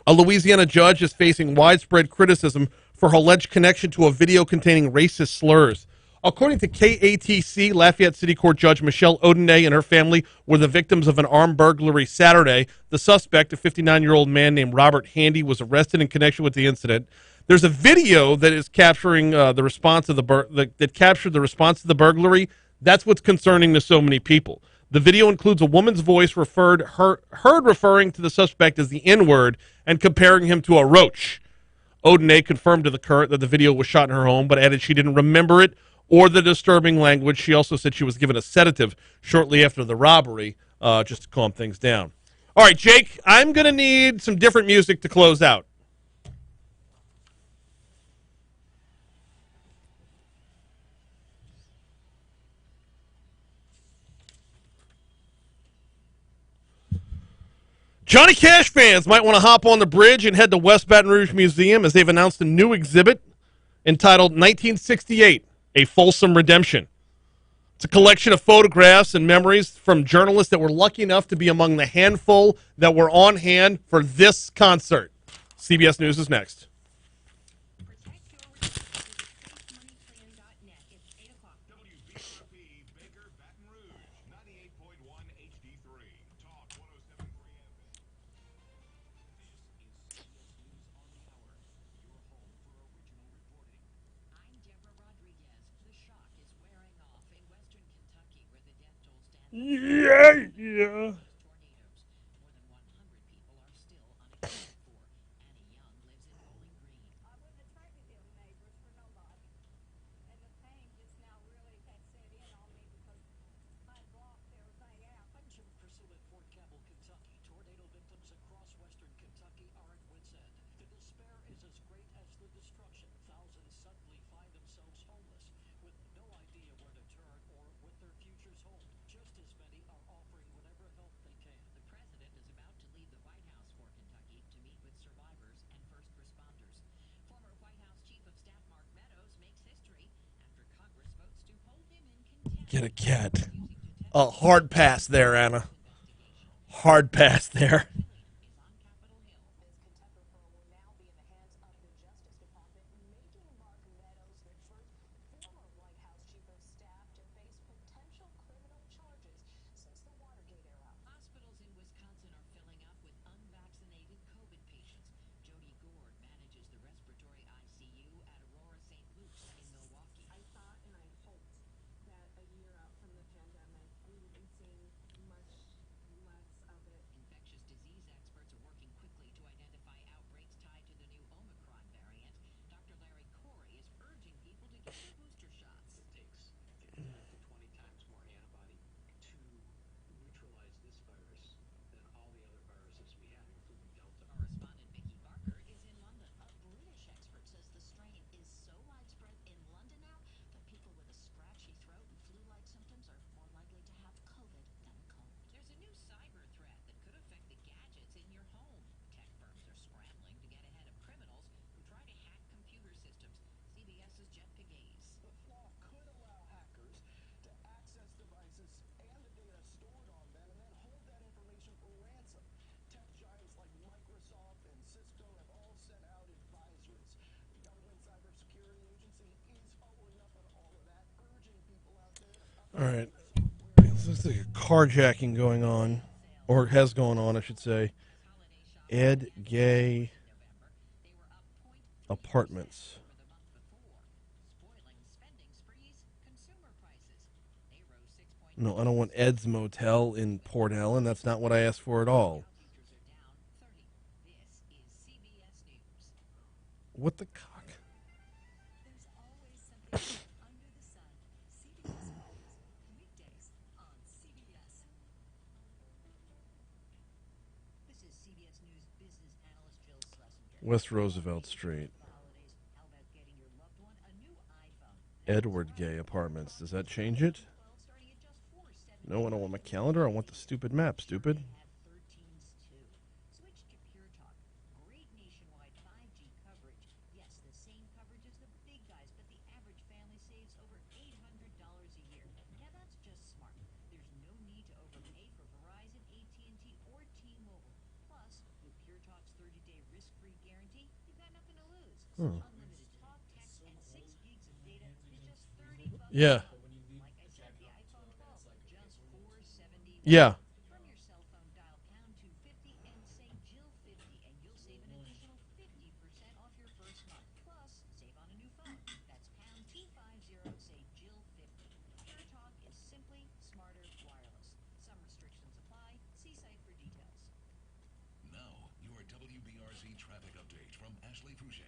a Louisiana judge is facing widespread criticism for her alleged connection to a video containing racist slurs. According to KATC, Lafayette City Court Judge Michelle Odenay and her family were the victims of an armed burglary Saturday. The suspect, a 59-year-old man named Robert Handy, was arrested in connection with the incident. There's a video that is capturing the response of that captured the response to the burglary. That's what's concerning to so many people. The video includes a woman's voice heard referring to the suspect as the N-word and comparing him to a roach. Odenay confirmed to the Current that the video was shot in her home, but added she didn't remember it or the disturbing language. She also said she was given a sedative shortly after the robbery, just to calm things down. All right, Jake, I'm going to need some different music to close out. Johnny Cash fans might want to hop on the bridge and head to West Baton Rouge Museum as they've announced a new exhibit entitled 1968, A Folsom Redemption. It's a collection of photographs and memories from journalists that were lucky enough to be among the handful that were on hand for this concert. CBS News is next. Yeah. Get a cat. Oh, hard pass there, Anna. Hard pass there. All right. This looks like a carjacking going on, or has gone on, I should say. Ed Gay Apartments. No, I don't want Ed's Motel in Port Allen. That's not what I asked for at all. What the cock? West Roosevelt Street. Edward Gay Apartments. Does that change it? No, I don't want my calendar. I want the stupid map, stupid. Hmm. Yeah. Yeah. Now, your WBRZ traffic update from Ashley Fouché.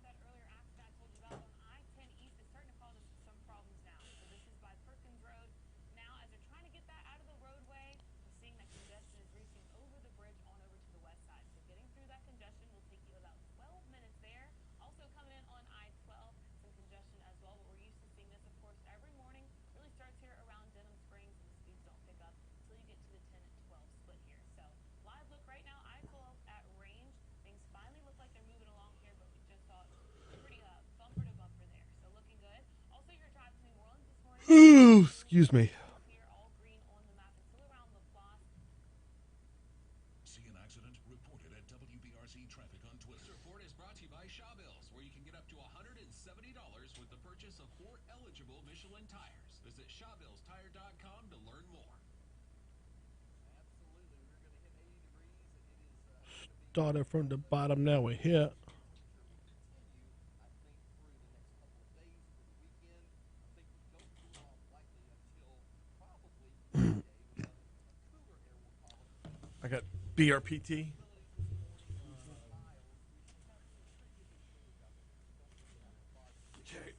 That earlier accident I told you about on I-10 East is starting to cause us some problems now. So this is by Perkins Road. Now, as they're trying to get that out of the roadway, we're seeing that congestion is reaching over the bridge on over to the west side. So getting through that congestion will take you about 12 minutes there. Also coming in on I-12, some congestion as well. But we're used to seeing this, of course, every morning. Really starts here around Denham Springs, and the speeds don't pick up until you get to the 10 and 12 split here. So live look right now, I-12 at range. Things finally look like they're moving along here, but we just saw pretty bumper to bumper there. So looking good. Also, your drive to New Orleans this morning. Ooh, excuse me. Here, all green on the map until around La Place. See an accident? Reported at WBRZ Traffic on Twitter. This report is brought to you by Shawbills, where you can get up to $170 with the purchase of 4 eligible Michelin tires. Visit ShawbillsTire.com to learn more. Started from the bottom, now we're here. I got BRPT. Okay.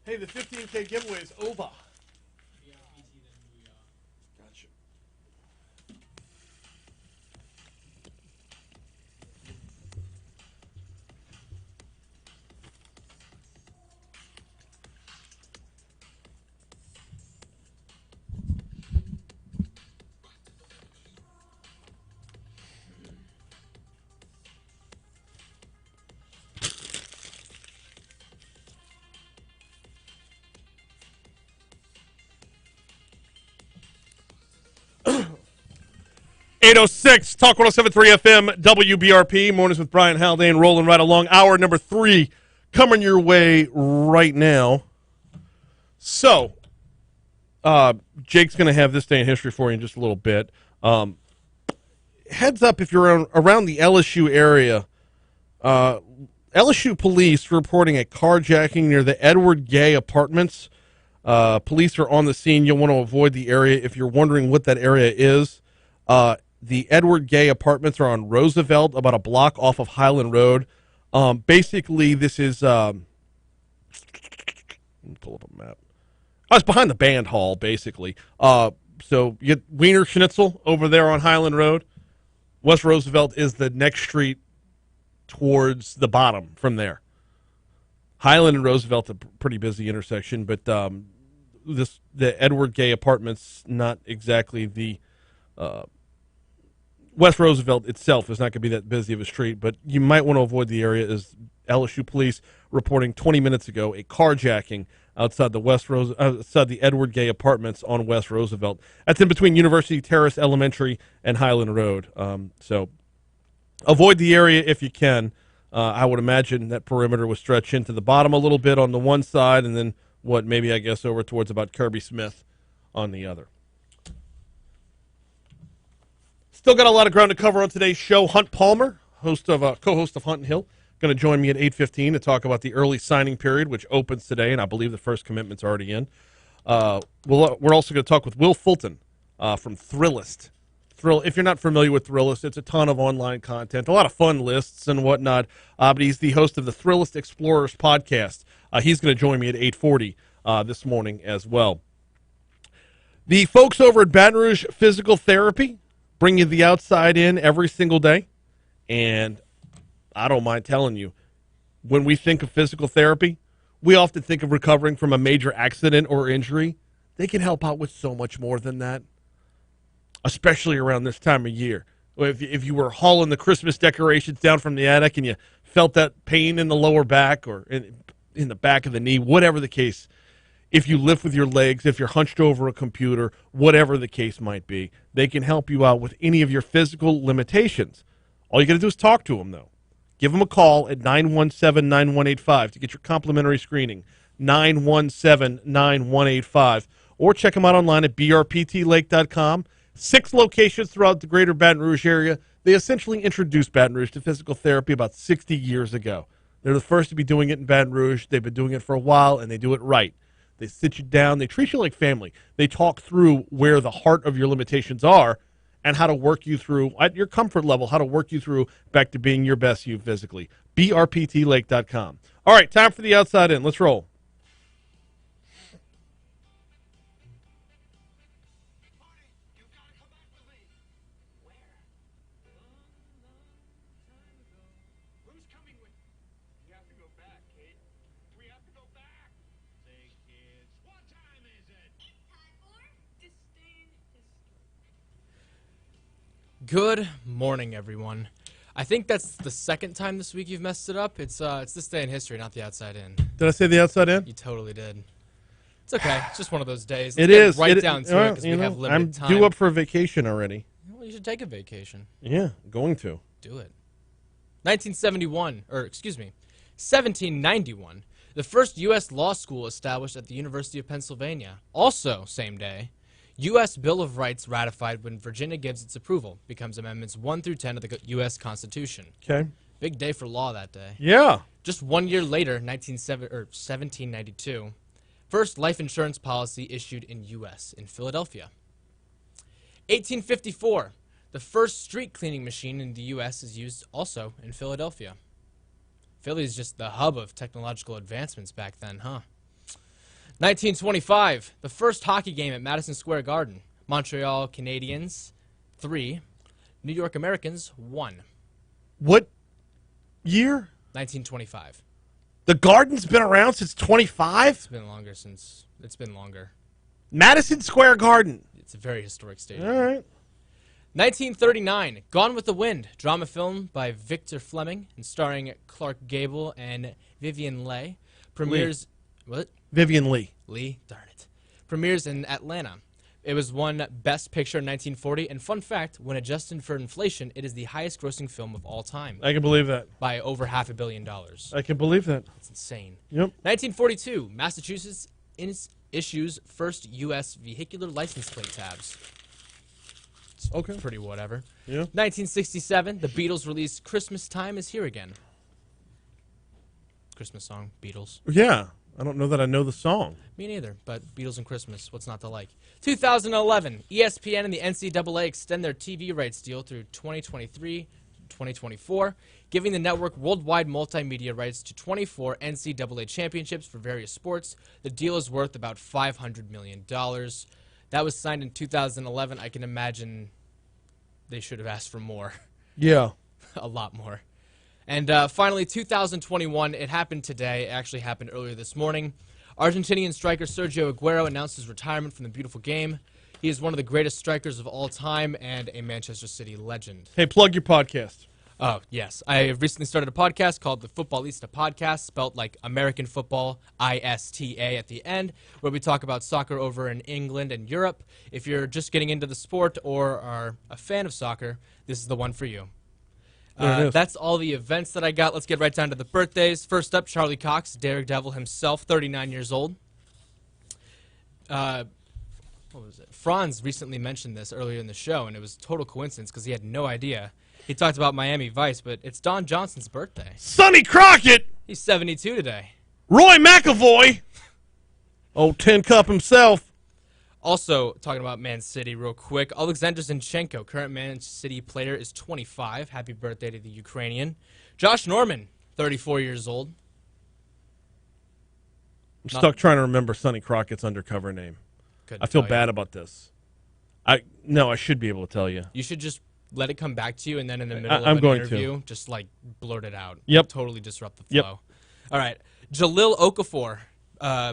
Hey, the 15K giveaway is over. Gotcha. .806 Talk 107.3 FM WBRP Mornings with Brian Haldane, rolling right along. Hour number 3 coming your way right now. So, Jake's going to have this day in history for you in just a little bit. Heads up if you're around the LSU area. LSU police reporting a carjacking near the Edward Gay Apartments. Police are on the scene. You'll want to avoid the area if you're wondering what that area is. The Edward Gay Apartments are on Roosevelt, about a block off of Highland Road. Basically, this is... let me pull up a map. Oh, it's behind the band hall, basically. So you get Wiener Schnitzel over there on Highland Road. West Roosevelt is the next street towards the bottom from there. Highland and Roosevelt, a pretty busy intersection, but the Edward Gay Apartments, not exactly the... West Roosevelt itself is not going to be that busy of a street, but you might want to avoid the area. As LSU police reporting 20 minutes ago a carjacking outside the Edward Gay Apartments on West Roosevelt. That's in between University Terrace Elementary and Highland Road. So avoid the area if you can. I would imagine that perimeter will stretch into the bottom a little bit on the one side and then what maybe I guess over towards about Kirby Smith on the other. Still got a lot of ground to cover on today's show. Hunt Palmer, co-host of Hunt and Hill, going to join me at 8:15 to talk about the early signing period, which opens today, and I believe the first commitment's already in. We're also going to talk with Will Fulton from Thrillist. If you're not familiar with Thrillist, it's a ton of online content, a lot of fun lists and whatnot. But he's the host of the Thrillist Explorers podcast. He's going to join me at 8:40 this morning as well. The folks over at Baton Rouge Physical Therapy bring you the outside in every single day. And I don't mind telling you, when we think of physical therapy, we often think of recovering from a major accident or injury. They can help out with so much more than that, especially around this time of year. If you were hauling the Christmas decorations down from the attic and you felt that pain in the lower back or in the back of the knee, whatever the case, if you lift with your legs, if you're hunched over a computer, whatever the case might be, they can help you out with any of your physical limitations. All you got to do is talk to them, though. Give them a call at 917-9185 to get your complimentary screening, 917-9185, or check them out online at brptlake.com. 6 locations throughout the greater Baton Rouge area. They essentially introduced Baton Rouge to physical therapy about 60 years ago. They're the first to be doing it in Baton Rouge. They've been doing it for a while, and they do it right. They sit you down. They treat you like family. They talk through where the heart of your limitations are and how to work you through, at your comfort level, how to work you through back to being your best you physically. brptlake.com. All right, time for the outside in. Let's roll. Good morning, everyone. I think that's the second time this week you've messed it up. It's this day in history, not the outside in. Did I say the outside in? You totally did. It's okay. It's just one of those days. It Let's is. get right down to it because we have limited time. I'm due up for a vacation already. Well, you should take a vacation. Yeah, going to. Do it. 1791. The first U.S. law school established at the University of Pennsylvania. Also, same day, U.S. Bill of Rights ratified when Virginia gives its approval. Becomes Amendments 1 through 10 of the U.S. Constitution. Okay. Big day for law that day. Yeah. Just 1 year later, 1792, first life insurance policy issued in U.S. in Philadelphia. 1854, the first street cleaning machine in the U.S. is used also in Philadelphia. Philly is just the hub of technological advancements back then, huh? 1925, the first hockey game at Madison Square Garden. Montreal Canadiens, 3. New York Americans, 1. What year? 1925. The Garden's been around since 25? It's been longer. Madison Square Garden. It's a very historic stadium. All right. 1939, Gone with the Wind, drama film by Victor Fleming and starring Clark Gable and Vivian Leigh. Premieres... What? Vivian Leigh. Darn it. Premieres in Atlanta. It was won Best Picture in 1940, and fun fact, when adjusted for inflation, it is the highest grossing film of all time. I can believe that. By over $500 million. I can believe that. It's insane. Yep. 1942, Massachusetts issues first U.S. vehicular license plate tabs. It's okay. Pretty whatever. Yeah. 1967, the Beatles released Christmas Time Is Here Again. Christmas song, Beatles. Yeah. I don't know that I know the song. Me neither, but Beatles and Christmas, what's not to like? 2011, ESPN and the NCAA extend their TV rights deal through 2023-2024, giving the network worldwide multimedia rights to 24 NCAA championships for various sports. The deal is worth about $500 million. That was signed in 2011. I can imagine they should have asked for more. Yeah. A lot more. And finally, 2021, it happened today. It actually happened earlier this morning. Argentinian striker Sergio Aguero announced his retirement from the beautiful game. He is one of the greatest strikers of all time and a Manchester City legend. Hey, plug your podcast. Oh, yes. I recently started a podcast called the Footballista Podcast, spelled like American football, I-S-T-A at the end, where we talk about soccer over in England and Europe. If you're just getting into the sport or are a fan of soccer, this is the one for you. That's all the events that I got. Let's get right down to the birthdays. First up, Charlie Cox, Daredevil himself, 39 years old. What was it? Franz recently mentioned this earlier in the show, and it was total coincidence because he had no idea. He talked about Miami Vice, but it's Don Johnson's birthday. Sonny Crockett! He's 72 today. Roy McAvoy! Old Tin Cup himself. Also, talking about Man City real quick, Alexander Zinchenko, current Man City player, is 25. Happy birthday to the Ukrainian. Josh Norman, 34 years old. I'm stuck trying to remember Sonny Crockett's undercover name. I feel bad about this. No, I should be able to tell you. You should just let it come back to you, and then in the middle of I'm an going interview, just like blurt it out. Yep. Totally disrupt the Yep. flow. All right. Jahlil Okafor,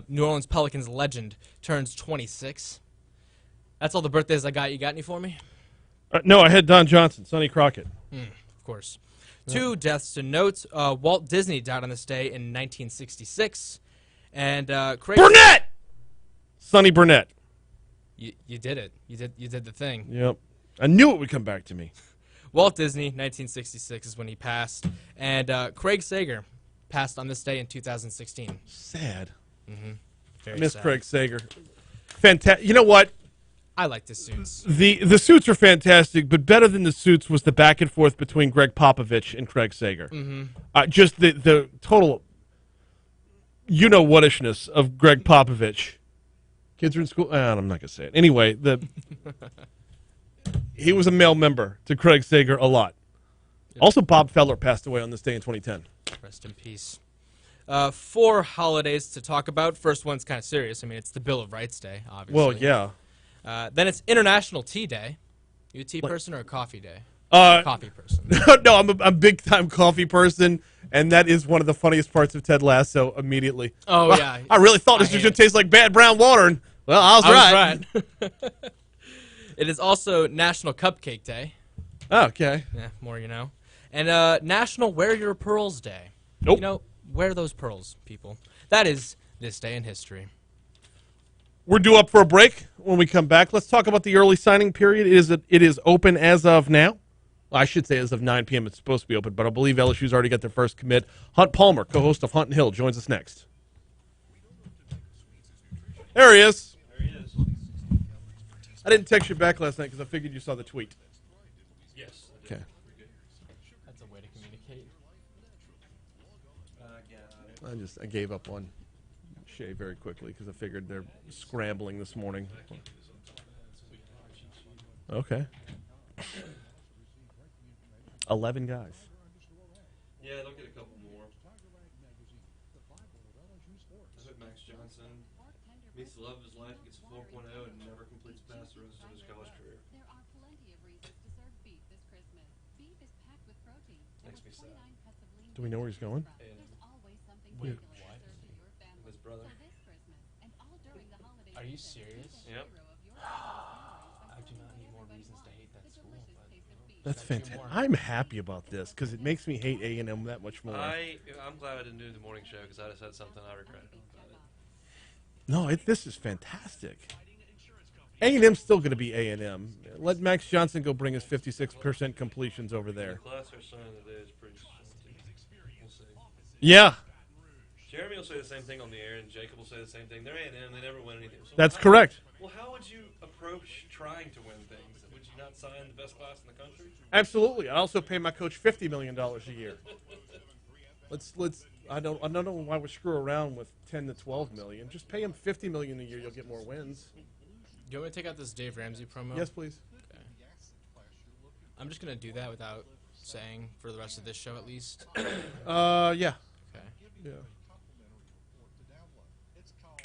New Orleans Pelicans legend, turns 26. That's all the birthdays I got. You got any for me? No, I had Don Johnson, Sonny Crockett. Of course. 2 deaths to note. Walt Disney died on this day in 1966. And Craig Burnett! Sonny Burnett. You did it. You did the thing. Yep. I knew it would come back to me. Walt Disney, 1966 is when he passed. And Craig Sager passed on this day in 2016. Sad. Mm-hmm. I miss Craig Sager. Fantastic. You know what? I like the suits. The suits are fantastic, but better than the suits was the back and forth between Greg Popovich and Craig Sager. Just the total you-know-whatishness of Greg Popovich. Kids are in school. I'm not going to say it. Anyway, he was a male member to Craig Sager a lot. Also, Bob Feller passed away on this day in 2010. Rest in peace. 4 holidays to talk about. First one's kind of serious. I mean, it's the Bill of Rights Day, obviously. Well, yeah. Then it's International Tea Day. You a tea person or a coffee day? Coffee person. No, I'm a big-time coffee person, and that is one of the funniest parts of Ted Lasso immediately. Oh, Well, yeah. I really thought this was going to taste like bad brown water, and, well, I was right. It is also National Cupcake Day. Oh, okay. Yeah, more you know. And National Wear Your Pearls Day. Nope. You know, wear those pearls, people. That is this day in history. We're due up for a break. When we come back, let's talk about the early signing period. It is open as of now. Well, I should say as of 9 p.m. It's supposed to be open, but I believe LSU's already got their first commit. Hunt Palmer, co-host of Hunt and Hill, joins us next. There he is. I didn't text you back last night because I figured you saw the tweet. Yes. Okay. That's a way to communicate. I gave up on Shay very quickly because I figured they're scrambling this morning. Okay. 11 guys. Yeah, they'll get a couple more. I hope Max Johnson meets the love of his life, gets a 4.0, and never completes past the rest of his college career. There are plenty of reasons to serve beef this Christmas. Beef is packed with protein. Makes me sad. Do we know where he's going? There's always something Wait. regular to serve to your family. His brother. So this Christmas and all during the holiday Are you season, serious? be the Yep. hero of your family's I do not need more reasons to hate that school. That's fantastic. I'm happy about this because it makes me hate A&M that much more. I'm glad I didn't do the morning show because I just had something I regretted about it. No, this is fantastic. A&M's still going to be A&M. Let Max Johnson go bring his 56% completions over there. The class our son today is pretty strong. We'll see. Yeah. Jeremy will say the same thing on the air, and Jacob will say the same thing. They're A&M. They never win anything. So That's correct. Well, how would you approach trying to win things? Would you not sign the best class in the country? Absolutely. I also pay my coach $50 million a year. I don't know why we screw around with 10 to 12 million. Just pay him $50 million a year. You'll get more wins. Do you want me to take out this Dave Ramsey promo? Yes, please. Okay. I'm just gonna do that without saying for the rest of this show at least. Yeah. Okay. Yeah. It's called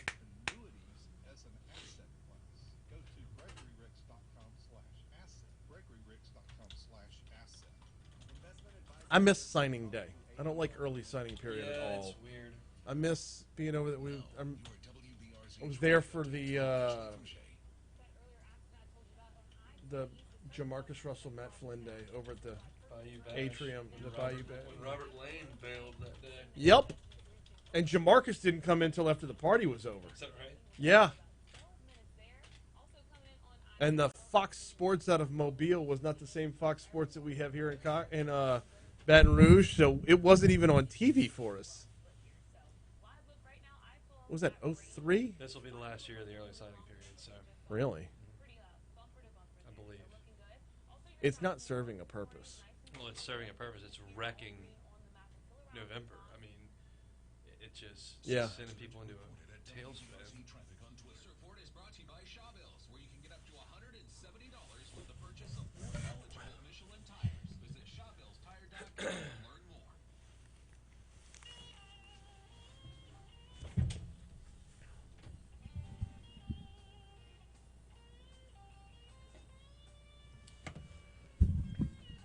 annuities as an asset class. Go to GregoryRicks.com/asset. GregoryRicks.com/asset. Investment advice. I miss signing day. I don't like early signing period at all. It's weird. I miss being over there. I was there for the Jamarcus Russell, Matt Flynn day over at the atrium, the Bayou Bash. When Robert Lane bailed that day. Yep. And Jamarcus didn't come in until after the party was over. Is that right? Yeah. And the Fox Sports out of Mobile was not the same Fox Sports that we have here in Baton Rouge, so it wasn't even on TV for us. was that 03? This will be the last year of the early signing period, so Really? I believe. It's not serving a purpose. Well, it's serving a purpose. It's wrecking November. I mean, it just Yeah. sending people into a tailspin. Report is brought to you by Shawbills, where you can get up to $170 with the purchase of 4 eligible Michelin tires. Visit ShawbillsTire.com to learn more.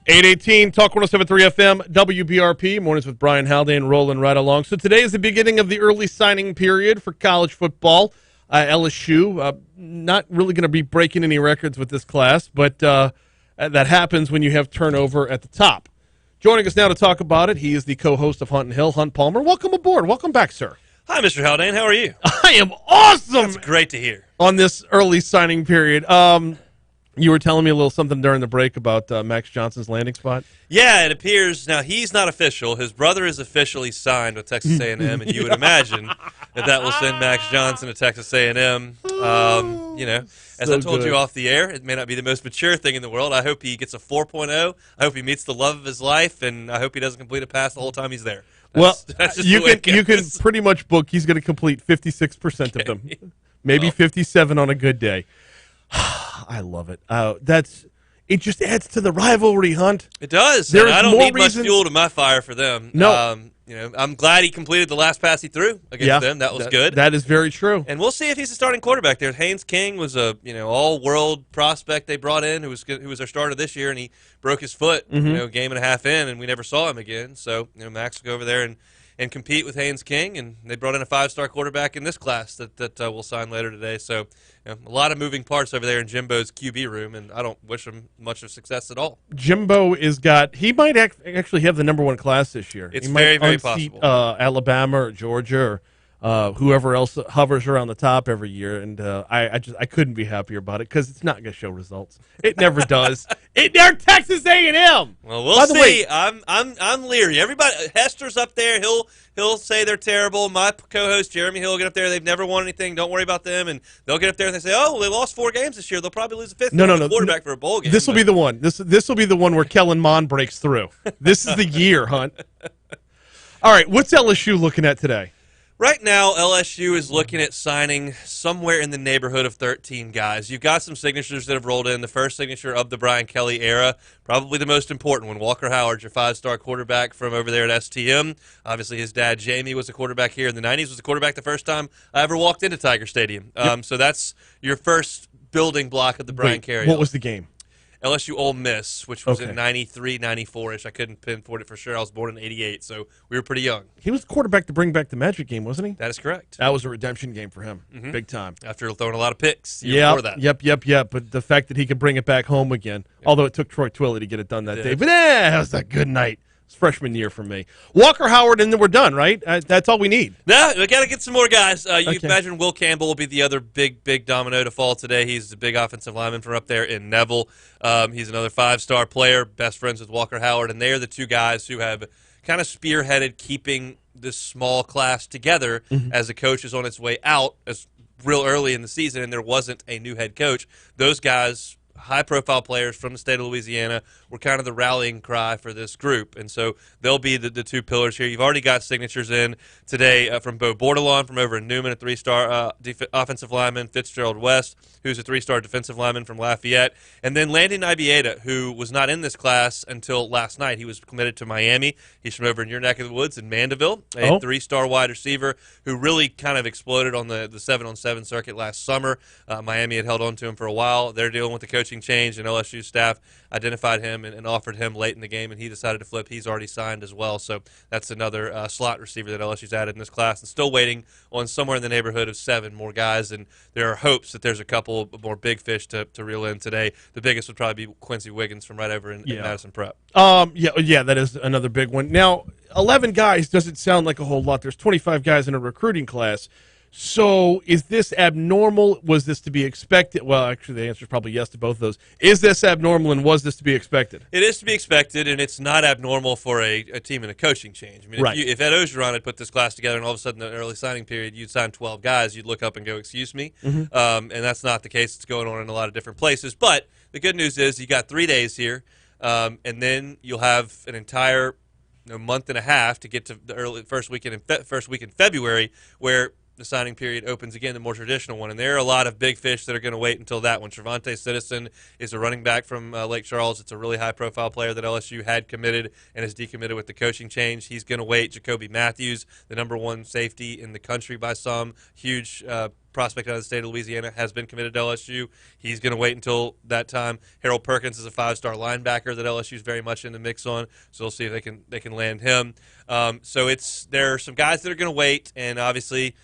.818 Talk 107.3 FM WBRP mornings with Brian Haldane rolling right along. So today is the beginning of the early signing period for college football. LSU not really going to be breaking any records with this class, but that happens when you have turnover at the top. Joining us now to talk about it, he is the co-host of Hunt and Hill, Hunt Palmer. Welcome aboard. Welcome back, sir. Hi, Mr. Haldane. How are you? I am awesome. That's great to hear. On this early signing period. You were telling me a little something during the break about Max Johnson's landing spot. Yeah, it appears now he's not official. His brother is officially signed with Texas A&M, and you would imagine that will send Max Johnson to Texas A&M. As I told you off the air, it may not be the most mature thing in the world. I hope he gets a 4.0. I hope he meets the love of his life, and I hope he doesn't complete a pass the whole time he's there. That's just you the way can it you can goes. pretty much book he's going to complete 56% of them, maybe 57 on a good day. I love it. It just adds to the rivalry, Hunt. It does. There And is I don't more need much reason- fuel to my fire for them. No. I'm glad he completed the last pass he threw against them. That was good. That is very true. And we'll see if he's a starting quarterback there. Haynes King was a all-world prospect they brought in who was their starter this year, and he broke his foot game and a half in, and we never saw him again. So Max will go over there and compete with Haynes King, and they brought in a 5-star quarterback in this class that will sign later today. So a lot of moving parts over there in Jimbo's QB room, and I don't wish him much of success at all. Jimbo he might actually have the number 1 class this year. It's he very, might very unseat, possible. Alabama or Georgia or whoever else hovers around the top every year, and I couldn't be happier about it because it's not going to show results. It never does. They're Texas A&M. Well, we'll By the see. way- I'm leery. Everybody, Hester's up there. He'll say they're terrible. My co-host Jeremy Hill will get up there. They've never won anything. Don't worry about them. And they'll get up there and they say, "Oh, well, they lost 4 games this year. They'll probably lose a 5th. No. Quarterback for a bowl game." This will be the one. This will be the one where Kellen Mond breaks through. This is the year, Hunt. All right, what's LSU looking at today? Right now, LSU is looking at signing somewhere in the neighborhood of 13 guys. You've got some signatures that have rolled in. The first signature of the Brian Kelly era, probably the most important one. Walker Howard, your 5-star quarterback from over there at STM. Obviously, his dad, Jamie, was a quarterback here in the 90s, was a quarterback the first time I ever walked into Tiger Stadium. So that's your first building block of the Brian Kelly. What was the game? LSU Ole Miss, which was Okay. in 93, 94-ish. I couldn't pinpoint it for sure. I was born in 88, so we were pretty young. He was the quarterback to bring back the Magic game, wasn't he? That is correct. That was a redemption game for him, big time. After throwing a lot of picks before that. Yep. But the fact that he could bring it back home again, although it took Troy Twilley to get it done that day. But that was a good night. It's freshman year for me. Walker Howard, and then we're done, right? That's all we need. No, we got to get some more guys. You Okay. can imagine Will Campbell will be the other big domino to fall today. He's the big offensive lineman from up there in Neville. He's another 5-star player, best friends with Walker Howard, and they are the 2 guys who have kind of spearheaded keeping this small class together as the coach is on its way out as real early in the season, and there wasn't a new head coach. Those guys, high-profile players from the state of Louisiana, were kind of the rallying cry for this group, and so they'll be the 2 pillars here. You've already got signatures in today from Bo Bordelon from over in Newman, a 3-star offensive lineman, Fitzgerald West, who's a 3-star defensive lineman from Lafayette, and then Landon Ibieta, who was not in this class until last night. He was committed to Miami. He's from over in your neck of the woods in Mandeville, a 3-star wide receiver who really kind of exploded on the 7-on-7 circuit last summer. Miami had held on to him for a while. They're dealing with the coaching change, and LSU staff identified him and offered him late in the game, and he decided to flip. He's already signed as well, so that's another slot receiver that LSU's added in this class, and still waiting on somewhere in the neighborhood of 7 more guys, and there are hopes that there's a couple more big fish to reel in today. The biggest would probably be Quincy Wiggins from right over in Madison Prep. Yeah, that is another big one. Now, 11 guys doesn't sound like a whole lot. There's 25 guys in a recruiting class. So is this abnormal? Was this to be expected? Well, actually, the answer is probably yes to both of those. Is this abnormal, and was this to be expected? It is to be expected, and it's not abnormal for a team in a coaching change. I mean, Right. if Ed Ogeron had put this class together and all of a sudden in the early signing period you'd sign 12 guys, you'd look up and go, excuse me? Mhm. And that's not the case. It's going on in a lot of different places. But the good news is you got 3 days here, and then you'll have an entire month and a half to get to the first week in February, where the signing period opens again, the more traditional one. And there are a lot of big fish that are going to wait until that one. Trevante Citizen is a running back from Lake Charles. It's a really high-profile player that LSU had committed and has decommitted with the coaching change. He's going to wait. Jacoby Matthews, the #1 safety in the country by some, huge prospect out of the state of Louisiana, has been committed to LSU. He's going to wait until that time. Harold Perkins is a 5-star linebacker that LSU is very much in the mix on, so we'll see if they can land him. So there are some guys that are going to wait, and obviously,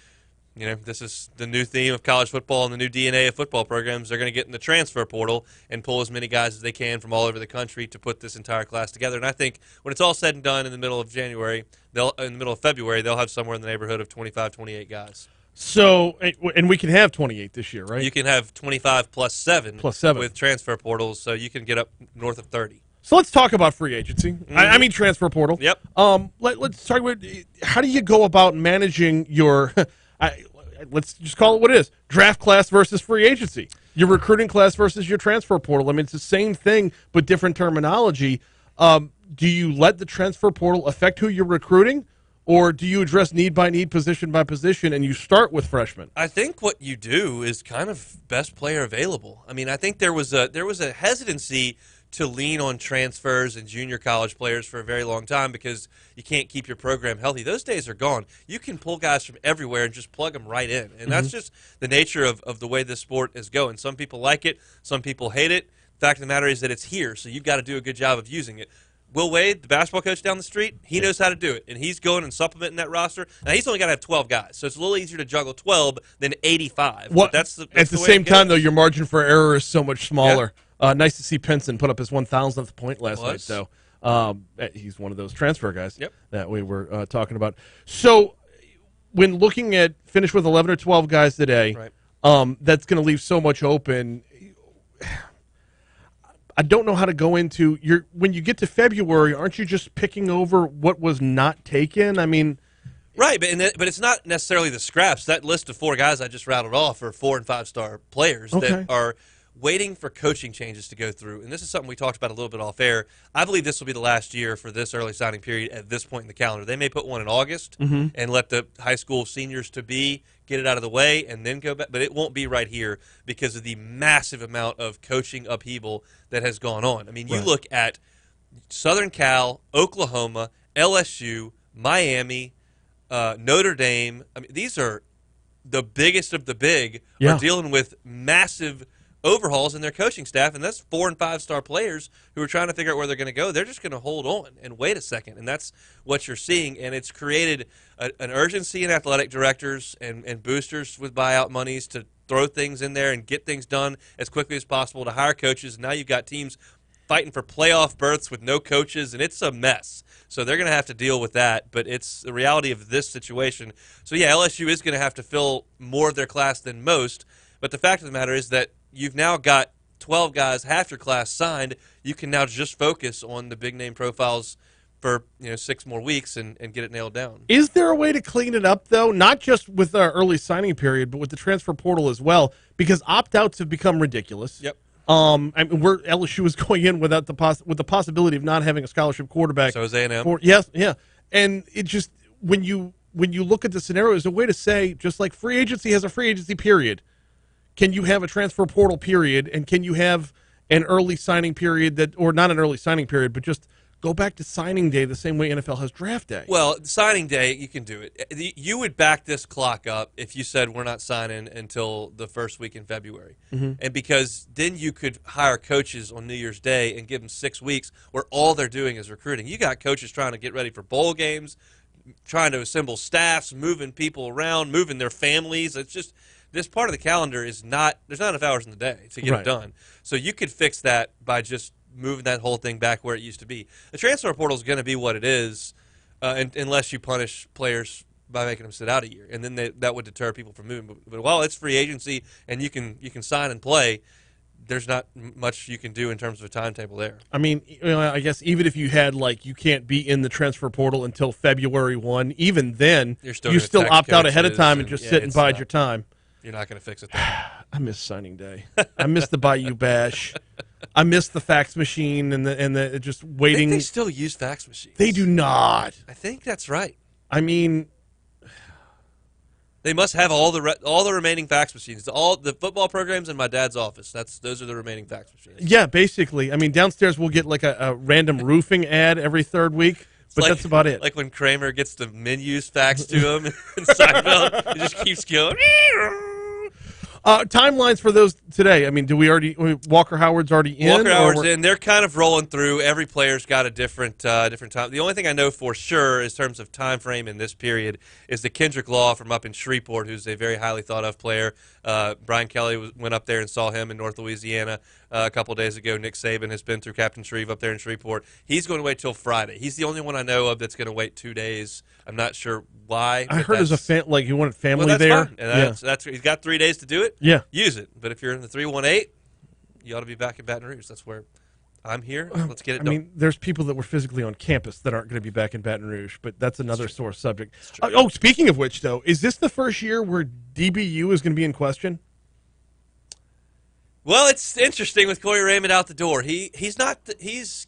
this is the new theme of college football and the new DNA of football programs. They're going to get in the transfer portal and pull as many guys as they can from all over the country to put this entire class together. And I think when it's all said and done in the middle of February, they'll have somewhere in the neighborhood of 25, 28 guys. So, and we can have 28 this year, right? You can have 25 plus 7 with transfer portals, so you can get up north of 30. So let's talk about free agency. I mean transfer portal. Yep. Let's talk about how do you go about managing your let's just call it what it is. Draft class versus free agency. Your recruiting class versus your transfer portal. I mean, it's the same thing, but different terminology. Do you let the transfer portal affect who you're recruiting, or do you address need by need, position by position, and you start with freshmen? I think what you do is kind of best player available. I mean, I think there was a hesitancy to lean on transfers and junior college players for a very long time because you can't keep your program healthy. Those days are gone. You can pull guys from everywhere and just plug them right in. And that's just the nature of the way this sport is going. Some people like it. Some people hate it. The fact of the matter is that it's here, so you've got to do a good job of using it. Will Wade, the basketball coach down the street, he knows how to do it, and he's going and supplementing that roster. Now, he's only got to have 12 guys, so it's a little easier to juggle 12 than 85. Well, but that's at the same time, though, your margin for error is so much smaller. Nice to see Pinson put up his 1,000th point last night, though. He's one of those transfer guys that we were talking about. So when looking at finish with 11 or 12 guys today, that's going to leave so much open. I don't know how to go into when you get to February, aren't you just picking over what was not taken? I mean, right, but it's not necessarily the scraps. That list of 4 guys I just rattled off are 4- and 5-star players that are waiting for coaching changes to go through. And this is something we talked about a little bit off air. I believe this will be the last year for this early signing period at this point in the calendar. They may put one in August and let the high school seniors get it out of the way and then go back, but it won't be right here because of the massive amount of coaching upheaval that has gone on. I mean, you look at Southern Cal, Oklahoma, LSU, Miami, Notre Dame. I mean, these are the biggest of the big are dealing with massive overhauls in their coaching staff, and that's 4- and 5-star players who are trying to figure out where they're going to go. They're just going to hold on and wait a second, and that's what you're seeing, and it's created an urgency in athletic directors and boosters with buyout monies to throw things in there and get things done as quickly as possible to hire coaches. Now you've got teams fighting for playoff berths with no coaches, and it's a mess. So they're going to have to deal with that, but it's the reality of this situation. So, yeah, LSU is going to have to fill more of their class than most, but the fact of the matter is that you've now got 12 guys, half your class signed. You can now just focus on the big-name profiles for 6 more weeks and get it nailed down. Is there a way to clean it up, though? Not just with our early signing period, but with the transfer portal as well, because opt-outs have become ridiculous. Yep. I mean, LSU is going in with the possibility of not having a scholarship quarterback. So is A&M. Yes, yeah. And it just when you look at the scenario, there's a way to say, just like free agency has a free agency period, can you have a transfer portal period, and can you have an early signing period or not an early signing period, but just go back to signing day the same way NFL has draft day? Well, signing day, you can do it. You would back this clock up if you said we're not signing until the first week in February. And because then you could hire coaches on New Year's Day and give them 6 weeks where all they're doing is recruiting. You got coaches trying to get ready for bowl games, trying to assemble staffs, moving people around, moving their families. It's just this part of the calendar there's not enough hours in the day to get it done. So you could fix that by just moving that whole thing back where it used to be. The transfer portal is going to be what it is unless you punish players by making him sit out a year, and then that would deter people from moving. But while it's free agency and you can sign and play, there's not much you can do in terms of a timetable there. I mean, I guess even if you had you can't be in the transfer portal until February 1, even then you still opt out ahead of time and just sit and bide your time. You're not going to fix it there. I miss signing day. I miss the Bayou Bash. I miss the fax machine and the just waiting. I think they still use fax machines. They do not. I think that's right. I mean, they must have all the remaining fax machines. All the football programs in my dad's office. Those are the remaining fax machines. Yeah, basically. I mean, downstairs we'll get a random roofing ad every third week, but that's about it. Like when Kramer gets the menus faxed to him in Seinfeld, it just keeps going. Timelines for those today. I mean, Walker Howard's already in? Walker Howard's in. They're kind of rolling through. Every player's got a different time. The only thing I know for sure in terms of time frame in this period is that Kendrick Law from up in Shreveport, who's a very highly thought of player. Brian Kelly went up there and saw him in North Louisiana a couple days ago. Nick Saban has been through Captain Shreve up there in Shreveport. He's going to wait till Friday. He's the only one I know of that's going to wait 2 days. I'm not sure why. I heard as he wanted family that's there. Fine. And that's he's got 3 days to do it. Yeah, use it. But if you're in the 318, you ought to be back in Baton Rouge. That's where I'm here. Let's get it done. I mean, there's people that were physically on campus that aren't going to be back in Baton Rouge, but that's another sore subject. Speaking of which, though, is this the first year where DBU is going to be in question? Well, it's interesting with Corey Raymond out the door. He's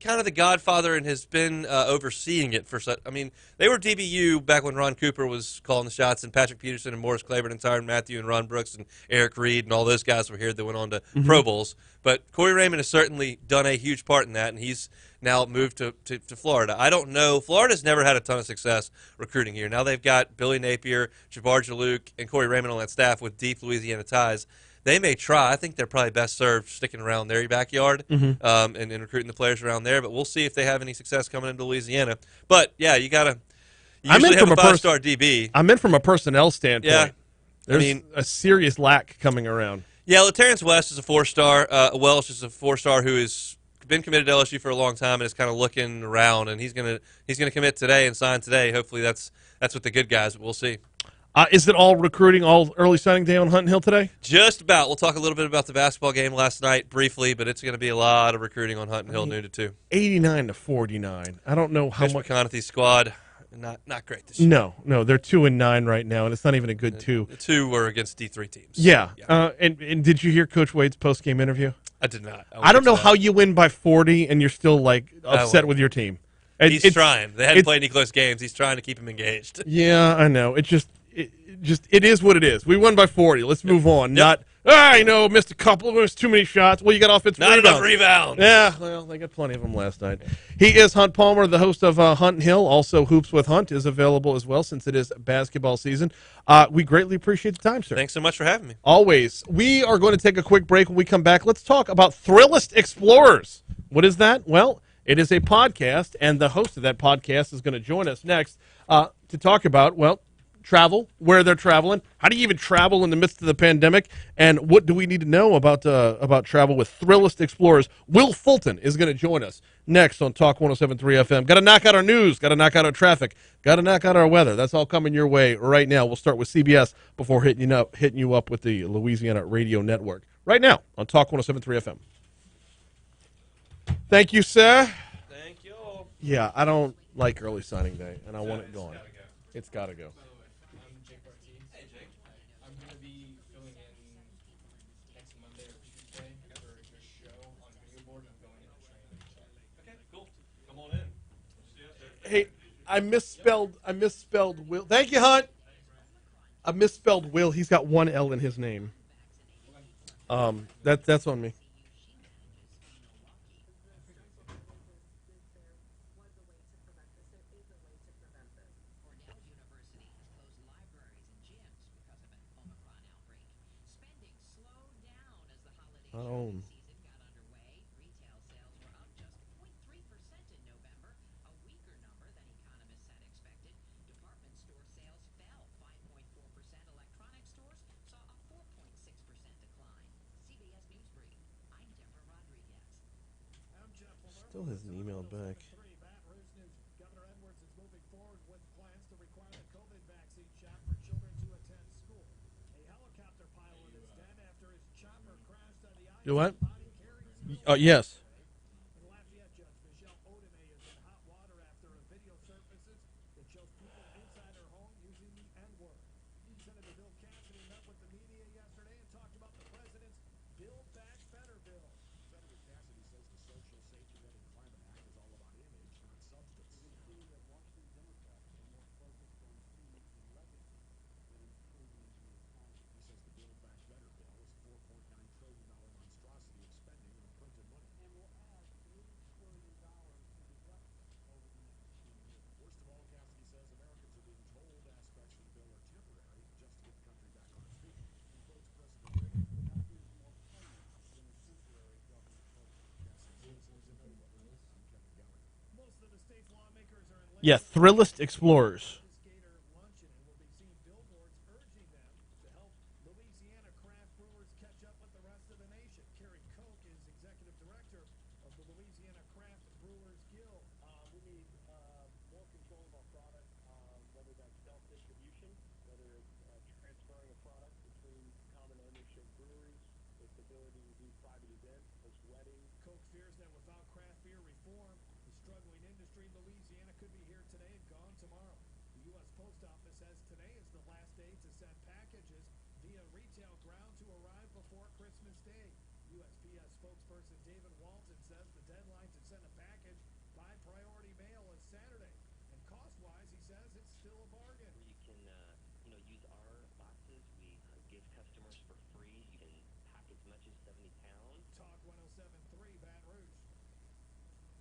kind of the godfather and has been overseeing it for such. I mean, they were DBU back when Ron Cooper was calling the shots, and Patrick Peterson and Morris Claiborne and Tyron Matthew and Ron Brooks and Eric Reed and all those guys were here that went on to Pro Bowls. But Corey Raymond has certainly done a huge part in that, and he's now moved to Florida. I don't know. Florida's never had a ton of success recruiting here. Now they've got Billy Napier, Jabbar Jalouk, and Corey Raymond on that staff with deep Louisiana ties. They may try. I think they're probably best served sticking around their backyard and recruiting the players around there. But we'll see if they have any success coming into Louisiana. But, yeah, you usually have a five-star DB. I meant from a personnel standpoint. Yeah. There's a serious lack coming around. Yeah, Terrence West is a 4-star. Welsh is a 4-star who has been committed to LSU for a long time and is kind of looking around. And he's gonna commit today and sign today. Hopefully that's with the good guys. But we'll see. Is it all recruiting, all early signing day on Hunting Hill today? Just about. We'll talk a little bit about the basketball game last night briefly, but it's going to be a lot of recruiting on Hunting Hill noon to 2. 89-49. I don't know how much. McConaughey's squad, not great this year. No, they're 2-9 right now, and it's not even a good 2. The 2 were against D3 teams. Yeah. And did you hear Coach Wade's post-game interview? I did not. I don't know how you win by 40 and you're still upset with your team. He's trying. They hadn't played any close games. He's trying to keep him engaged. Yeah, I know. It is what it is. We won by 40. Let's move on. Yep. Missed a couple. Missed too many shots. Well, you got offensive rebounds. Not enough rebounds. Yeah, well, they got plenty of them last night. He is Hunt Palmer, the host of Hunt Hill. Also, Hoops with Hunt is available as well since it is basketball season. We greatly appreciate the time, sir. Thanks so much for having me. Always. We are going to take a quick break. When we come back, let's talk about Thrillist Explorers. What is that? Well, it is a podcast, and the host of that podcast is going to join us next to talk about, travel, where they're traveling. How do you even travel in the midst of the pandemic? And what do we need to know about travel with Thrillist Explorers? Will Fulton is going to join us next on Talk 107.3 FM. Got to knock out our news. Got to knock out our traffic. Got to knock out our weather. That's all coming your way right now. We'll start with CBS before hitting you up with the Louisiana Radio Network. Right now on Talk 107.3 FM. Thank you, sir. Thank you. Yeah, I don't like early signing day, and I want it gone. It's got to go. Hey, I misspelled Will. Thank you, Hunt. I misspelled Will. He's got one L in his name. That's on me. Oh. Still hasn't emailed back. Do what? Yes. Yeah, Thrillist Explorers.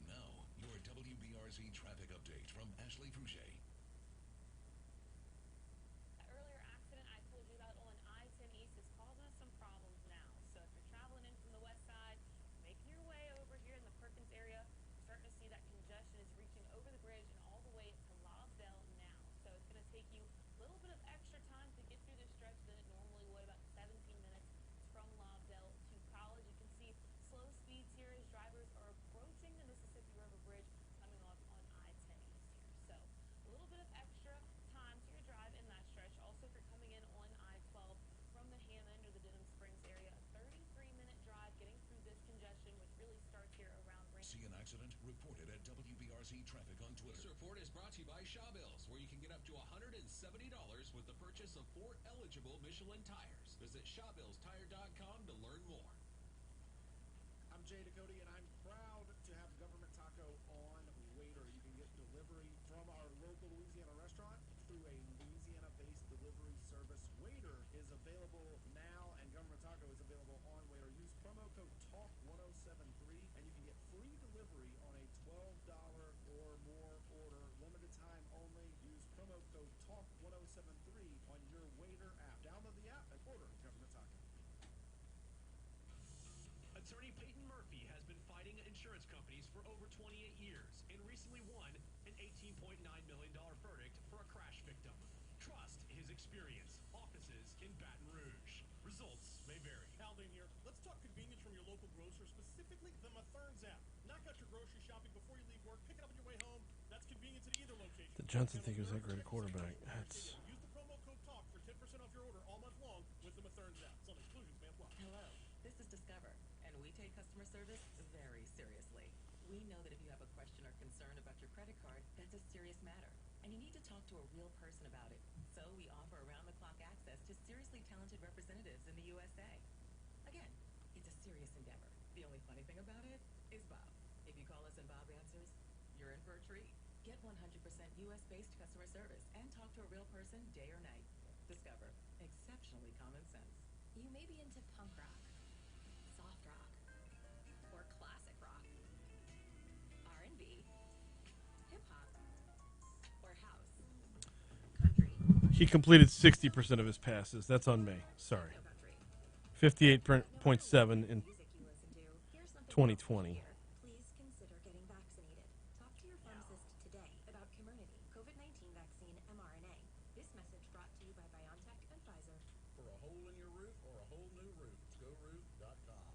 Now, your WBRZ traffic update from Ashley Fouché. That earlier accident I told you about on I-10 East is causing us some problems now. So if you're traveling in from the west side, making your way over here in the Perkins area, starting to see that congestion is reaching over the bridge and all the way to Lobdell now. So it's going to take you a little bit of extra time to get through this stretch than it normally would, about 17 minutes from Lobdell to College. You can see slow speeds here as drivers are approaching the Mississippi River Bridge coming off on I-10 East here. So a little bit of extra time to your drive in that stretch. Also, if you're coming in on I-12 from the Hammond or the Denham Springs area, a 33-minute drive getting through this congestion, which really starts here around See an accident? Reported at WBRZ Traffic on Twitter. This report is brought to you by Shawbills, where you can get up to $170 with the purchase of 4 eligible Michelin tires. Visit ShawbillsTire.com to learn more. I'm Jay Dakota, and I'm proud to have Government Taco on Waiter. You can get delivery from our local Louisiana restaurant through a Louisiana-based delivery service. Waiter is available now, and Government Taco is available on Waiter. Use promo code TALK1073, and you can get free delivery on a $12 or more order. Limited time only. Use promo code TALK1073 on your Waiter app. Download the app and order Government Taco. Attorney Peyton Murphy has been fighting insurance companies for over 28 years and recently won an $18.9 million verdict for a crash victim. Trust his experience. Offices in Baton Rouge. Results may vary. Haldane here. Let's talk convenience from your local grocer, specifically the Mathern's app. Knock out your grocery shopping before you leave work. Pick it up on your way home. That's convenience at either location. Did Johnson think he was that great a quarterback? That's. Use the promo code TALK for 10% off your order all month long with the Mathern's app. Some exclusions may apply. Hello, this is Discover, and we take customer service very seriously. We know that if you have a question or concern about your credit card, that's a serious matter, and you need to talk to a real person about it. So we offer around-the-clock access to seriously talented representatives in the USA. Again, it's a serious endeavor. The only funny thing about it is Bob. If you call us and Bob answers, you're in for a treat. Get 100% US-based customer service and talk to a real person day or night. Discover. Exceptionally common sense. You may be into punk rock, soft rock, or classic rock, R&B, hip-hop, or house. He completed 60% of his passes. That's on me. Sorry. 58.7 in 2020. Please consider getting vaccinated. Talk to your pharmacist today about Comirnaty, COVID-19 vaccine mRNA. This message brought to you by BioNTech and Pfizer. For a hole in your roof or a whole new roof, GoRoof.com.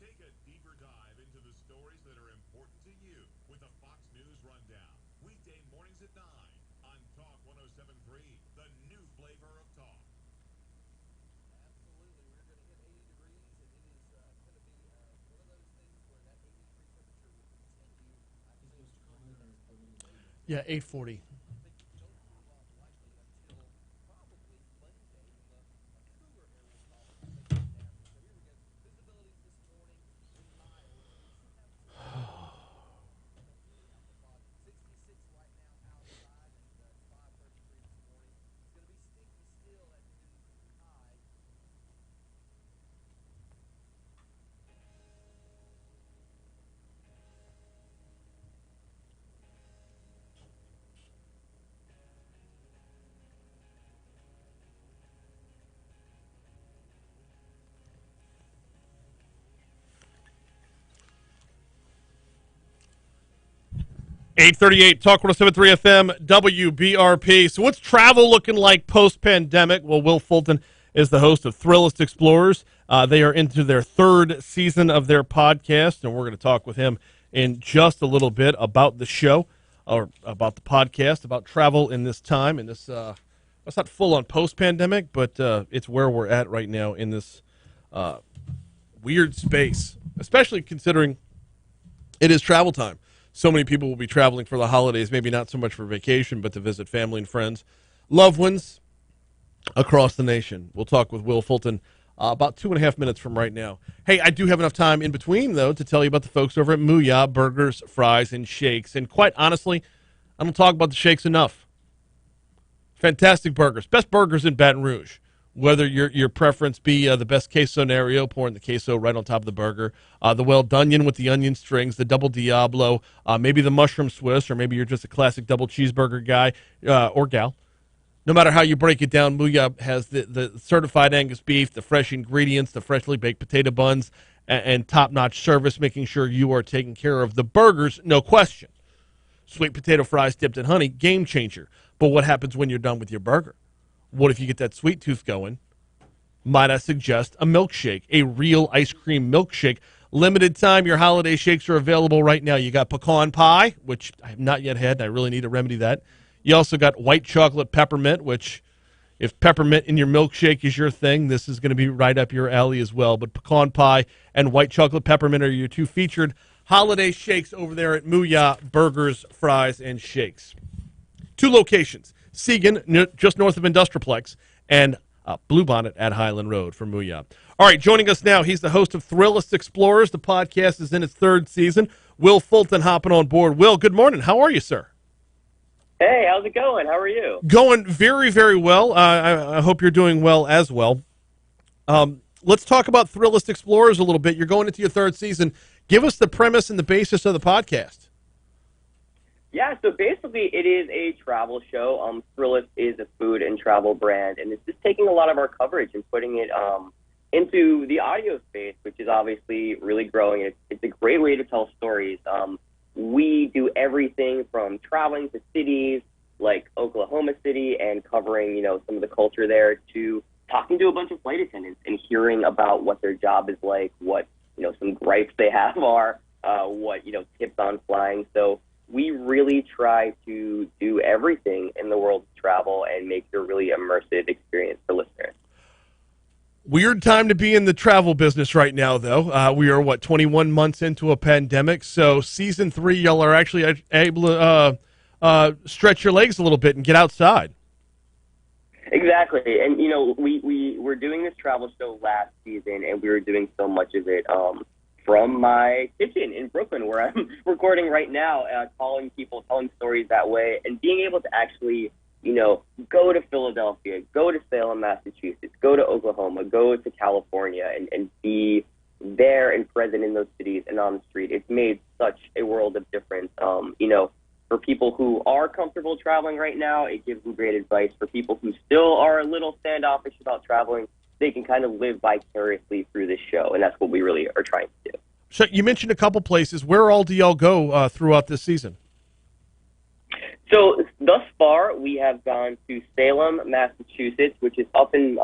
Take a deeper dive into the stories that are important to you with a Fox News Rundown. Weekday mornings at 9 on Talk 107.3, the new flavor of talk. Absolutely. We're going to hit 80 degrees, and it is Yeah, 8:40. .838 Talk 107.3 FM WBRP. So what's travel looking like post-pandemic? Well, Will Fulton is the host of Thrillist Explorers. They are into their third season of their podcast, and we're going to talk with him in just a little bit about the show, or about the podcast, about travel in this time, in this, it's not full-on post-pandemic, but it's where we're at right now in this weird space, especially considering it is travel time. So many people will be traveling for the holidays, maybe not so much for vacation, but to visit family and friends, loved ones across the nation. We'll talk with Will Fulton about 2.5 minutes from right now. Hey, I do have enough time in between, though, to tell you about the folks over at Mooyah Burgers, Fries, and Shakes. And quite honestly, I don't talk about the shakes enough. Fantastic burgers. Best burgers in Baton Rouge. Whether your preference be the best queso scenario, pouring the queso right on top of the burger, the well-dunion with the onion strings, the double Diablo, maybe the mushroom Swiss, or maybe you're just a classic double cheeseburger guy or gal. No matter how you break it down, Mooyah has the certified Angus beef, the fresh ingredients, the freshly baked potato buns, and top-notch service, making sure you are taking care of the burgers, no question. Sweet potato fries dipped in honey, game changer. But what happens when you're done with your burger? What if you get that sweet tooth going? Might I suggest a milkshake, a real ice cream milkshake. Limited time, your holiday shakes are available right now. You got pecan pie, which I have not yet had, and I really need to remedy that. You also got white chocolate peppermint, which if peppermint in your milkshake is your thing, this is going to be right up your alley as well. But pecan pie and white chocolate peppermint are your two featured holiday shakes over there at Mooyah Burgers, Fries, and Shakes. 2 locations. Segan, just north of Industrialplex, and Bluebonnet at Highland Road for Mooyah. All right, joining us now, he's the host of Thrillist Explorers. The podcast is in its 3rd season. Will Fulton hopping on board. Will, good morning. How are you, sir? Hey, how's it going? How are you? Going very, very well. I hope you're doing well as well. Let's talk about Thrillist Explorers a little bit. You're going into your 3rd season. Give us the premise and the basis of the podcast. Yeah, so basically it is a travel show. Thrillist is a food and travel brand, and it's just taking a lot of our coverage and putting it into the audio space, which is obviously really growing. It's a great way to tell stories. We do everything from traveling to cities like Oklahoma City and covering, some of the culture there, to talking to a bunch of flight attendants and hearing about what their job is like, what, some gripes they have are, what, tips on flying. So we really try to do everything in the world of travel and make it a really immersive experience for listeners. Weird time to be in the travel business right now, though. We are, 21 months into a pandemic, so season 3, y'all are actually able to stretch your legs a little bit and get outside. Exactly, and, we were doing this travel show last season, and we were doing so much of it from my kitchen in Brooklyn, where I'm recording right now, calling people, telling stories that way, and being able to actually, go to Philadelphia, go to Salem, Massachusetts, go to Oklahoma, go to California, and be there and present in those cities and on the street. It's made such a world of difference. For people who are comfortable traveling right now, it gives them great advice. For people who still are a little standoffish about traveling, they can kind of live vicariously through this show, and that's what we really are trying to do. So you mentioned a couple places. Where all do y'all go throughout this season? So thus far, we have gone to Salem, Massachusetts, which is up in,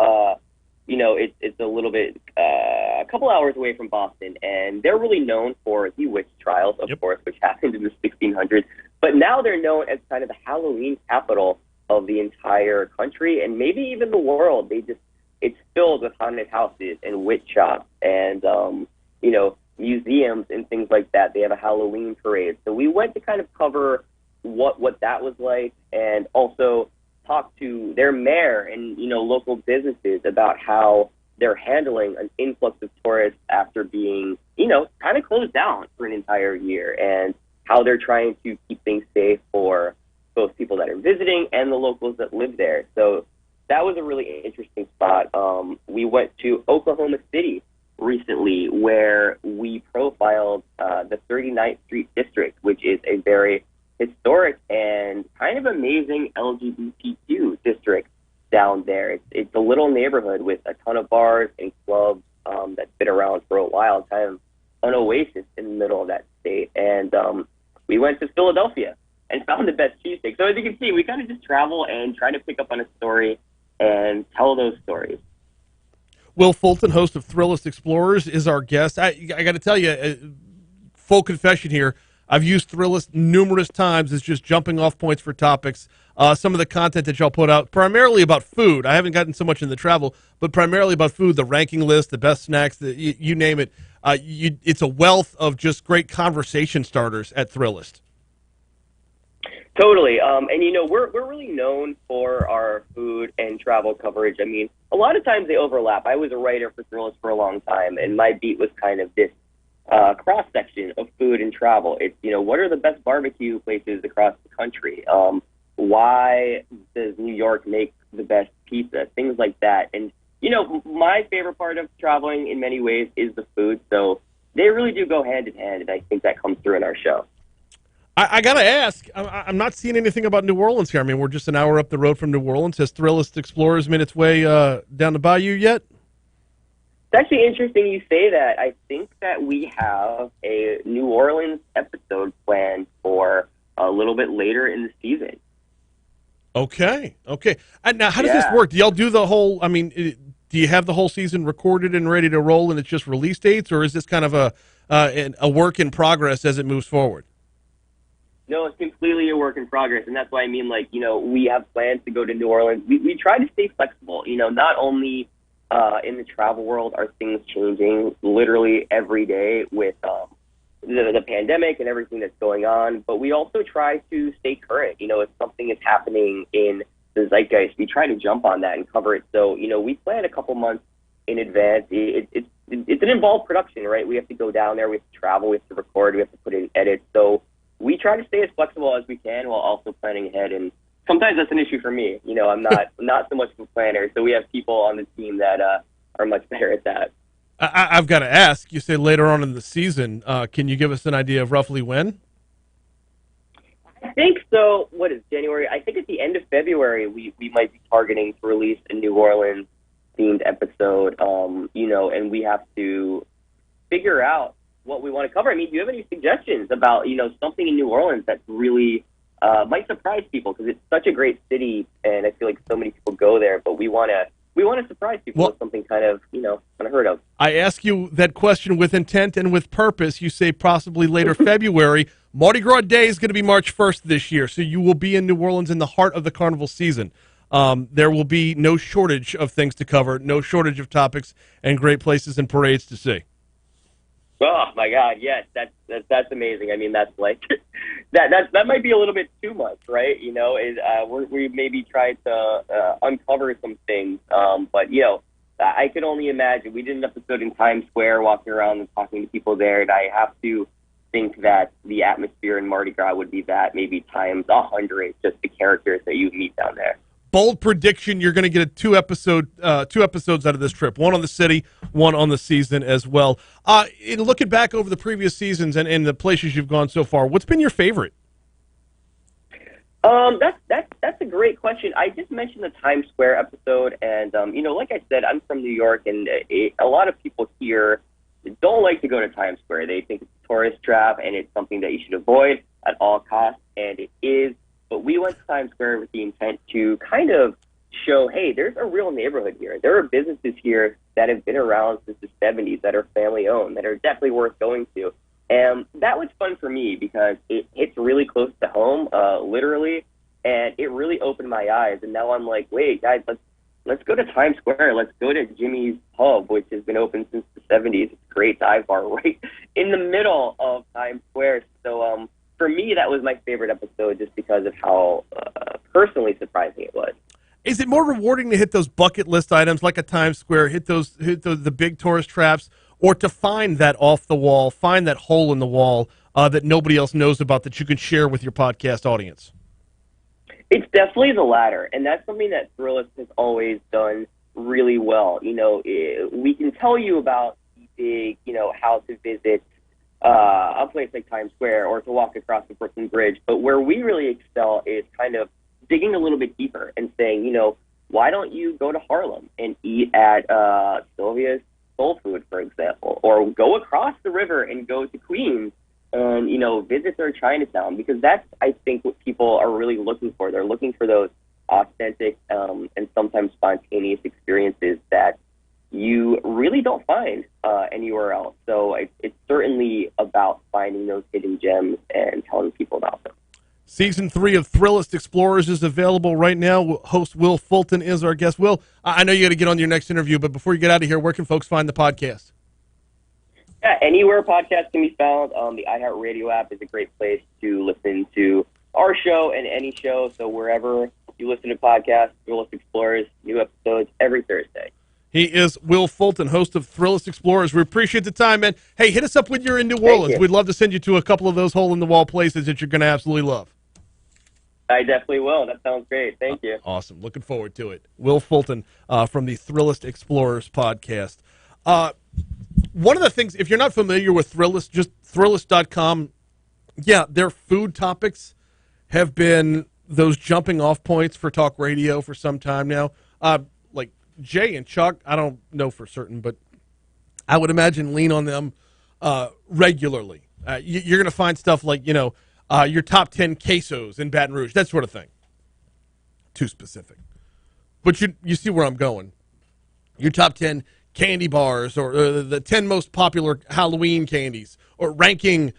it's a little bit, a couple hours away from Boston, and they're really known for the witch trials, of course, which happened in the 1600s. But now they're known as kind of the Halloween capital of the entire country and maybe even the world. It's filled with haunted houses and witch shops and, museums and things like that. They have a Halloween parade. So we went to kind of cover what that was like, and also talk to their mayor and local businesses about how they're handling an influx of tourists after being kind of closed down for an entire year, and how they're trying to keep things safe for both people that are visiting and the locals that live there. So that was a really interesting spot. We went to Oklahoma City recently, where we profiled the 39th Street District, which is a very historic and kind of amazing LGBTQ district down there. It's a little neighborhood with a ton of bars and clubs that's been around for a while, kind of an oasis in the middle of that state. And we went to Philadelphia and found the best cheesesteak. So as you can see, we kind of just travel and try to pick up on a story and tell those stories. Will Fulton, host of Thrillist Explorers, is our guest. I got to tell you, full confession here, I've used Thrillist numerous times as just jumping off points for topics. Some of the content that y'all put out, primarily about food. I haven't gotten so much in the travel, but primarily about food, the ranking list, the best snacks, you name it. It's a wealth of just great conversation starters at Thrillist. Totally. And, we're really known for our food and travel coverage. I mean, a lot of times they overlap. I was a writer for Thrillist for a long time, and my beat was kind of this cross-section of food and travel. It's, what are the best barbecue places across the country? Why does New York make the best pizza? Things like that. And, my favorite part of traveling in many ways is the food. So they really do go hand in hand, and I think that comes through in our show. I got to ask, I'm not seeing anything about New Orleans here. I mean, we're just an hour up the road from New Orleans. Has Thrillist Explorers made its way down the bayou yet? It's actually interesting you say that. I think that we have a New Orleans episode planned for a little bit later in the season. Okay. And now, how does this work? Do y'all do the whole, do you have the whole season recorded and ready to roll and it's just release dates, or is this kind of a work in progress as it moves forward? No, it's completely a work in progress, and that's why we have plans to go to New Orleans. We try to stay flexible. Not only in the travel world are things changing literally every day with the pandemic and everything that's going on, but we also try to stay current. If something is happening in the zeitgeist, we try to jump on that and cover it. So, we plan a couple months in advance. It's an involved production, right? We have to go down there, we have to travel, we have to record, we have to put in edits. So we try to stay as flexible as we can while also planning ahead. And sometimes that's an issue for me. I'm not so much of a planner. So we have people on the team that are much better at that. I've got to ask, you say later on in the season, can you give us an idea of roughly when? I think so. What is January? I think at the end of February, we might be targeting to release a New Orleans themed episode, and we have to figure out what we want to cover. I mean, do you have any suggestions about, something in New Orleans that really might surprise people? Because it's such a great city, and I feel like so many people go there, but we want to surprise people with something kind of unheard of. I ask you that question with intent and with purpose. You say possibly later February. Mardi Gras Day is going to be March 1st this year, so you will be in New Orleans in the heart of the carnival season. There will be no shortage of things to cover, no shortage of topics, and great places and parades to see. Oh my God! Yes, that's amazing. I mean, that's like that might be a little bit too much, right? We maybe tried to uncover some things, but I could only imagine. We did an episode in Times Square, walking around and talking to people there, and I have to think that the atmosphere in Mardi Gras would be that maybe times 100, just the characters that you meet down there. Bold prediction, you're going to get two episodes out of this trip, one on the city, one on the season as well. In looking back over the previous seasons and the places you've gone so far, what's been your favorite? That's a great question. I just mentioned the Times Square episode, and like I said, I'm from New York, and a lot of people here don't like to go to Times Square. They think it's a tourist trap, and it's something that you should avoid at all costs, and it is. But we went to Times Square with the intent to kind of show, hey, there's a real neighborhood here. There are businesses here that have been around since the 70s that are family-owned, that are definitely worth going to. And that was fun for me because it hits really close to home, literally, and it really opened my eyes. And now I'm like, wait, guys, let's go to Times Square. Let's go to Jimmy's Pub, which has been open since the 70s. It's a great dive bar right in the middle of Times Square. So for me, that that was my favorite episode just because of how personally surprising it was. Is it more rewarding to hit those bucket list items like a Times Square, hit the big tourist traps, or to find that off the wall, find that hole in the wall that nobody else knows about that you can share with your podcast audience? It's definitely the latter, and that's something that Thrillist has always done really well. We can tell you about the big, how to visit a place like Times Square or to walk across the Brooklyn Bridge, but where we really excel is kind of digging a little bit deeper and saying, why don't you go to Harlem and eat at Sylvia's Soul Food, for example, or go across the river and go to Queens and, visit their Chinatown, because that's, I think, what people are really looking for. They're looking for those authentic and sometimes spontaneous experiences that you really don't find anywhere else. So it's certainly about finding those hidden gems and telling people about them. Season 3 of Thrillist Explorers is available right now. Host Will Fulton is our guest. Will, I know you got to get on to your next interview, but before you get out of here, where can folks find the podcast? Yeah, anywhere podcasts can be found. The iHeartRadio app is a great place to listen to our show and any show. So wherever you listen to podcasts, Thrillist Explorers, new episodes every Thursday. He is Will Fulton, host of Thrillist Explorers. We appreciate the time, man. Hey, hit us up when you're in New Orleans. We'd love to send you to a couple of those hole-in-the-wall places that you're going to absolutely love. I definitely will. That sounds great. Thank you. Awesome. Looking forward to it. Will Fulton from the Thrillist Explorers podcast. One of the things, if you're not familiar with Thrillist, just Thrillist.com, yeah, their food topics have been those jumping off points for talk radio for some time now. Like Jay and Chuck, I don't know for certain, but I would imagine lean on them regularly. You're going to find stuff like, your top 10 quesos in Baton Rouge, that sort of thing. Too specific. But you see where I'm going. Your top 10 candy bars or the 10 most popular Halloween candies or ranking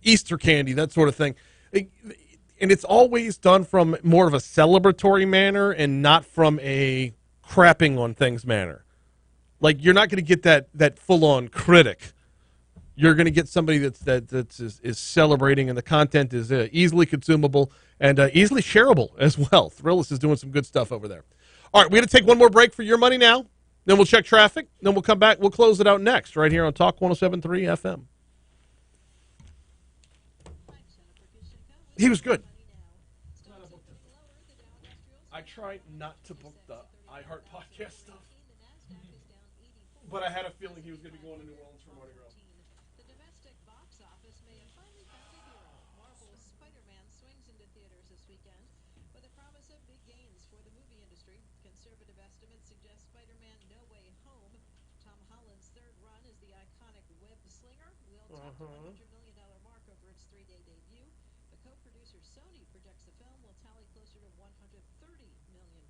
Easter candy, that sort of thing. And it's always done from more of a celebratory manner and not from a crapping on things manner. Like, you're not going to get that full-on critic. You're going to get somebody that's celebrating, and the content is easily consumable and easily shareable as well. Thrillist is doing some good stuff over there. All right, we're going to take one more break for your money now. Then we'll check traffic. Then we'll come back. We'll close it out next right here on Talk 107.3 FM. He was good. I try not to book the iHeart podcast stuff, but I had a feeling he was going to be going to New Orleans for Mardi Gras. $100 million mark over its 3-day debut. The co-producer Sony projects the film will tally closer to $130 million.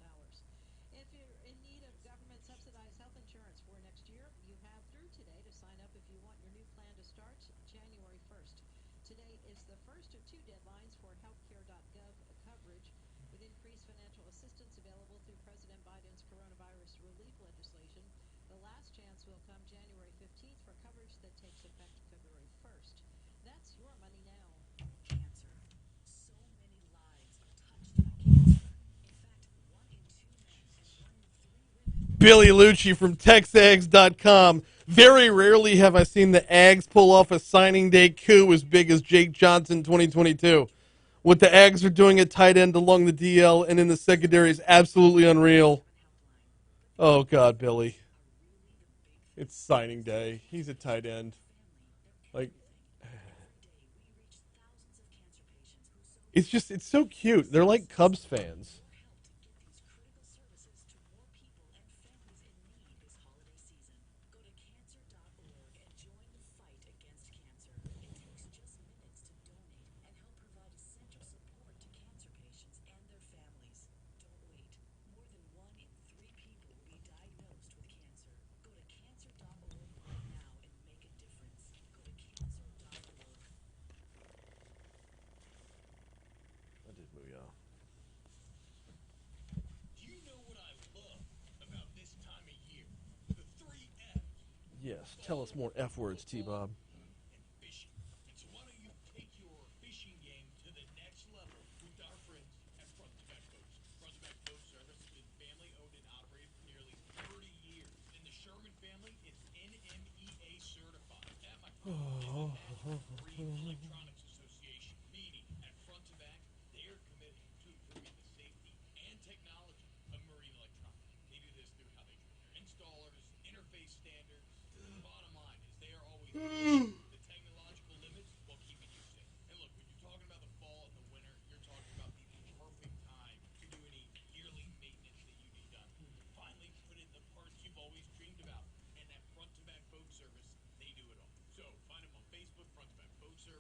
If you're in need of government-subsidized health insurance for next year, you have through today to sign up if you want your new plan to start January 1st. Today is the first of 2 deadlines for healthcare.gov coverage, with increased financial assistance available through President Biden's coronavirus relief legislation. The last chance will come January 15th for coverage that takes effect February 1st. That's your money now. Cancer. So many lives are touched by cancer. In fact, 1 in 2 men and 1 in 3 women. Billy Lucci from TexAgs.com. Very rarely have I seen the Ags pull off a signing day coup as big as Jake Johnson 2022. What the Ags are doing at tight end along the DL and in the secondary is absolutely unreal. Oh, God, Billy. It's signing day. He's a tight end. Like, it's so cute. They're like Cubs fans. Yes, tell us more F words, T-Bob. So why don't you take your fishing game to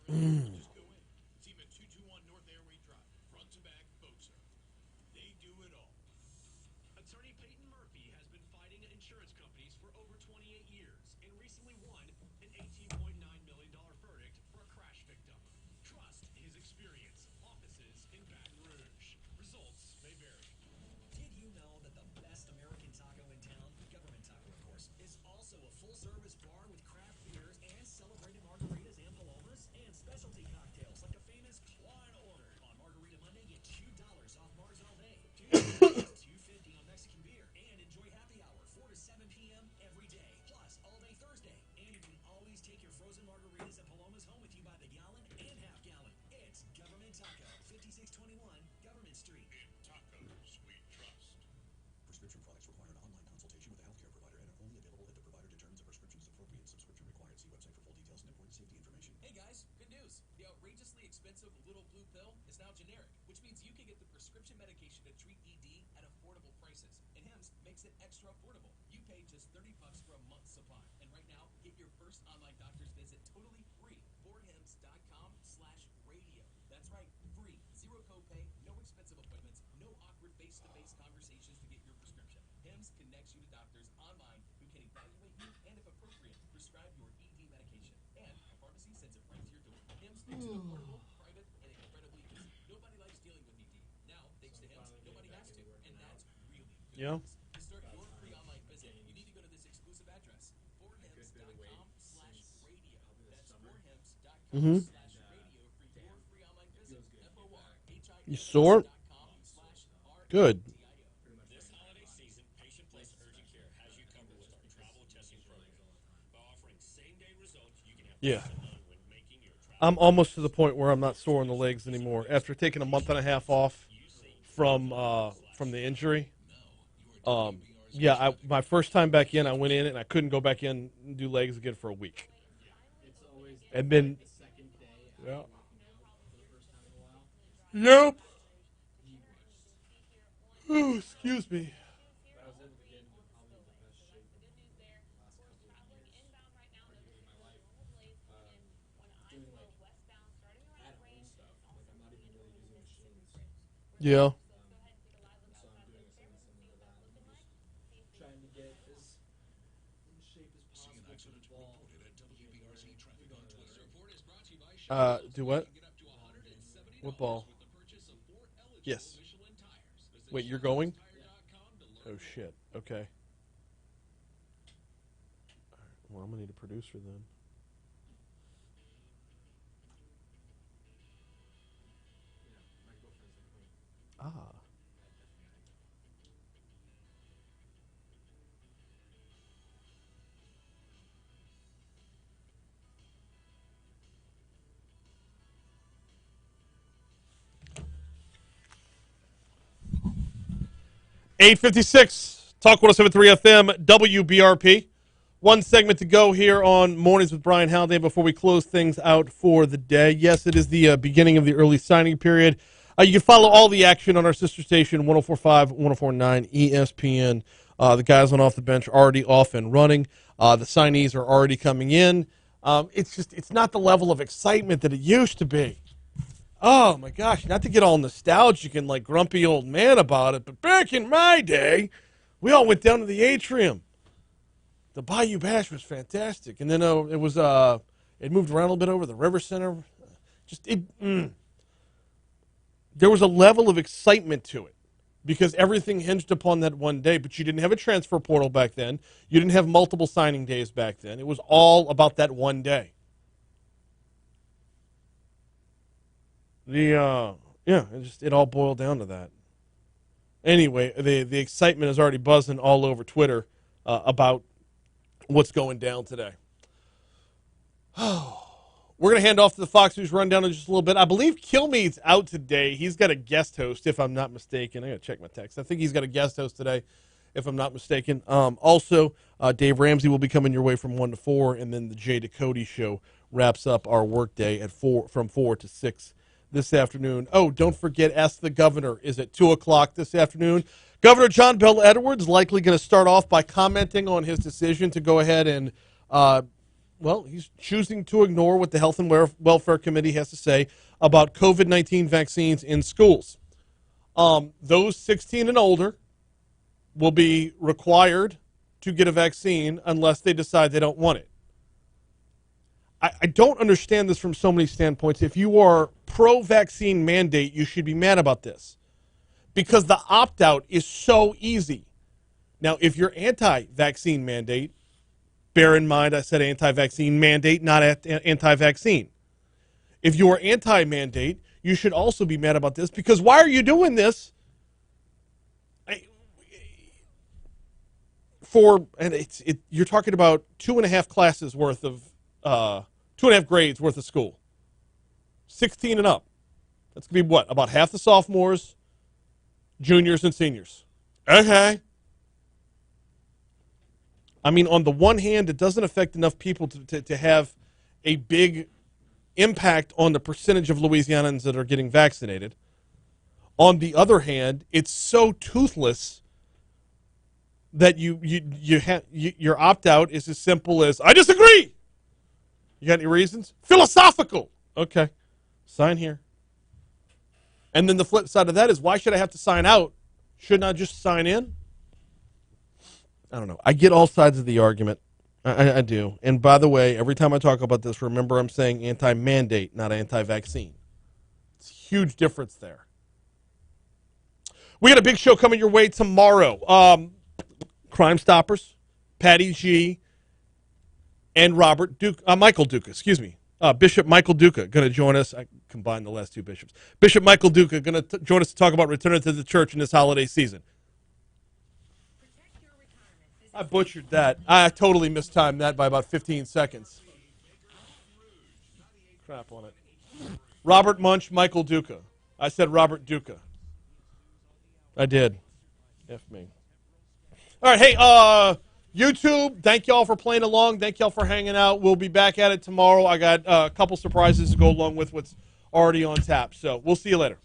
Just go in. See them at 221 North Airway Drive. Front to back, boats. They do it all. Attorney Peyton Murphy has been fighting insurance companies for over 28 years and recently won an $18.9 million verdict for a crash victim. Trust his experience. Offices in Baton Rouge. Results may vary. Did you know that the best American taco in town, Government Taco of course, is also a full-service bar with craft beers and celebrated margaritas and palomas and specialty cocktails like a famous Klein order. On Margarita Monday, get $2 off Mars all day. Tuesday, $2.50 on Mexican beer. And enjoy happy hour 4 to 7 p.m. every day. Plus, all day Thursday. And you can always take your frozen margaritas and palomas home with you by the gallon and half gallon. It's Government Taco, 5621 Government Street. In tacos, we trust. Prescription products require an online consultation with a healthcare provider and are only available if the provider determines a prescription is appropriate. Subscription required. See website for full details and important safety information. Hey guys, good news. The outrageously expensive little blue pill is now generic, which means you can get the prescription medication to treat ED at affordable prices. And Hims makes it extra affordable. You pay just $30 for a month's supply. And right now, get your first online doctor's visit totally free. Borghardt.com/radio. That's right, free. Zero copay, no expensive appointments, no awkward face-to-face conversations to get your prescription. Hims connects you to doctors online who can evaluate you and, if appropriate, prescribe your ED medication. And a pharmacy sends it right to your door. Hims makes it affordable, private, and incredibly easy. Nobody likes dealing with ED. Now, thanks to Hims, nobody has to. And that's really good Yeah. news. To start your free online visit, you need to go to this exclusive address, forhims.com/radio. That's Mhm. forhims.com/radio for your free online visit. You sore? Good. This holiday season, Patient Place Urgent Care has you covered with our travel testing program. By offering same-day results, you can have Yeah. peace of mind when making your travel. I'm almost to the point where I'm not sore in the legs anymore. After taking a month and a half off from the injury, yeah, my first time back in, I went in and I couldn't go back in and do legs again for a week. And then, yeah. Yep. Oh, excuse me. Yeah. Trying to get as in shape as possible for the ball. Do what? What ball? Yes. Wait, you're going? Oh shit. Okay. Well, I'm gonna need a producer then. Ah. $8:56. Talk 107.3 FM, WBRP. One segment to go here on Mornings with Brian Haldane before we close things out for the day. Yes, it is the beginning of the early signing period. You can follow all the action on our sister station, 104.5, 104.9 ESPN. The guys on Off the Bench are already off and running. The signees are already coming in. It's not the level of excitement that it used to be. Oh, my gosh, not to get all nostalgic and like grumpy old man about it, but back in my day, we all went down to the atrium. The Bayou Bash was fantastic. And then it moved around a little bit over the River Center. There was a level of excitement to it because everything hinged upon that one day, but you didn't have a transfer portal back then. You didn't have multiple signing days back then. It was all about that one day. It all boiled down to that. Anyway, the excitement is already buzzing all over Twitter about what's going down today. We're going to hand off to the Fox News Rundown in just a little bit. I believe Kilmeade's out today. He's got a guest host, if I'm not mistaken. I got to check my text. I think he's got a guest host today, if I'm not mistaken. Also, Dave Ramsey will be coming your way from 1 to 4, and then the Jay Ducote Show wraps up our workday at from 4 to 6 this afternoon. Oh, don't forget, Ask the Governor is at 2 o'clock this afternoon. Governor John Bel Edwards likely going to start off by commenting on his decision to go ahead and well, he's choosing to ignore what the Health and Welfare Committee has to say about COVID-19 vaccines in schools. Those 16 and older will be required to get a vaccine unless they decide they don't want it. I don't understand this from so many standpoints. If you are pro-vaccine mandate, you should be mad about this because the opt-out is so easy. Now, if you're anti-vaccine mandate, bear in mind I said anti-vaccine mandate, not anti-vaccine. If you are anti-mandate, you should also be mad about this because why are you doing this? You're talking about 2.5 classes worth of 2.5 grades worth of school. 16 and up. That's going to be what? About half the sophomores, juniors, and seniors. Okay. I mean, on the one hand, it doesn't affect enough people to have a big impact on the percentage of Louisianans that are getting vaccinated. On the other hand, it's so toothless that your opt-out is as simple as, I disagree. You got any reasons? Philosophical. Okay. Sign here. And then the flip side of that is, why should I have to sign out? Shouldn't I just sign in? I don't know. I get all sides of the argument. I do. And by the way, every time I talk about this, remember I'm saying anti-mandate, not anti-vaccine. It's a huge difference there. We got a big show coming your way tomorrow. Crime Stoppers, Patty G, and Michael Duca, excuse me. Bishop Michael Duca going to join us. I combined the last two bishops. Bishop Michael Duca going to join us to talk about returning to the church in this holiday season. I butchered that. I totally mistimed that by about 15 seconds. Crap on it. Robert Munch, Michael Duca. I said Robert Duca. I did. F me. All right, hey, YouTube, thank y'all for playing along. Thank y'all for hanging out. We'll be back at it tomorrow. I got a couple surprises to go along with what's already on tap. So we'll see you later.